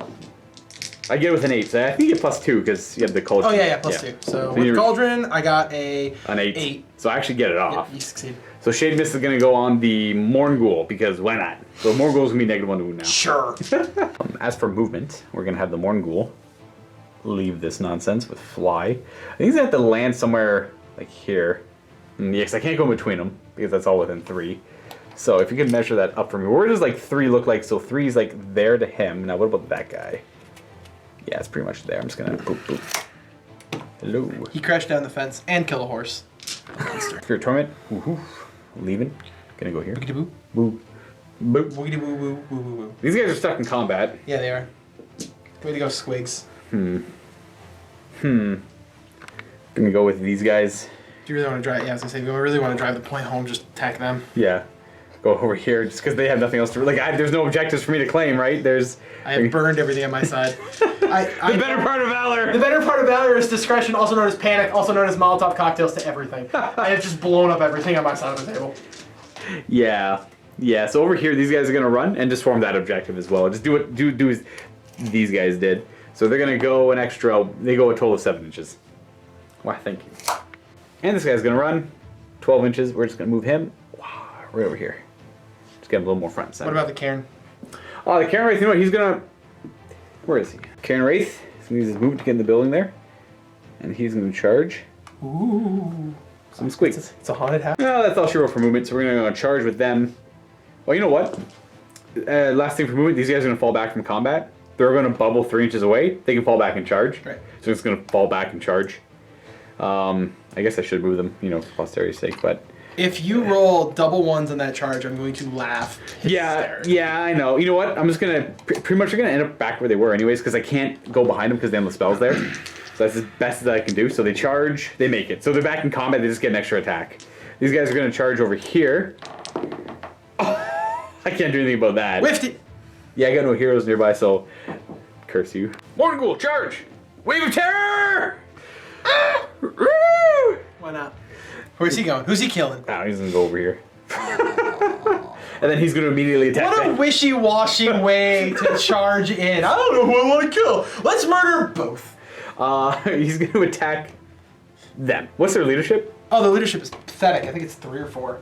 I get it with an 8, so I think you get +2 because you have the Cauldron. Oh, yeah, +2. So with Cauldron, I got an 8. So I actually get it off. Yep, you succeed. So Shade Mist is going to go on the Morngul, because why not? So Morngul's going to be -1 to wound now. Sure. As for movement, we're going to have the Morngul leave this nonsense with Fly. I think he's going to have to land somewhere like here. Yes, I can't go in between them, because that's all within 3. So if you can measure that up for me, where does like 3 look like? So 3 is like there to him. Now what about that guy? Yeah, it's pretty much there. I'm just gonna boop boop. Hello. He crashed down the fence and killed a horse. Monster. Spirit Torment. Woohoo. Leaving. Gonna go here. Boogity boo. Boo. Boop. Boogity boo boo boo boo boo. These guys are stuck in combat. Yeah, they are. Way to go, Squigs. Gonna go with these guys. Do you really want to drive? Yeah, I was gonna say, if you really want to drive the point home, just attack them. Yeah. Go over here just because they have nothing else to like. There's no objectives for me to claim, right? I have burned everything on my side. The better part of valor. The better part of valor is discretion, also known as panic, also known as Molotov cocktails to everything. I have just blown up everything on my side of the table. Yeah. Yeah. So over here, these guys are gonna run and just form that objective as well. Just do what do as these guys did. So they're gonna go an extra. They go a total of 7 inches. Why? Thank you. And this guy's gonna run 12 inches. We're just gonna move him right over here. Just get him a little more front and center. What about the Cairn? Oh, the Cairn Wraith, you know what? He's gonna. Where is he? Cairn Wraith. He's gonna use his movement to get in the building there. And he's gonna charge. Ooh. Some squeaks. It's a haunted house. No, that's all she wrote for movement, so we're gonna go charge with them. Well, you know what? Last thing for movement, these guys are gonna fall back from combat. They're gonna bubble 3 inches away. They can fall back and charge. Right. So it's gonna fall back and charge. I guess I should move them, you know, for posterity's sake, but. If you roll double ones on that charge, I'm going to laugh. Yeah, I know. You know what? I'm just gonna pretty much they're gonna end up back where they were anyways because I can't go behind them because they have the spells there. So that's as best as I can do. So they charge, they make it. So they're back in combat. They just get an extra attack. These guys are gonna charge over here. Oh, I can't do anything about that. Whiffed it. Yeah, I got no heroes nearby, so curse you. Morgul, charge! Wave of terror! Why not? Where's he going? Who's he killing? Oh, he's gonna go over here. And then he's gonna immediately attack. What a wishy-washy way to charge in. I don't know who I want to kill. Let's murder both. He's gonna attack them. What's their leadership? Oh, the leadership is pathetic. I think it's 3 or 4.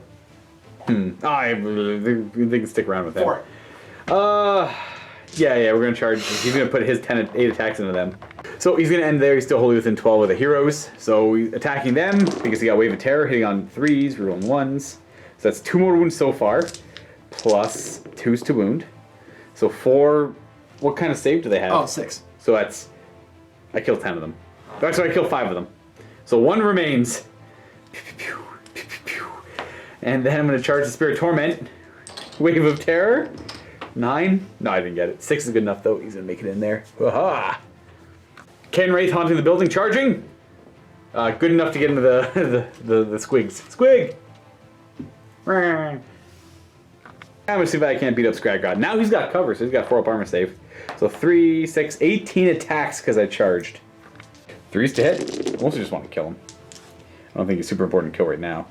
They can stick around with that. 4. Yeah, we're gonna charge. He's gonna put his 8 attacks into them. So he's gonna end there. He's still wholly within 12 of the heroes. So he's attacking them because he got Wave of Terror, hitting on 3s, rerolling 1s. So that's 2 more wounds so far, plus 2s to wound. So 4. What kind of save do they have? Oh, 6. So that's. I killed 10 of them. Actually, I killed 5 of them. So 1 remains. And then I'm gonna charge the Spirit Torment. Wave of Terror. 9. No, I didn't get it. 6 is good enough though. He's gonna make it in there. Aha! Cairn Wraith haunting the building, charging. Good enough to get into the squigs. Squig. I'm gonna see if I can't beat up Scraggot. Now he's got cover, so he's got 4 up armor save. So 3, 6, 18 attacks because I charged. 3s to hit. I mostly just want to kill him. I don't think it's super important to kill right now.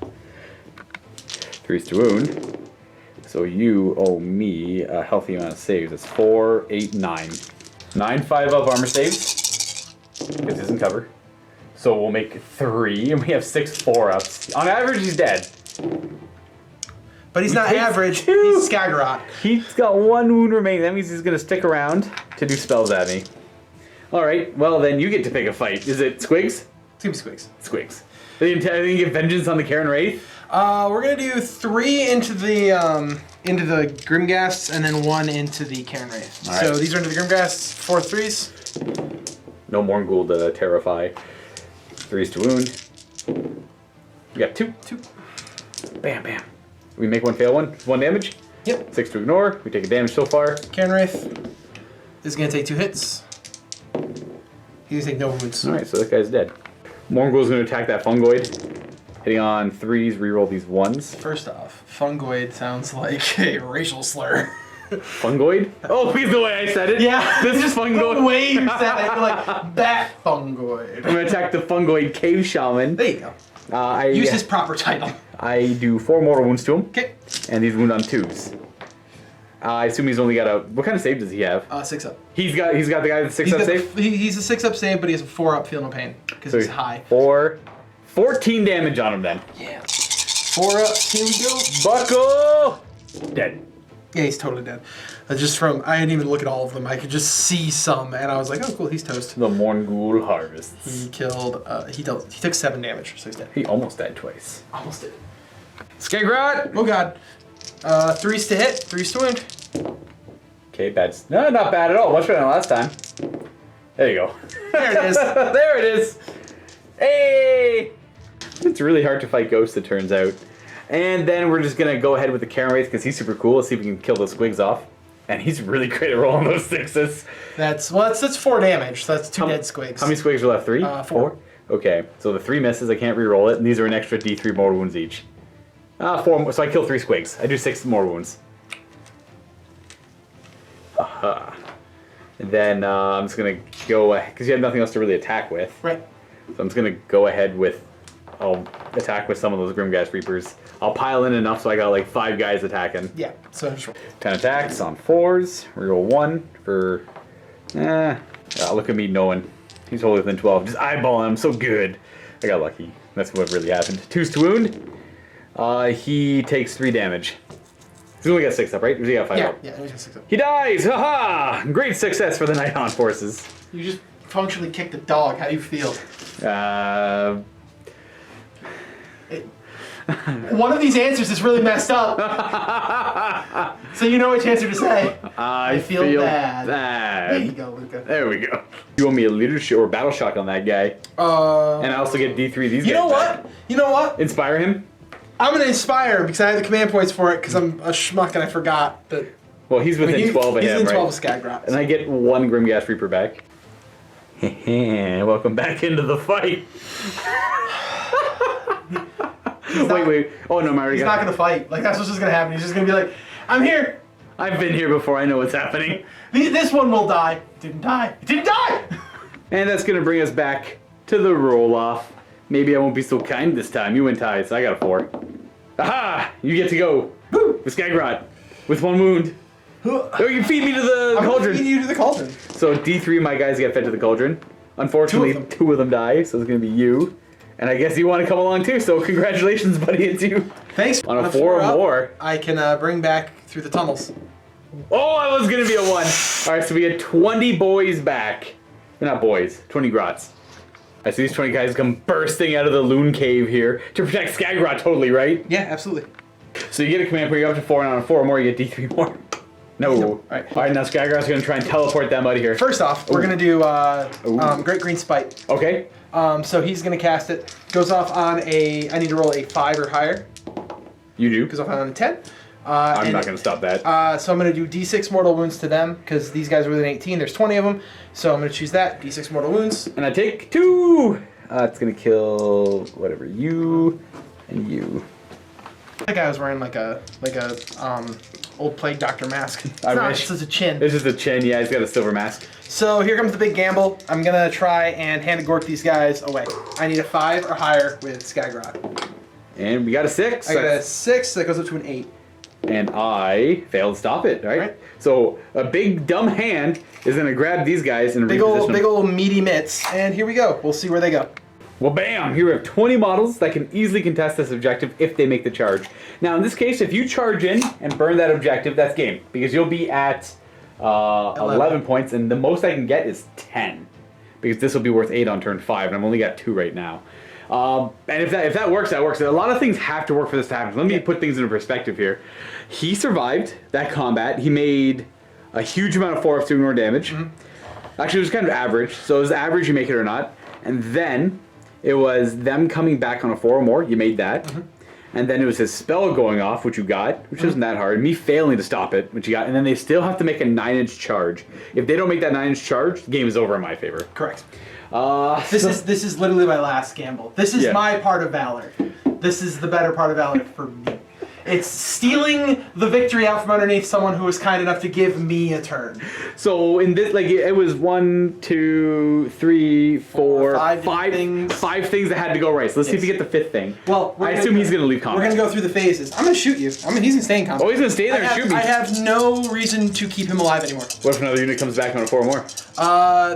3s to wound. So you owe me a healthy amount of saves. It's 4, 8, 9. 9 5 up armor saves. This isn't cover. So we'll make 3, and we have 6 4-ups. On average, he's dead. But he's not takes average. 2. He's Skagarot. He's got 1 wound remaining. That means he's going to stick around to do spells at me. Alright, well then you get to pick a fight. Is it Squigs? It's gonna be Squigs. Squigs. Are you get vengeance on the Cairn Wraith? We're gonna do 3 into the Grimghasts and then 1 into the Cairn Wraith. All So right. these are into the Grimghasts, 4 3s. No Morgul to terrify. 3s to wound. You got 2. 2. Bam, bam. We make 1 fail 1 damage. Yep. 6 to ignore. We take a damage so far. Cairn Wraith is gonna take 2 hits. He's gonna take no wounds. Alright, so that guy's dead. Morgul's going to attack that Fungoid. Hitting on 3s, reroll these 1s. First off, fungoid sounds like a racial slur. Fungoid? Oh, please the way I said it. Yeah. This is Fungoid. The way you said it, you're like, bat fungoid. I'm going to attack the Fungoid Cave Shaman. There you go. Use his proper title. I do 4 mortal wounds to him. Okay. And he's wound on 2s. I assume he's only got a... What kind of save does he have? 6 up. He's got the guy that's 6 up save? He's a 6 up save, but he has a 4 up feel no pain. Because So he's high. 14 damage on him then. Yeah. 4 up. Here we go. Buckle! Dead. Yeah, he's totally dead. Just from... I didn't even look at all of them. I could just see some, and I was like, oh, cool, he's toast. The Morgul harvests. He killed... He took 7 damage, so he's dead. He almost died twice. Almost did. Skagrot! Oh, God. 3s to hit, 3s to wound. Okay, bad. No, not bad at all. Much better than last time. There you go. There it is. There it is. Hey! It's really hard to fight ghosts, it turns out. And then we're just gonna go ahead with the Cairn Wraith because he's super cool. Let's see if we can kill those squigs off. And he's really great at rolling those 6s. That's 4 damage, so that's 2 dead squigs. How many squigs are left? 3? 4. Okay, so the 3 misses, I can't re-roll it, and these are an extra D3 mortal wounds each. 4 more, so I kill 3 squigs. I do 6 more wounds. Aha. And then I'm just gonna go, because you have nothing else to really attack with. Right. So I'm just gonna go ahead with, I'll attack with some of those Grimghast Reapers. I'll pile in enough so I got like 5 guys attacking. Yeah. So just roll. 10 attacks on 4s. Reroll 1 for, look at me knowing. He's wholly within 12. Just eyeballing him, so good. I got lucky. That's what really happened. 2's to wound. He takes 3 damage. He's only got 6 up, right? Or does he got 5 up? Yeah, he's got 6 up. He dies! Haha! Great success for the Nighthaunt forces. You just functionally kicked a dog. How do you feel? One of these answers is really messed up. So you know which answer to say. I feel bad. There you go, Luka. There we go. You owe me a leadership or battle shock on that guy. And I also get D3 these guys. You know what? You know what? Inspire him? I'm going to inspire because I have the command points for it because I'm a schmuck and I forgot that. Well, he's within 12 of him, He's within 12 right? of Skagrot. And I get 1 Grimghast Reaper back. Welcome back into the fight. Wait. Oh, no, Mario. He's not going to fight. Like, that's what's just going to happen. He's just going to be like, I'm here. I've been here before. I know what's happening. This one will die. Didn't die. It didn't die! And that's going to bring us back to the roll-off. Maybe I won't be so kind this time. You win ties. I got a 4. Aha! You get to go. Woo! With Skagrot. With 1 wound. Oh, you feed me to the cauldron. Feed you to the cauldron. So D3 of my guys get fed to the cauldron. Unfortunately, 2 of them die, so it's going to be you. And I guess you want to come along too, so congratulations, buddy, it's you. Thanks. On a 4 or more. I can bring back through the tunnels. Oh, it was going to be a 1. All right, so we had 20 boys back. Not boys, 20 grots. I see these 20 guys come bursting out of the loon cave here to protect Skagrot totally, right? Yeah, absolutely. So you get a command point, you're up to 4, and on a 4 or more, you get D3 more. No. All right, now Skagrot's going to try and teleport them out of here. First off, we're going to do Great Green Spite. Okay. So he's going to cast it. Goes off on a, I need to roll a 5 or higher. You do? Goes off on a 10. I'm not going to stop that. So I'm going to do D6 mortal wounds to them, because these guys are within 18. There's 20 of them. So I'm going to choose that. D6 mortal wounds. And I take 2! It's going to kill whatever, you and you. That guy was wearing like a old plague doctor mask. It's I not, wish. it's just a chin. This is a chin, yeah, he's got a silver mask. So here comes the big gamble. I'm going to try and hand-gork these guys away. I need a 5 or higher with Skagrot. And we got a 6. I got a 6, that goes up to an 8. And I failed to stop it, right? So a big dumb hand is going to grab these guys and reposition them. Big old meaty mitts. And here we go. We'll see where they go. Well, bam! Here we have 20 models that can easily contest this objective if they make the charge. Now, in this case, if you charge in and burn that objective, that's game. Because you'll be at 11 points, and the most I can get is 10. Because this will be worth 8 on turn 5, and I've only got 2 right now. And if that works, that works. A lot of things have to work for this to happen. Let me put things into perspective here. He survived that combat. He made a huge amount of 4-ups to ignore damage. Actually, it was kind of average. So it was average, you make it or not. And then it was them coming back on a 4 or more. You made that. And then it was his spell going off, which you got, which isn't that hard. Me failing to stop it, which you got. And then they still have to make a 9-inch charge. If they don't make that 9-inch charge, the game is over in my favor. Correct. This is literally my last gamble. This is my part of valor. This is the better part of valor for me. It's stealing the victory out from underneath someone who was kind enough to give me a turn. So in this, like, it was 1, 2, 3, 4, 5 things that had to go right. So let's see if we get the 5th thing. Well, I assume he's going to leave combat. We're going to go through the phases. I'm going to shoot you. I mean, he's going to stay in combat. Oh, he's going to stay there and shoot me. I have no reason to keep him alive anymore. What if another unit comes back on a 4 or more?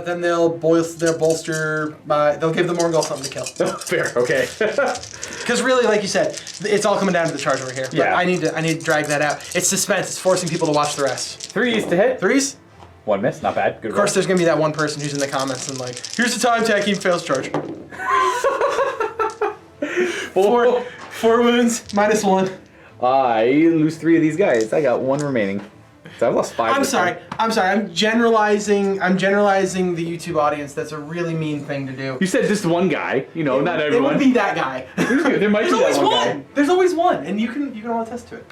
Then they'll bolster by, they'll give the Morgul something to kill. Oh, fair, okay. Because really, like you said, it's all coming down to the charge over here. Yeah. But I need to drag that out. It's suspense. It's forcing people to watch the rest. 3s to hit. 3s? 1 miss, not bad. Good Of course, there's going to be that one person who's in the comments and like, here's the time taking fails charge. 4 wounds, -1. I lose 3 of these guys. I got 1 remaining. So I've lost 5. I'm sorry. I'm generalizing the YouTube audience. That's a really mean thing to do. You said just one guy. You know, not everyone. It would be that guy. There might be There's that always one one. guy. There's always one, and you can all attest to it.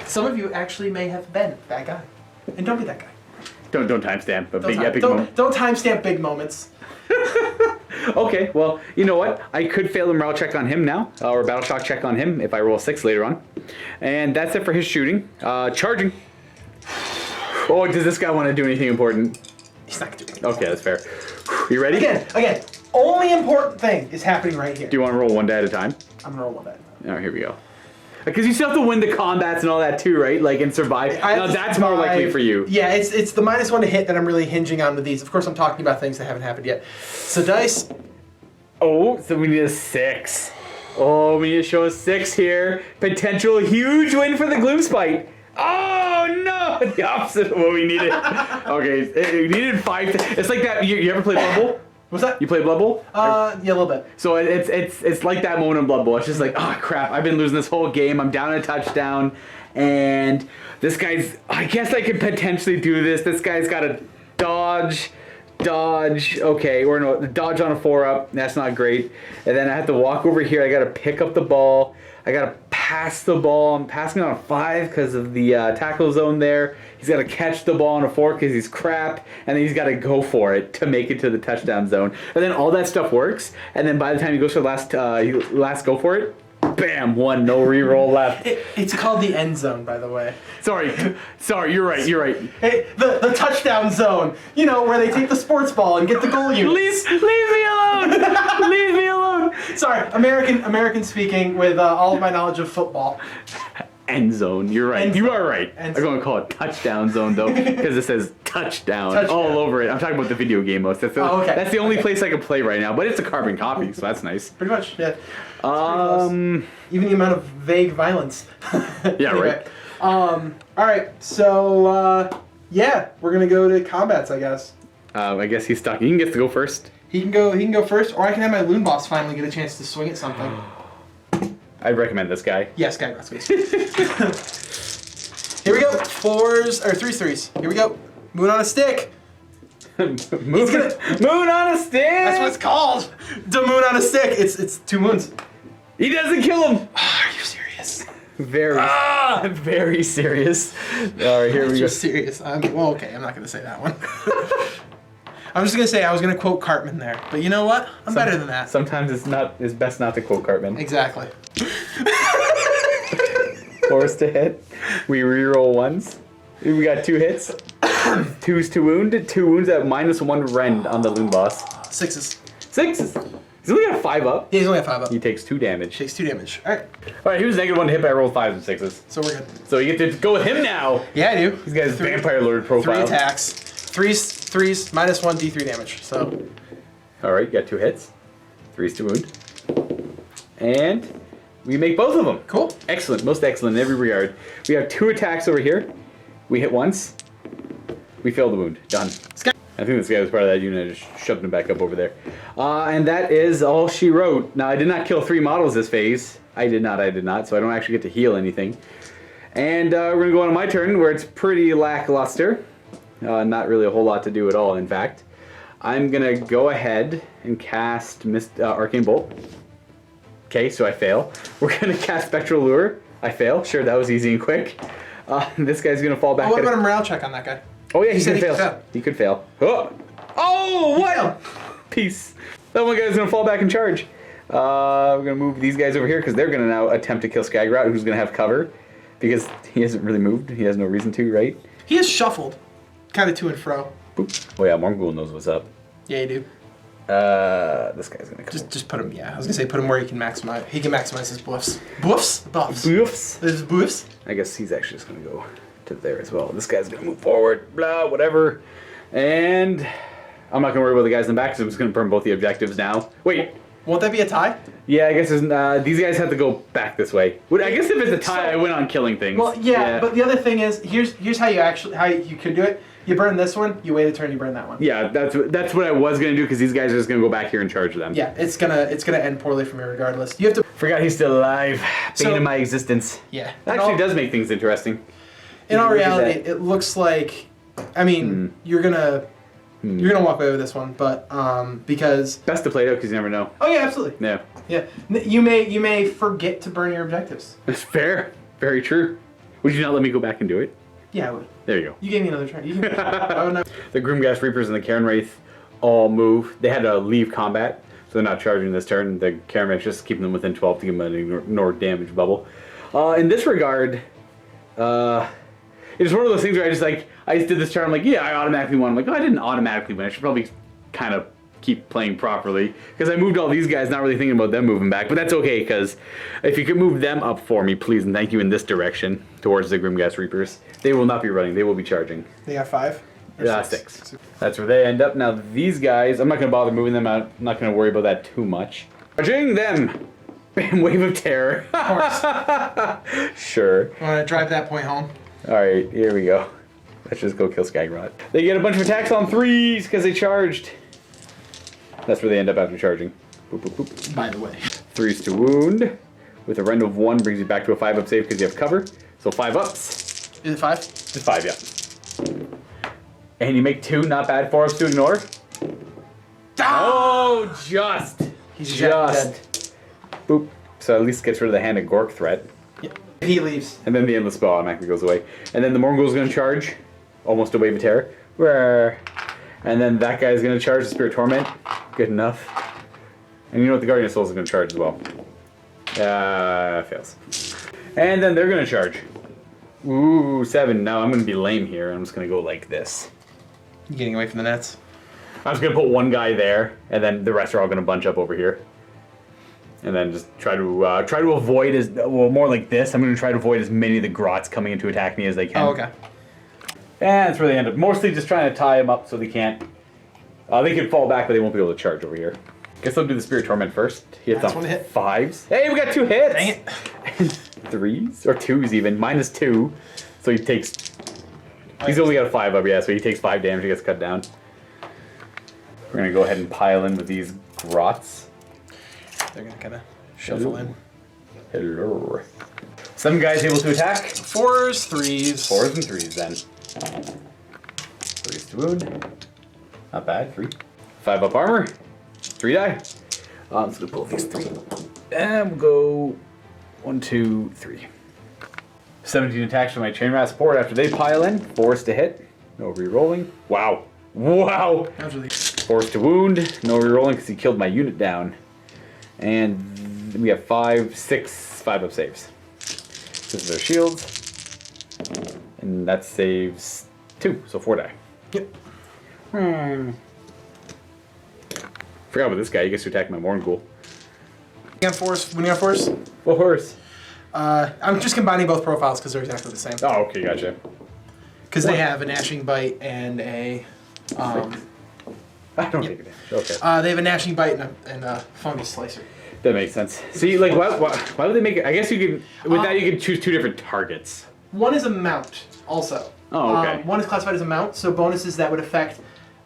Some of you actually may have been that guy, and don't be that guy. Don't timestamp a big epic moment. Don't timestamp big moments. Okay, well, you know what? I could fail a morale check on him now, or a Battleshock check on him if I roll a 6 later on. And that's it for his shooting. Charging. Oh, does this guy want to do anything important? He's not doing it. Okay, that's fair. You ready? Again, only important thing is happening right here. Do you want to roll one die at a time? I'm gonna roll one die. All right, here we go. Because you still have to win the combats and all that too, right? Like, and survive. Now, that's more likely for you. Yeah, it's the -1 to hit that I'm really hinging on with these. Of course, I'm talking about things that haven't happened yet. So dice. Oh, so we need a 6. Oh, we need to show a 6 here. Potential huge win for the Gloomspite. Oh, no! The opposite of what we needed. Okay, we needed 5. It's like that. You ever play Blood Bowl? What's that? You play Blood Bowl? Yeah, a little bit. So it's like that moment in Blood Bowl. It's just like, oh crap, I've been losing this whole game. I'm down a touchdown, and this guy's. I guess I could potentially do this. This guy's got a dodge. Okay, or no, dodge on a 4-up. That's not great. And then I have to walk over here. I got to pick up the ball. I got to pass the ball. I'm passing on a 5 because of the tackle zone there. He's got to catch the ball on a 4 because he's crap. And then he's got to go for it to make it to the touchdown zone. And then all that stuff works. And then by the time he goes for the last go for it, bam, 1, no reroll left. It's called the end zone, by the way. Sorry, you're right. Hey, the touchdown zone. You know, where they take the sports ball and get the goal unit. Leave me alone! Leave me alone! Sorry, American speaking with all of my knowledge of football. End zone, you're right. End You zone. are right. End I'm going to call it touchdown zone, though, because it says touchdown all over it. I'm talking about the video game most. That's the only place I can play right now, but it's a carbon copy, so that's nice. Pretty much, yeah. Um, Even the amount of vague violence. Yeah, anyway, all right, so yeah, we're gonna go to combats, I guess. I guess he's stuck. He gets to go first. He can go first, or I can have my loon boss finally get a chance to swing at something. I'd recommend this guy. Yes, Skybox, please. Here we go. 4s or 3s. Here we go. Moon on a stick. Moon on a stick. That's what it's called. The moon on a stick. It's 2 moons. He doesn't kill him. Are you serious? Very serious. All right, here we go. Just serious. Well, okay. I'm not gonna say that one. I'm just gonna say I was gonna quote Cartman there, but you know what? I'm better than that. Sometimes it's best not to quote Cartman. Exactly. 4s to hit. We reroll 1s. We got 2 hits. 2s to wound. 2 wounds at -1 rend on the loon boss. 6s. 6s. He's only got a 5 up. Yeah, he's only at 5 up. He takes 2 damage. Takes 2 damage. All right. All right, he was -1 to hit, but I rolled 5s and 6s. So we're good. So you get to go with him now. Yeah, I do. He's got his vampire lord profile. 3 attacks. 3s, -1 D3 damage. So. All right, you got 2 hits. 3s to wound. And we make both of them. Cool. Excellent, most excellent in every regard. We have 2 attacks over here. We hit once. We fail the wound. Done. I think this guy was part of that unit. I just shoved him back up over there. And that is all she wrote. Now, I did not kill 3 models this phase. I did not, so I don't actually get to heal anything. And we're going to go on to my turn, where it's pretty lackluster. Not really a whole lot to do at all, in fact. I'm going to go ahead and cast Arcane Bolt. Okay, so I fail. We're going to cast Spectral Lure. I fail. Sure, that was easy and quick. This guy's going to fall back. What about a morale check on that guy? Oh yeah, he could fail. He could fail. Oh, what? Peace. That one guy's gonna fall back and charge. We're gonna move these guys over here because they're gonna now attempt to kill Skygrat, who's gonna have cover because he hasn't really moved. He has no reason to, right? He is shuffled, kind of to and fro. Boop. Oh yeah, Morgul knows what's up. Yeah, you do. This guy's gonna come. Just put him. Yeah, I was gonna say put him where he can maximize. He can maximize his buffs. Buffs. Boofs. There's buffs. I guess he's actually just gonna go to there as well. This guy's gonna move forward, blah, whatever. And I'm not gonna worry about the guys in the back because I'm just gonna burn both the objectives now. Wait. Won't that be a tie? Yeah, I guess these guys have to go back this way. I guess if it's a tie, I win on killing things. Well, yeah, but the other thing is, here's how you could do it. You burn this one, you wait a turn, you burn that one. Yeah, that's what I was gonna do because these guys are just gonna go back here and charge them. Yeah, it's gonna end poorly for me regardless. You have to. Forgot he's still alive. Bane in my existence. Yeah. That actually does make things interesting. In all reality, it looks like, I mean, you're gonna walk away with this one, but because best to play it out because you never know. Oh yeah, absolutely. Yeah. Yeah, you may forget to burn your objectives. That's fair. Very true. Would you not let me go back and do it? Yeah, I would. There you go. You gave me another turn. You can. Oh no. The Groomgas Reapers and the Cairn Wraith all move. They had to leave combat, so they're not charging this turn. The Caraman's just keeping them within 12 to give them an ignore damage bubble. In this regard, it's one of those things where I just did this turn. I'm like, yeah, I automatically won. I'm like, oh, I didn't automatically win. I should probably kind of keep playing properly because I moved all these guys, not really thinking about them moving back. But that's okay, because if you could move them up for me, please and thank you, in this direction towards the Grimghast Reapers. They will not be running. They will be charging. They got 5? Yeah, 6. That's where they end up. Now these guys, I'm not going to bother moving them out. I'm not going to worry about that too much. Charging them. Bam, Wave of Terror. Of course. Sure. Want to drive that point home? Alright, here we go. Let's just go kill Skagrot. They get a bunch of attacks on 3s because they charged. That's where they end up after charging. Boop, boop, boop. By the way. 3s to wound. With a rend of 1 brings you back to a 5-up save because you have cover. So 5 ups. Is it 5? It's 5, yeah. And you make 2 not bad 4 ups to ignore. Oh, just. He's just. dead. Boop. So at least gets rid of the Hand of Gork threat. Yep. He leaves. And then the Endless Spell automatically goes away. And then the Morgul's going to charge. Almost a Wave of Terror. Rrr. And then that guy's going to charge the Spirit Torment. Good enough. And you know what? The Guardian of Souls is going to charge as well. Fails. And then they're going to charge. Ooh, 7. Now I'm going to be lame here. I'm just going to go like this. You getting away from the nets? I'm just going to put one guy there. And then the rest are all going to bunch up over here. And then just try to avoid more like this. I'm going to try to avoid as many of the Grots coming in to attack me as they can. Oh, okay. And that's where they end up. Mostly just trying to tie them up so they can't. They can fall back, but they won't be able to charge over here. Guess they'll do the Spirit Torment first. He hits That's on one hit. 5s. Hey, we got 2 hits! Dang it. 3s? Or 2s even. -2. So he takes. He's only got a 5 up, yeah, so he takes 5 damage. He gets cut down. We're going to go ahead and pile in with these Grots. They're going to kind of shuffle in. Hello. 7 guys able to attack. 4s, 3s. 4s and 3s then. 3s to wound. Not bad. 3. 5 up armor. 3 die. So we'll pull these 3. And we'll go 1, 2, 3. 17 attacks from my Chain Rat support after they pile in. 4s to hit. No re-rolling. Wow. Wow. That was really 4s to wound. No re-rolling because he killed my unit down. And we have 5, 6 5-up saves. This is their shields. And that saves 2, so 4 die. Yep. Forgot about this guy. He gets to attack my Morgul. When you have 4s? What horse? I'm just combining both profiles because they're exactly the same. Oh, okay, gotcha. Because they have a Gnashing Bite and a... I don't take it. Okay. they have a Gnashing Bite and a Fungus Slicer. That makes sense. See, like, why would they make it? I guess you could, with that, you could choose 2 different targets. One is a mount, also. Oh, okay. One is classified as a mount, so bonuses that would affect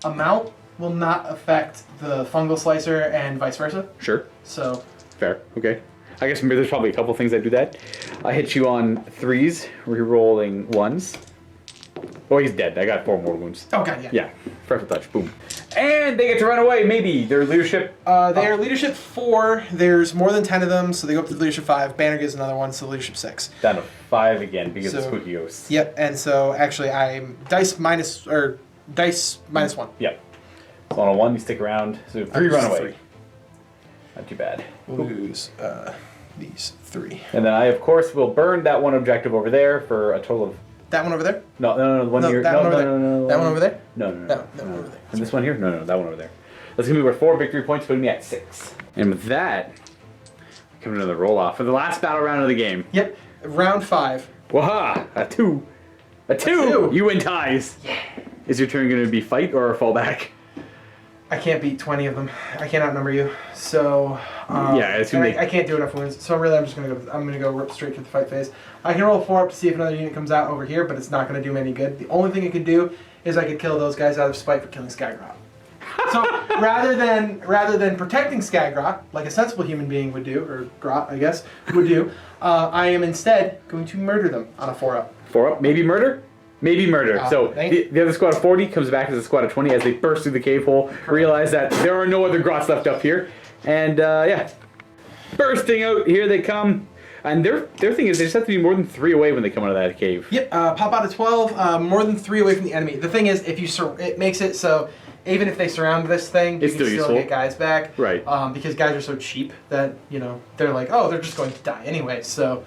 a mount will not affect the Fungal Slicer and vice versa. Sure. So... Fair. Okay. I guess maybe there's probably a couple things that do that. I hit you on 3s, re-rolling 1s. Oh, he's dead. I got 4 more wounds. Okay, yeah. Yeah. Frightful touch. Boom. And they get to run away, maybe. Their leadership... They are leadership 4. There's more than 10 of them, so they go up to leadership 5. Banner gives another one, so leadership 6. Down to 5 again because of So- Spooky Ghosts. Yep, and so actually I'm dice minus 1. Yep. So on a 1, you stick around. So 3 run away. 3. Not too bad. We'll lose these 3. And then I, of course, will burn that one objective over there for a total of... That one over there? No, the one here. That No, one over no, there. no, no, That one over there? No. That one over there. And this one here? No, that one over there. That's going to be worth 4 victory points, putting me at 6. And with that, coming to the roll-off for the last battle round of the game. Yep. Round 5. Waha! A 2. A 2! You win ties! Yeah. Is your turn going to be fight or fall back? I can't beat 20 of them. I can't outnumber you. So yeah, it's gonna I can't do enough wounds. So really, I'm gonna go rip straight to the fight phase. I can roll 4 up to see if another unit comes out over here, but it's not gonna do me any good. The only thing it could do is I could kill those guys out of spite for killing Skagrot. So rather than protecting Skagrot like a sensible human being would do, or Grot I guess would do, I am instead going to murder them on a 4 up. 4 up, maybe murder? Maybe murder. So thank the other squad of 40 comes back as a squad of 20 as they burst through the cave hole, realize that there are no other Grots left up here, and yeah, bursting out, here they come. And their thing is they just have to be more than 3 away when they come out of that cave. Yep, pop out of 12, more than 3 away from the enemy. The thing is, if you it makes it so even if they surround this thing, you It's can still still useful. get guys back. Right. Because guys are so cheap that, they're like, oh, they're just going to die anyway. So,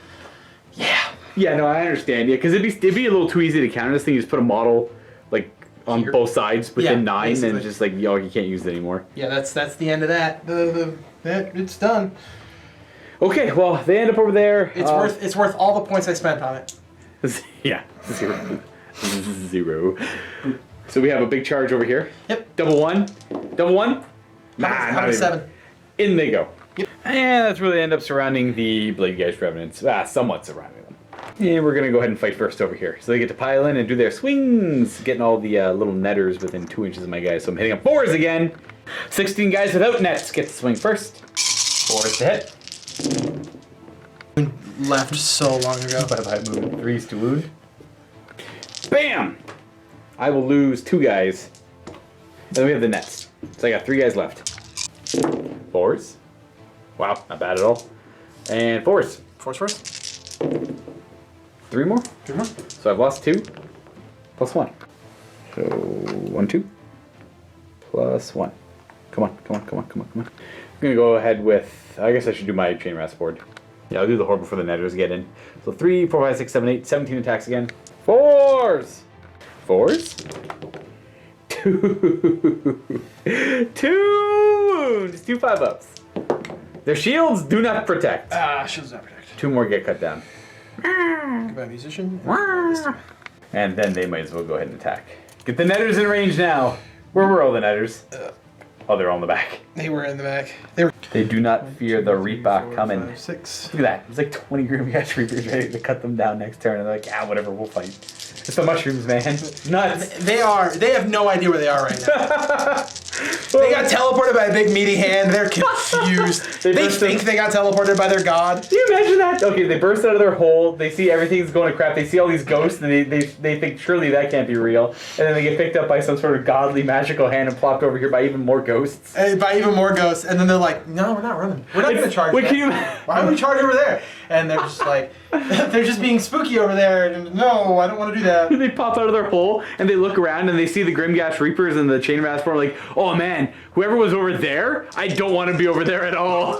yeah. Yeah, no, I understand. Yeah, because it'd be a little too easy to counter this thing. You just put a model like on Here. both sides within Yeah, 9, basically. and just like you can't use it anymore. Yeah, that's the end of that. It's done. Okay, well they end up over there. It's worth all the points I spent on it. Yeah, 0. 0. So we have a big charge over here. Yep. Double one. Nah, How not many even. 7? In they go. Yep. And that's really end up surrounding the Blade Guys Revenants. Somewhat surrounding them. And we're gonna go ahead and fight first over here. So they get to pile in and do their swings, getting all the little netters within 2 inches of my guys. So I'm hitting up 4s again. 16 guys without nets get to swing first. 4s to hit. Left so long ago. Bye moon. 3s to wound. Bam! I will lose 2 guys. And then we have the nets. So I got 3 guys left. 4s. Wow, not bad at all. And 4s. Force first. 3 more. 3 more. So I've lost 2. Plus 1. So 1, 2. Plus 1. Come on. I'm gonna go ahead with. I guess I should do my chain rasp board. Yeah, I'll do the horde before the netters get in. So 3, 4, 5, 6, 7, 8, 17 attacks again. 4s! 4s? 2. 2 wounds! 2 5-ups. Their shields do not protect. Shields not protect. 2 more get cut down. Goodbye, musician. And then they might as well go ahead and attack. Get the netters in range now. Where were all the netters? Oh, they're all in the back. They were in the back. They do not fear the Reaper coming. 5, 6. Look at that. There's like 20 Grimgash Reapers ready to cut them down next turn. And they're like, whatever, we'll fight. It's the mushrooms, man. Nuts. They have no idea where they are right now. They got teleported by a big meaty hand. They're confused. They think they got teleported by their god. Can you imagine that? Okay, they burst out of their hole. They see everything's going to crap. They see all these ghosts, and they think surely that can't be real. And then they get picked up by some sort of godly magical hand and plopped over here by even more ghosts. By even more ghosts. And then they're like, no, we're not running. We're not going to charge. Wait, can you? Why would we charge over there? And they're just like, they're just being spooky over there. And no, I don't want to do that. They pop out of their hole and they look around and they see the Grimgash Reapers and the Chain Rasp are like, oh man, whoever was over there, I don't want to be over there at all.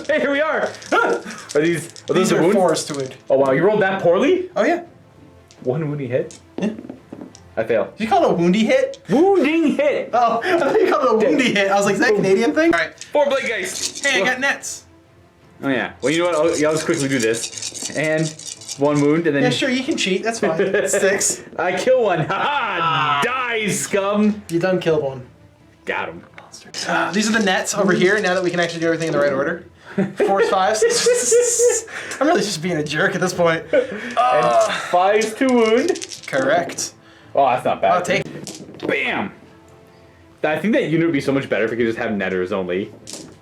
Hey, here we are. Are these These are wounds? 4s to wound. Oh wow, you rolled that poorly? Oh, yeah. 1 woundy hit? Yeah. I fail. Did you call it a woundy hit? Wounding hit! Oh, I thought you called it a woundy hit. I was like, is that a Canadian thing? All right. 4 Blade Guys! Hey, I got nets. Oh yeah. Well, you know what? I'll just quickly do this. And 1 wound and then... Yeah, sure, you can cheat. That's fine. 6. I kill 1. Ha-ha! Die, scum! You done killed 1. Got him. These are the nets over here, now that we can actually do everything in the right order. 4s, 5s. I'm really just being a jerk at this point. And 5s to wound. Correct. Oh, that's not bad. I'll take. Bam! I think that unit would be so much better if we could just have netters only.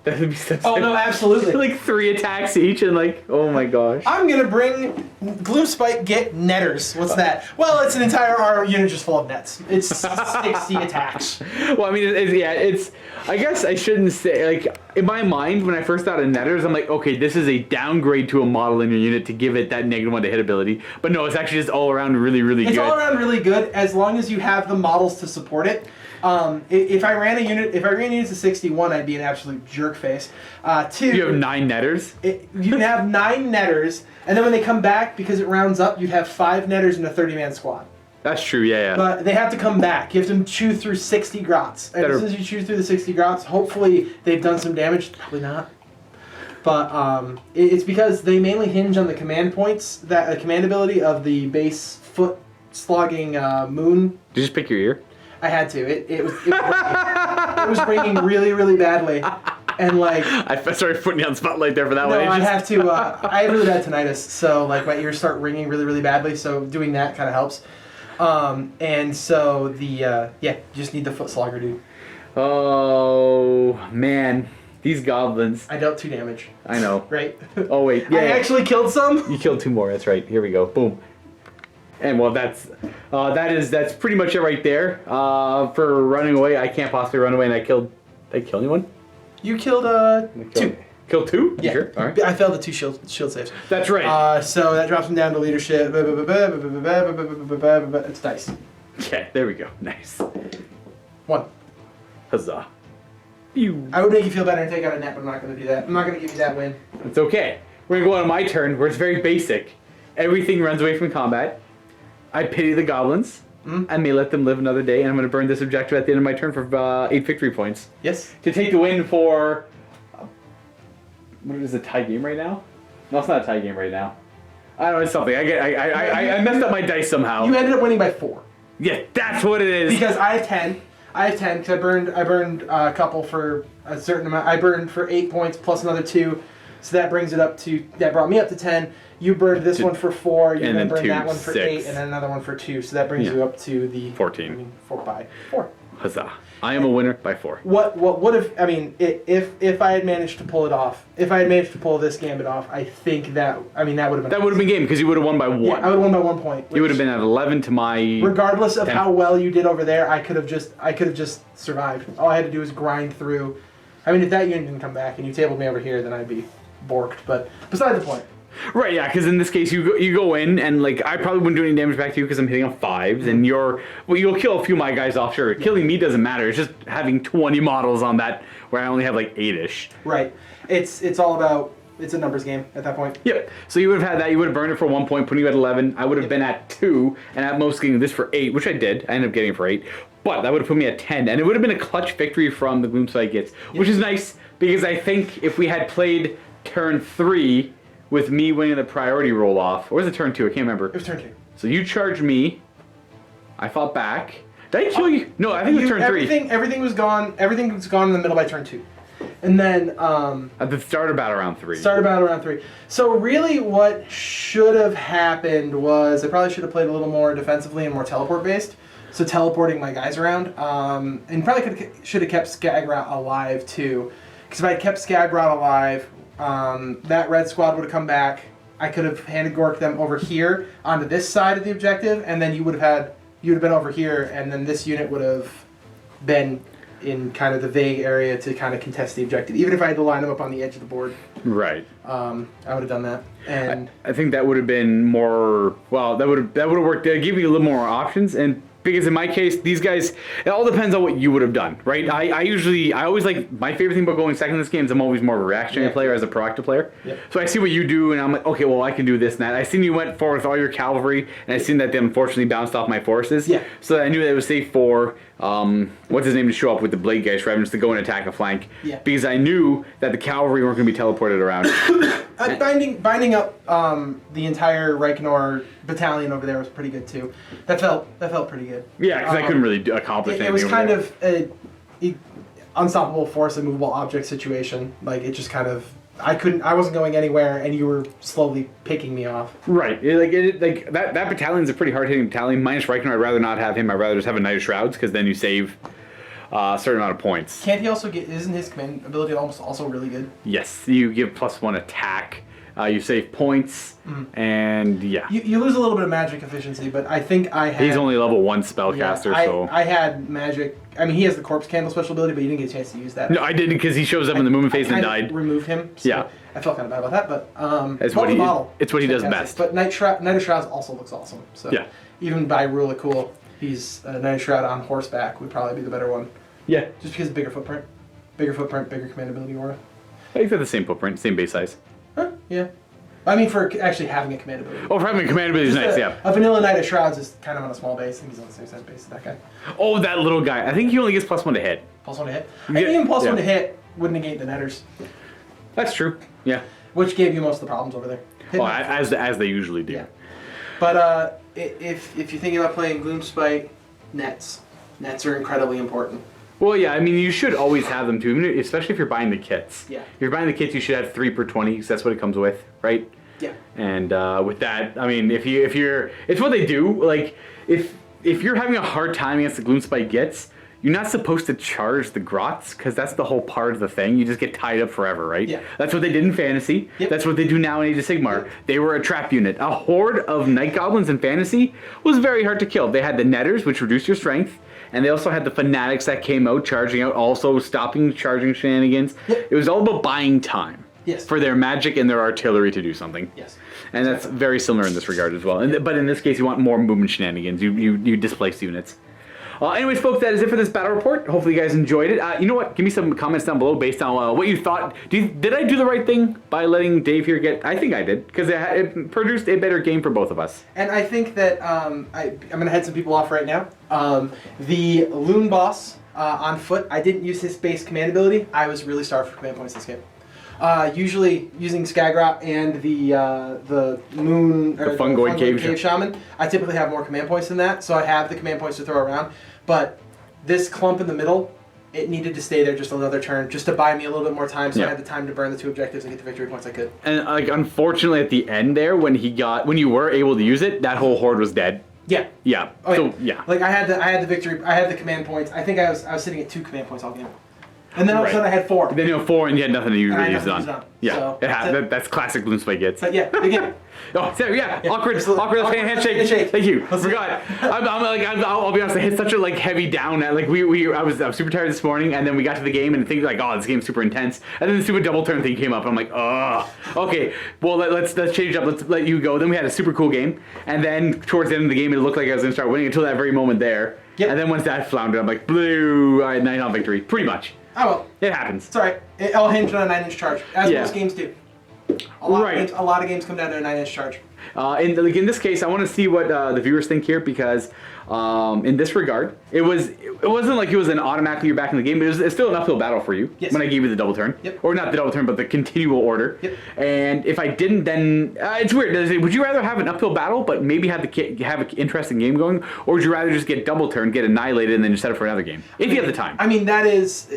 That would be such Oh, no, absolutely. like 3 attacks each and like, oh my gosh. I'm gonna bring Gloomspite Gitz netters. What's that? Well, it's an entire R unit just full of nets. It's 60 attacks. Well, I mean, it's. I guess I shouldn't say, like, in my mind, when I first thought of netters, I'm like, okay, this is a downgrade to a model in your unit to give it that -1 to hit ability. But no, it's actually just all around really, really good. It's all around really good as long as you have the models to support it. If I ran units to 61, I'd be an absolute jerk face. 2. You have 9 netters? You'd have 9 netters, and then when they come back, because it rounds up, you'd have 5 netters in a 30-man squad. That's true, yeah. But they have to come back. You have to chew through 60 grots. And as soon as you chew through the 60 grots, hopefully they've done some damage. Probably not. But it's because they mainly hinge on the command points, that command ability of the base foot slogging moon. Did you just pick your ear? I had to. It was ringing really, really badly. And like, I started putting you on spotlight there for that no, one. I have to. I have really bad tinnitus, so like my ears start ringing really, really badly. So doing that kind of helps. And so the you just need the foot slogger, dude. Oh man, these goblins. I dealt 2 damage. I know. Right. Oh wait, yeah. I actually killed some. You killed 2 more. That's right. Here we go. Boom. And well, that's pretty much it right there. For running away, I can't possibly run away, and I killed. Did I kill anyone? You killed 2. Killed 2? Yeah. Sure. All right. I failed the 2 shield saves. That's right. So that drops him down to leadership. It's dice. Okay. There we go. Nice. 1. Huzzah. Pew. I would make you feel better and take out a net, but I'm not going to do that. I'm not going to give you that win. It's okay. We're going to go on my turn, where it's very basic. Everything runs away from combat. I pity the goblins. I may let them live another day, and I'm going to burn this objective at the end of my turn for 8 victory points. Yes. To take the win for... what is a tie game right now? No, it's not a tie game right now. I don't know, it's something. I messed up my dice somehow. You ended up winning by 4. Yeah, that's what it is. Because I have 10. I have 10 because I burned a couple for a certain amount. I burned for 8 points plus another 2. So that brings it up to... that brought me up to 10. You burned this one for 4. You then burned that one for 8. And then another one for 2. So that brings you up to the... 14. I mean, 4 by 4. Huzzah. I am a winner by 4. What if... I mean, if I had managed to pull it off... if I had managed to pull this gambit off, I think that... I mean, that would have been... that would have been game, because you would have won by 1. Yeah, I would have won by 1 point. You would have been at 11 to my... regardless of 10. how well you did over there, I could have just survived. All I had to do was grind through. I mean, if that unit didn't come back and you tabled me over here, then I'd be borked. But beside the point. Right, yeah, because in this case, you go in, and, like, I probably wouldn't do any damage back to you because I'm hitting on 5s, and you'll kill a few of my guys off, sure. Killing me doesn't matter. It's just having 20 models on that where I only have, like, 8-ish. Right. It's all about... it's a numbers game at that point. Yep. So you would have had that. You would have burned it for 1 point, putting you at 11. I would have been at 2, and at most getting this for 8, which I did. I ended up getting it for 8. But that would have put me at 10, and it would have been a clutch victory from the Gloomspite Gitz, which is nice, because I think if we had played turn 3... with me winning the priority roll off. Or was it turn 2? I can't remember. It was turn 2. So you charged me. I fought back. Did I kill you? No, I think it was turn 3. Everything was gone. Everything was gone in the middle by turn 2. And then... at the start of battle round 3. started about around 3. So really what should have happened was I probably should have played a little more defensively and more teleport based. So teleporting my guys around. And probably should have kept Skagrot alive too. Because if I had kept Skagrot alive... that red squad would have come back. I could have handed Gork them over here onto this side of the objective, and then you would have been over here, and then this unit would have been in kind of the vague area to kind of contest the objective. Even if I had to line them up on the edge of the board, Right. I would have done that. And I think that would have been more. Well, that would have worked. They give you a little more options, and because in my case, these guys, it all depends on what you would have done, right? I always like, my favorite thing about going second in this game is I'm always more of a reactionary player as a proactive player. Yep. So I see what you do, and I'm like, okay, well, I can do this and that. I seen you went forward with all your cavalry, and I seen that they unfortunately bounced off my forces. Yeah. So I knew that it was safe for, what's his name, to show up with the Blade Geist Ravens to go and attack a flank. Yeah. Because I knew that the cavalry weren't going to be teleported around. binding up the entire Reichenor battalion over there was pretty good too. That felt pretty good. Yeah, because I couldn't really accomplish anything. It was over kind there. of a unstoppable force, a movable object situation. Like it just kind of, I wasn't going anywhere, and you were slowly picking me off. Right, that battalion's a pretty hard hitting battalion. Minus Reichenor, I'd rather not have him. I'd rather just have a Knight of Shrouds because then you save a certain amount of points. Can't he also get? Isn't his command ability almost also really good? Yes, you give +1 attack. You save points, and yeah. You lose a little bit of magic efficiency, but I think I had... He's only level 1 spellcaster, so... I had magic... I mean, he has the Corpse Candle special ability, but you didn't get a chance to use that. No, I didn't, because he shows up in the movement phase and died. Removed him, so yeah. I felt kind of bad about that, but... it's what he does best. But Knight of Shrouds also looks awesome, so... Yeah. Even by rule of cool, he's Knight of Shroud on horseback would probably be the better one. Yeah. Just because of bigger footprint. Bigger command ability aura. I think they're the same footprint, same base size. Huh, yeah. I mean, for actually having a command ability. Oh, for having a command ability is nice, yeah. A vanilla Knight of Shrouds is kind of on a small base. I think he's on the same size base as that guy. Oh, that little guy. I think he only gets +1 to hit. +1 to hit? Yeah, Even +1 to hit would negate the netters. That's true, yeah. Which gave you most of the problems over there. Well, as they usually do. Yeah. But if you're thinking about playing Gloomspite, nets are incredibly important. Well, yeah, I mean, you should always have them too, especially if you're buying the kits. Yeah. If you're buying the kits, you should have 3 per 20, because that's what it comes with, right? Yeah. And with that, I mean, if you're, it's what they do. Like, if you're having a hard time against the Gloomspite Gitz, you're not supposed to charge the grots, because that's the whole part of the thing. You just get tied up forever, right? Yeah. That's what they did in Fantasy. Yep. That's what they do now in Age of Sigmar. Yep. They were a trap unit. A horde of Night Goblins in Fantasy was very hard to kill. They had the Netters, which reduced your strength, and they also had the Fanatics that came out, charging out, also stopping charging shenanigans. Yep. It was all about buying time. Yes. For their magic and their artillery to do something. Yes. And that's very similar in this regard as well. But in this case, you want more movement shenanigans. You displace units. Anyways, folks, that is it for this battle report. Hopefully you guys enjoyed it. You know what? Give me some comments down below based on what you thought. Did I do the right thing by letting Dave here get... I think I did, because it produced a better game for both of us. And I think that I'm going to head some people off right now. The Loon Boss on foot, I didn't use his base command ability. I was really starved for command points this game. Usually using Skagrot and the Moon... The Fungoid Cave Shaman, I typically have more command points than that, so I have the command points to throw around. But this clump in the middle, it needed to stay there just another turn, just to buy me a little bit more time, so I had the time to burn the 2 objectives and get the victory points I could. And like, unfortunately, at the end there, when you were able to use it, that whole horde was dead. Yeah. Yeah. Oh, so yeah. Like I had the victory, I had the command points. I think I was sitting at 2 command points all game. And then all of a sudden I had 4. Then you have 4 and you had nothing to use it on. Yeah, so that's classic Gloomspite Gitz. But yeah, big game. Oh, so yeah, awkward handshake. Thank you. Forgot. I'll be honest. I hit such a heavy down. I was super tired this morning, and then we got to the game and think this game's super intense. And then the stupid double turn thing came up, and I'm like, oh, okay. Well, let's change up. Let's let you go. Then we had a super cool game, and then towards the end of the game, it looked like I was gonna start winning until that very moment there. Yep. And then once that floundered, I'm like, blue. All right, Nighthaunt victory, pretty much. Oh well. It happens. It's alright. It all hinged on a 9-inch charge, as most games do. A lot of games come down to a 9-inch charge. In this case, I want to see what the viewers think here, because in this regard, it wasn't like it was an automatically you're back in the game. It's still an uphill battle for you when I gave you the double turn, or not the double turn, but the continual order. Yep. And if I didn't, then it's weird. Would you rather have an uphill battle, but maybe have an interesting game going, or would you rather just get double turn, get annihilated, and then just set up for another game if you have the time? I mean, that is.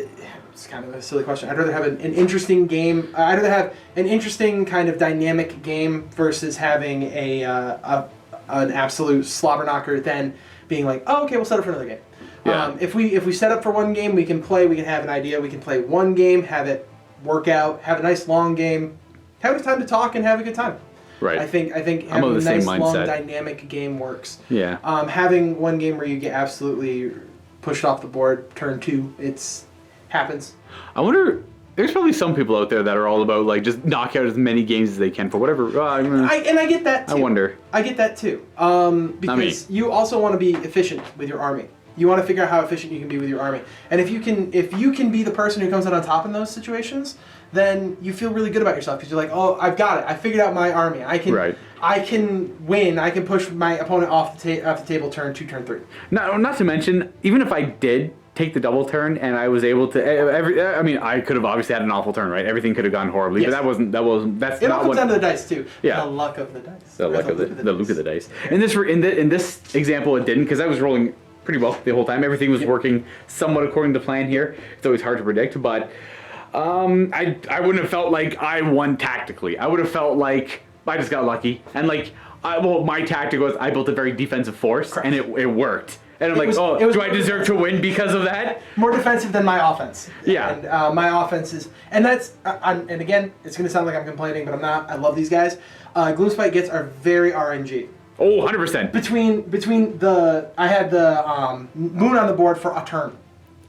It's kind of a silly question. I'd rather have an interesting game. I'd rather have an interesting kind of dynamic game versus having an absolute slobber knocker than being like, oh, okay, we'll set up for another game. Yeah. If we set up for one game, we can play. We can have an idea. We can play one game, have it work out, have a nice long game, have enough time to talk, and have a good time. Right. I think having a nice long dynamic game works. Yeah. Having one game where you get absolutely pushed off the board, turn 2, it's happens. I wonder. There's probably some people out there that are all about just knock out as many games as they can for whatever. I get that too. I wonder. I get that too. Because you also want to be efficient with your army. You want to figure out how efficient you can be with your army. And if you can be the person who comes out on top in those situations, then you feel really good about yourself because you're like, oh, I've got it. I figured out my army. I can win. I can push my opponent off the table turn 2, turn 3. Not to mention, even if I did take the double turn and I was able to I could have obviously had an awful turn, right? Everything could have gone horribly, but that's it not all comes down to the dice too. Yeah. The luck of the dice. The luck of the dice. In this example it didn't, because I was rolling pretty well the whole time. Everything was working somewhat according to plan here. It's always hard to predict, but I wouldn't have felt like I won tactically. I would have felt like I just got lucky. And my tactic was I built a very defensive force. Correct. And it worked. And I'm do I deserve to win because of that? More defensive than my offense. Yeah. And my offense is, and that's, and again, it's going to sound like I'm complaining, but I'm not. I love these guys. Gloomspite Gitz are very RNG. Oh, 100%. I had the moon on the board for a turn.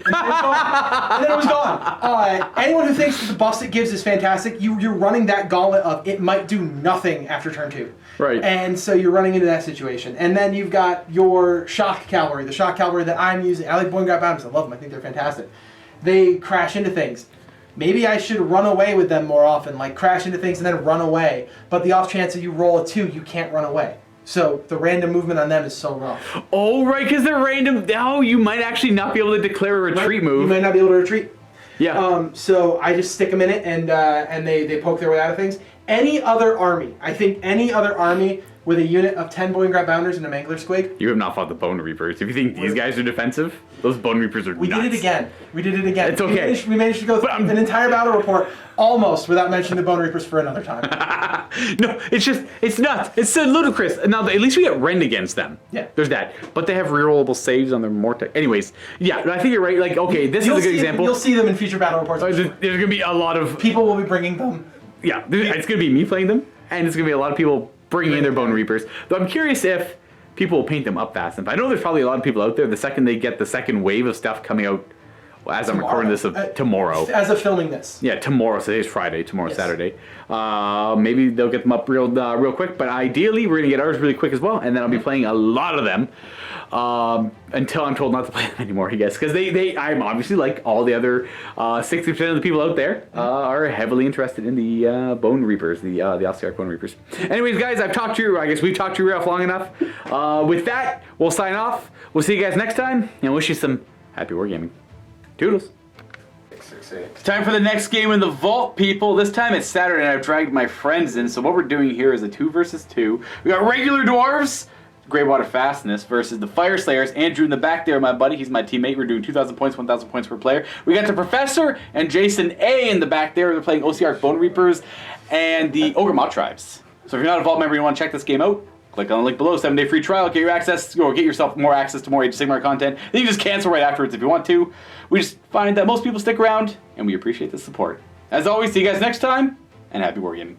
And then it was gone. Anyone who thinks that the buffs it gives is fantastic, you're running that gauntlet of it might do nothing after turn 2. Right. And so you're running into that situation. And then you've got your shock cavalry, the shock cavalry that I'm using. I like Boingrap Bounders. I love them. I think they're fantastic. They crash into things. Maybe I should run away with them more often, like crash into things and then run away. But the off chance that you roll a 2, you can't run away. So the random movement on them is so rough. Oh, right, because they're random. Oh, you might actually not be able to declare a retreat move. You might not be able to retreat. Yeah. So I just stick them in it, and they poke their way out of things. Any other army with a unit of 10 Boingrap Bounders and a Mangler Squig. You have not fought the Bone Reapers. If you think these guys are defensive, those Bone Reapers are nuts. We did it again. It's okay. We managed to go through an entire battle report almost without mentioning the Bone Reapers for another time. No, it's nuts. It's so ludicrous. Now, at least we get rend against them. Yeah. There's that. But they have rerollable saves on their Mortec. Anyways, yeah, I think you're right. This is a good example. You'll see them in future battle reports. There's going to be a lot of... People will be bringing them. Yeah, it's going to be me playing them, and it's going to be a lot of people bringing in their Bone Reapers. Though I'm curious if people will paint them up fast enough. I know there's probably a lot of people out there, the second they get the second wave of stuff coming out Well, as I'm recording this tomorrow. As of filming this. Yeah, tomorrow. So today's Friday. Tomorrow's Yes. Saturday. Maybe they'll get them up real quick. But ideally, we're gonna get ours really quick as well, and then I'll be playing a lot of them until I'm told not to play them anymore. I guess because I'm obviously like all the other 60% of the people out there are heavily interested in the Bone Reapers, the Ossiarch Bone Reapers. Anyways, guys, I guess we've talked to you off long enough. With that, we'll sign off. We'll see you guys next time, and wish you some happy wargaming. Toodles. It's time for the next game in the vault, people. This time it's Saturday and I've dragged my friends in. So what we're doing here is a 2 versus 2. We got regular dwarves, Greywater Fastness, versus the Fire Slayers. Andrew in the back there, my buddy. He's my teammate. We're doing 2,000 points, 1,000 points per player. We got the Professor and Jason A in the back there. They're playing Ossiarch Bone Reapers and the Ogre Mob Tribes. So if you're not a vault member and you want to check this game out, click on the link below, 7-day free trial, get yourself more access to more Age of Sigmar content. Then you just cancel right afterwards if you want to. We just find that most people stick around, and we appreciate the support. As always, see you guys next time, and happy wargaming.